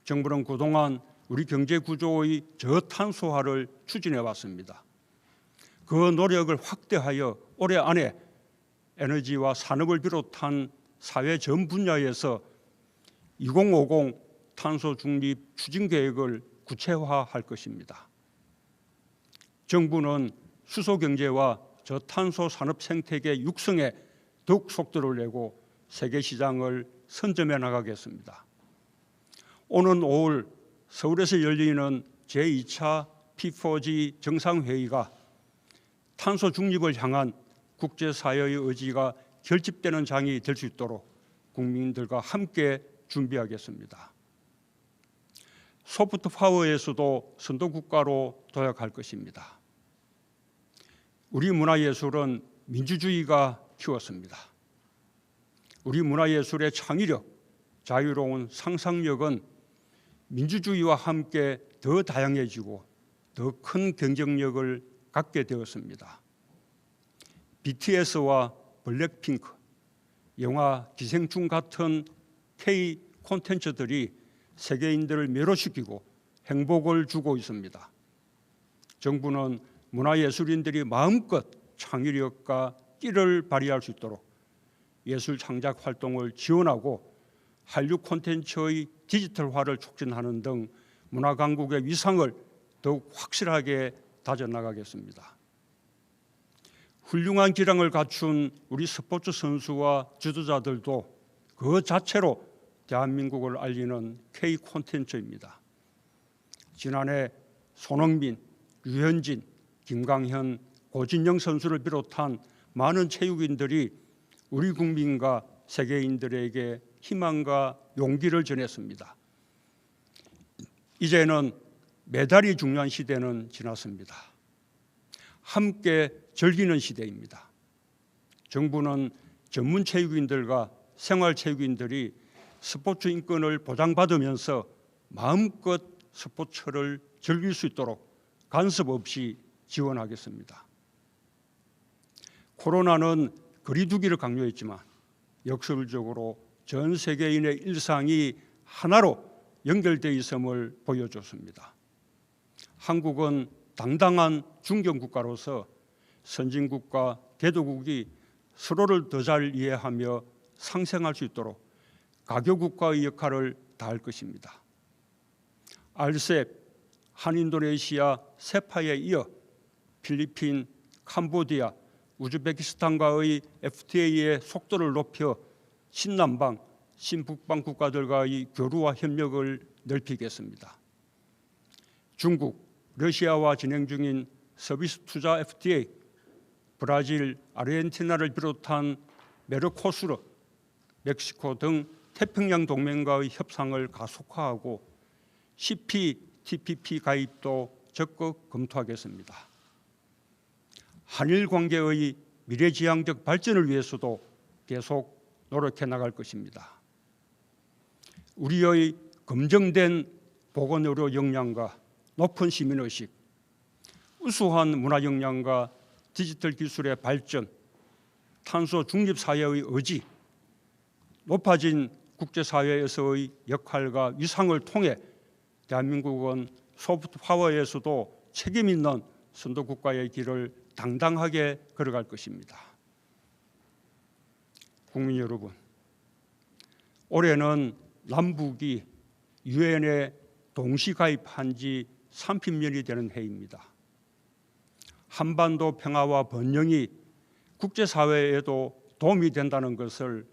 정부는 그동안 우리 경제 구조의 저탄소화를 추진해 왔습니다. 그 노력을 확대하여 올해 안에 에너지와 산업을 비롯한 사회 전 분야에서 2050 탄소 중립 추진 계획을 구체화할 것입니다. 정부는 수소 경제와 저탄소 산업 생태계 육성에 더욱 속도를 내고 세계 시장을 선점해 나가겠습니다. 오는 5월 서울에서 열리는 제2차 P4G 정상회의가 탄소 중립을 향한 국제사회의 의지가 결집되는 장이 될 수 있도록 국민들과 함께 준비하겠습니다. 소프트 파워에서도 선도국가로 도약할 것입니다. 우리 문화예술은 민주주의가 키웠습니다. 우리 문화예술의 창의력, 자유로운 상상력은 민주주의와 함께 더 다양해지고 더 큰 경쟁력을 갖게 되었습니다. BTS와 블랙핑크, 영화 기생충 같은 K 콘텐츠들이 세계인들을 매료시키고 행복을 주고 있습니다. 정부는 문화예술인들이 마음껏 창의력과 끼를 발휘할 수 있도록 예술 창작 활동을 지원하고 한류 콘텐츠의 디지털화를 촉진하는 등 문화 강국의 위상을 더욱 확실하게 다져나가겠습니다. 훌륭한 기량을 갖춘 우리 스포츠 선수와 지도자들도 그 자체로 대한민국을 알리는 K 콘텐츠입니다. 지난해 손흥민, 류현진, 김강현, 고진영 선수를 비롯한 많은 체육인들이 우리 국민과 세계인들에게 희망과 용기를 전했습니다. 이제는 메달이 중요한 시대는 지났습니다. 함께 즐기는 시대입니다. 정부는 전문 체육인들과 생활체육인들이 스포츠 인권을 보장받으면서 마음껏 스포츠를 즐길 수 있도록 간섭 없이 지원하겠습니다. 코로나는 거리두기를 강요했지만 역설적으로 전 세계인의 일상이 하나로 연결되어 있음을 보여줬습니다. 한국은 당당한 중견국가로서 선진국과 개도국이 서로를 더 잘 이해하며 상생할 수 있도록 가교국가의 역할을 다할 것입니다. RCEP, 한인도네시아, 세파에 이어 필리핀, 캄보디아, 우즈베키스탄과의 FTA의 속도를 높여 신남방, 신북방 국가들과의 교류와 협력을 넓히겠습니다. 중국, 러시아와 진행 중인 서비스 투자 FTA, 브라질, 아르헨티나를 비롯한 메르코수르, 멕시코 등 태평양 동맹과의 협상을 가속화하고 CPTPP 가입도 적극 검토하겠습니다. 한일 관계의 미래지향적 발전을 위해서도 계속 노력해 나갈 것입니다. 우리의 검증된 보건의료 역량과 높은 시민의식, 우수한 문화 역량과 디지털 기술의 발전, 탄소 중립 사회의 의지, 높아진 국제사회에서의 역할과 위상을 통해 대한민국은 소프트 파워에서도 책임 있는 선도국가의 길을 당당하게 걸어갈 것입니다. 국민 여러분, 올해는 남북이 유엔에 동시 가입한 지 30년이 되는 해입니다. 한반도 평화와 번영이 국제사회에도 도움이 된다는 것을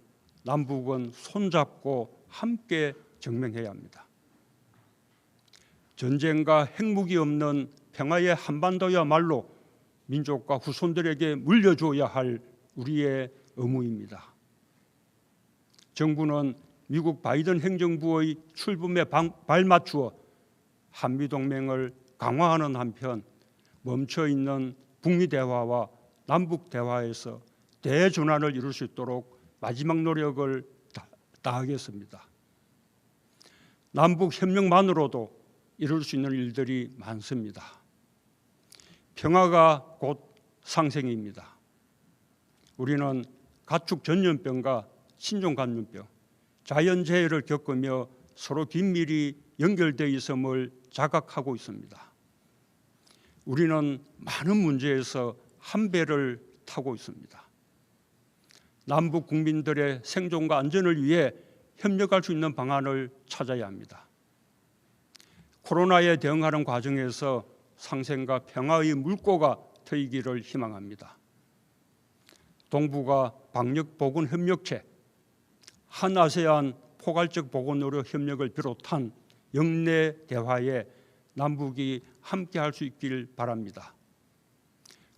남북은 손잡고 함께 증명해야 합니다. 전쟁과 핵무기 없는 평화의 한반도야말로 민족과 후손들에게 물려줘야 할 우리의 의무입니다. 정부는 미국 바이든 행정부의 출범에 발맞추어 한미동맹을 강화하는 한편 멈춰있는 북미 대화와 남북 대화에서 대전환을 이룰 수 있도록 마지막 노력을 다하겠습니다. 남북 협력만으로도 이룰 수 있는 일들이 많습니다. 평화가 곧 상생입니다. 우리는 가축 전염병과 신종 감염병, 자연재해를 겪으며 서로 긴밀히 연결되어 있음을 자각하고 있습니다. 우리는 많은 문제에서 한 배를 타고 있습니다. 남북 국민들의 생존과 안전을 위해 협력할 수 있는 방안을 찾아야 합니다. 코로나에 대응하는 과정에서 상생과 평화의 물꼬가 트이기를 희망합니다. 동북아 방역보건협력체, 한아세안 포괄적 보건의료 협력을 비롯한 영내 대화에 남북이 함께할 수 있길 바랍니다.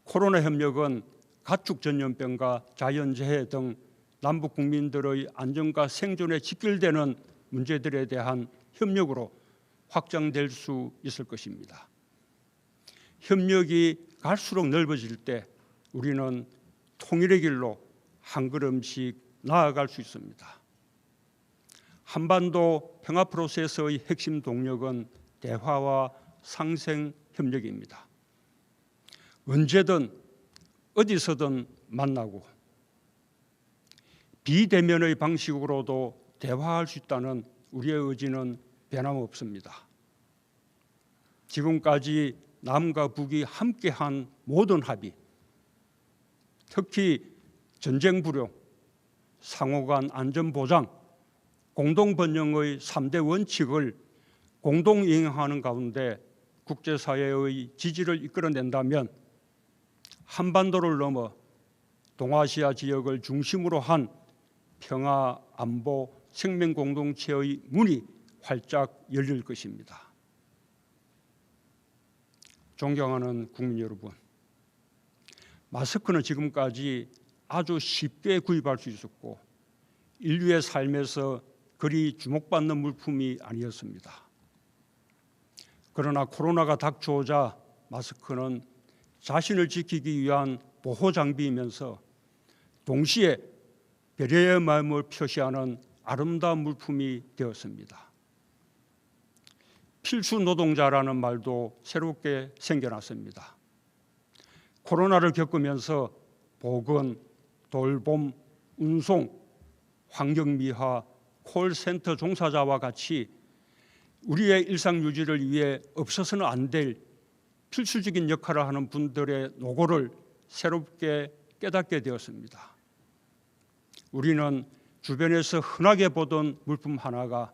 코로나 협력은 가축 전염병과 자연재해 등 남북 국민들의 안전과 생존에 직결되는 문제들에 대한 협력으로 확장될 수 있을 것입니다. 협력이 갈수록 넓어질 때 우리는 통일의 길로 한 걸음씩 나아갈 수 있습니다. 한반도 평화 프로세스의 핵심 동력은 대화와 상생 협력입니다. 언제든 어디서든 만나고 비대면의 방식으로도 대화할 수 있다는 우리의 의지는 변함없습니다. 지금까지 남과 북이 함께한 모든 합의, 특히 전쟁 불용, 상호간 안전 보장, 공동 번영의 3대 원칙을 공동 이행하는 가운데 국제사회의 지지를 이끌어낸다면 한반도를 넘어 동아시아 지역을 중심으로 한 평화, 안보, 생명 공동체의 문이 활짝 열릴 것입니다. 존경하는 국민 여러분, 마스크는 지금까지 아주 쉽게 구입할 수 있었고 인류의 삶에서 그리 주목받는 물품이 아니었습니다. 그러나 코로나가 닥쳐오자 마스크는 자신을 지키기 위한 보호 장비이면서 동시에 배려의 마음을 표시하는 아름다운 물품이 되었습니다. 필수 노동자라는 말도 새롭게 생겨났습니다. 코로나를 겪으면서 보건, 돌봄, 운송, 환경미화, 콜센터 종사자와 같이 우리의 일상 유지를 위해 없어서는 안 될 필수적인 역할을 하는 분들의 노고를 새롭게 깨닫게 되었습니다. 우리는 주변에서 흔하게 보던 물품 하나가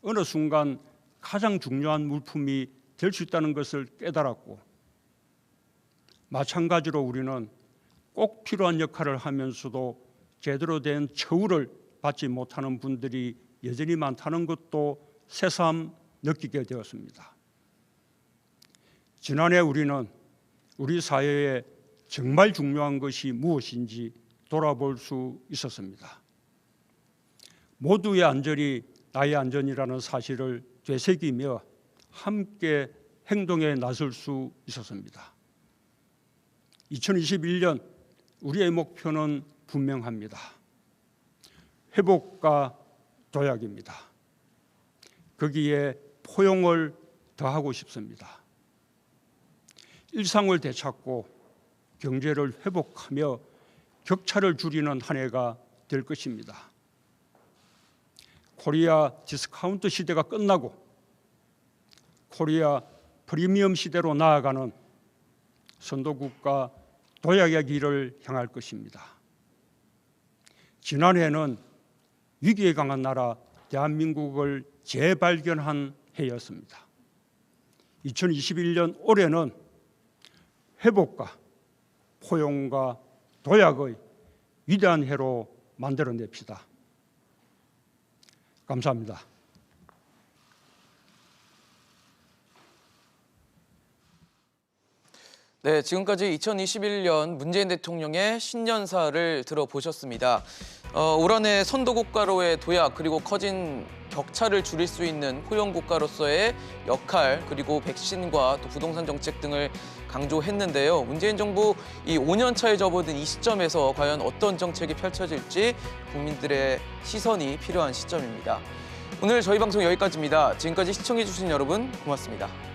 어느 순간 가장 중요한 물품이 될 수 있다는 것을 깨달았고, 마찬가지로 우리는 꼭 필요한 역할을 하면서도 제대로 된 처우를 받지 못하는 분들이 여전히 많다는 것도 새삼 느끼게 되었습니다. 지난해 우리는 우리 사회에 정말 중요한 것이 무엇인지 돌아볼 수 있었습니다. 모두의 안전이 나의 안전이라는 사실을 되새기며 함께 행동에 나설 수 있었습니다. 2021년 우리의 목표는 분명합니다. 회복과 도약입니다. 거기에 포용을 더하고 싶습니다. 일상을 되찾고 경제를 회복하며 격차를 줄이는 한 해가 될 것입니다. 코리아 디스카운트 시대가 끝나고 코리아 프리미엄 시대로 나아가는 선도국가 도약의 길을 향할 것입니다. 지난해는 위기에 강한 나라 대한민국을 재발견한 해였습니다. 2021년 올해는 회복과 포용과 도약의 위대한 해로 만들어냅시다. 감사합니다. 네, 지금까지 2021년 문재인 대통령의 신년사를 들어보셨습니다. 올 한 해 선도국가로의 도약 그리고 커진 격차를 줄일 수 있는 포용국가로서의 역할 그리고 백신과 또 부동산 정책 등을 강조했는데요. 문재인 정부 이 5년 차에 접어든 이 시점에서 과연 어떤 정책이 펼쳐질지 국민들의 시선이 필요한 시점입니다. 오늘 저희 방송 여기까지입니다. 지금까지 시청해주신 여러분 고맙습니다.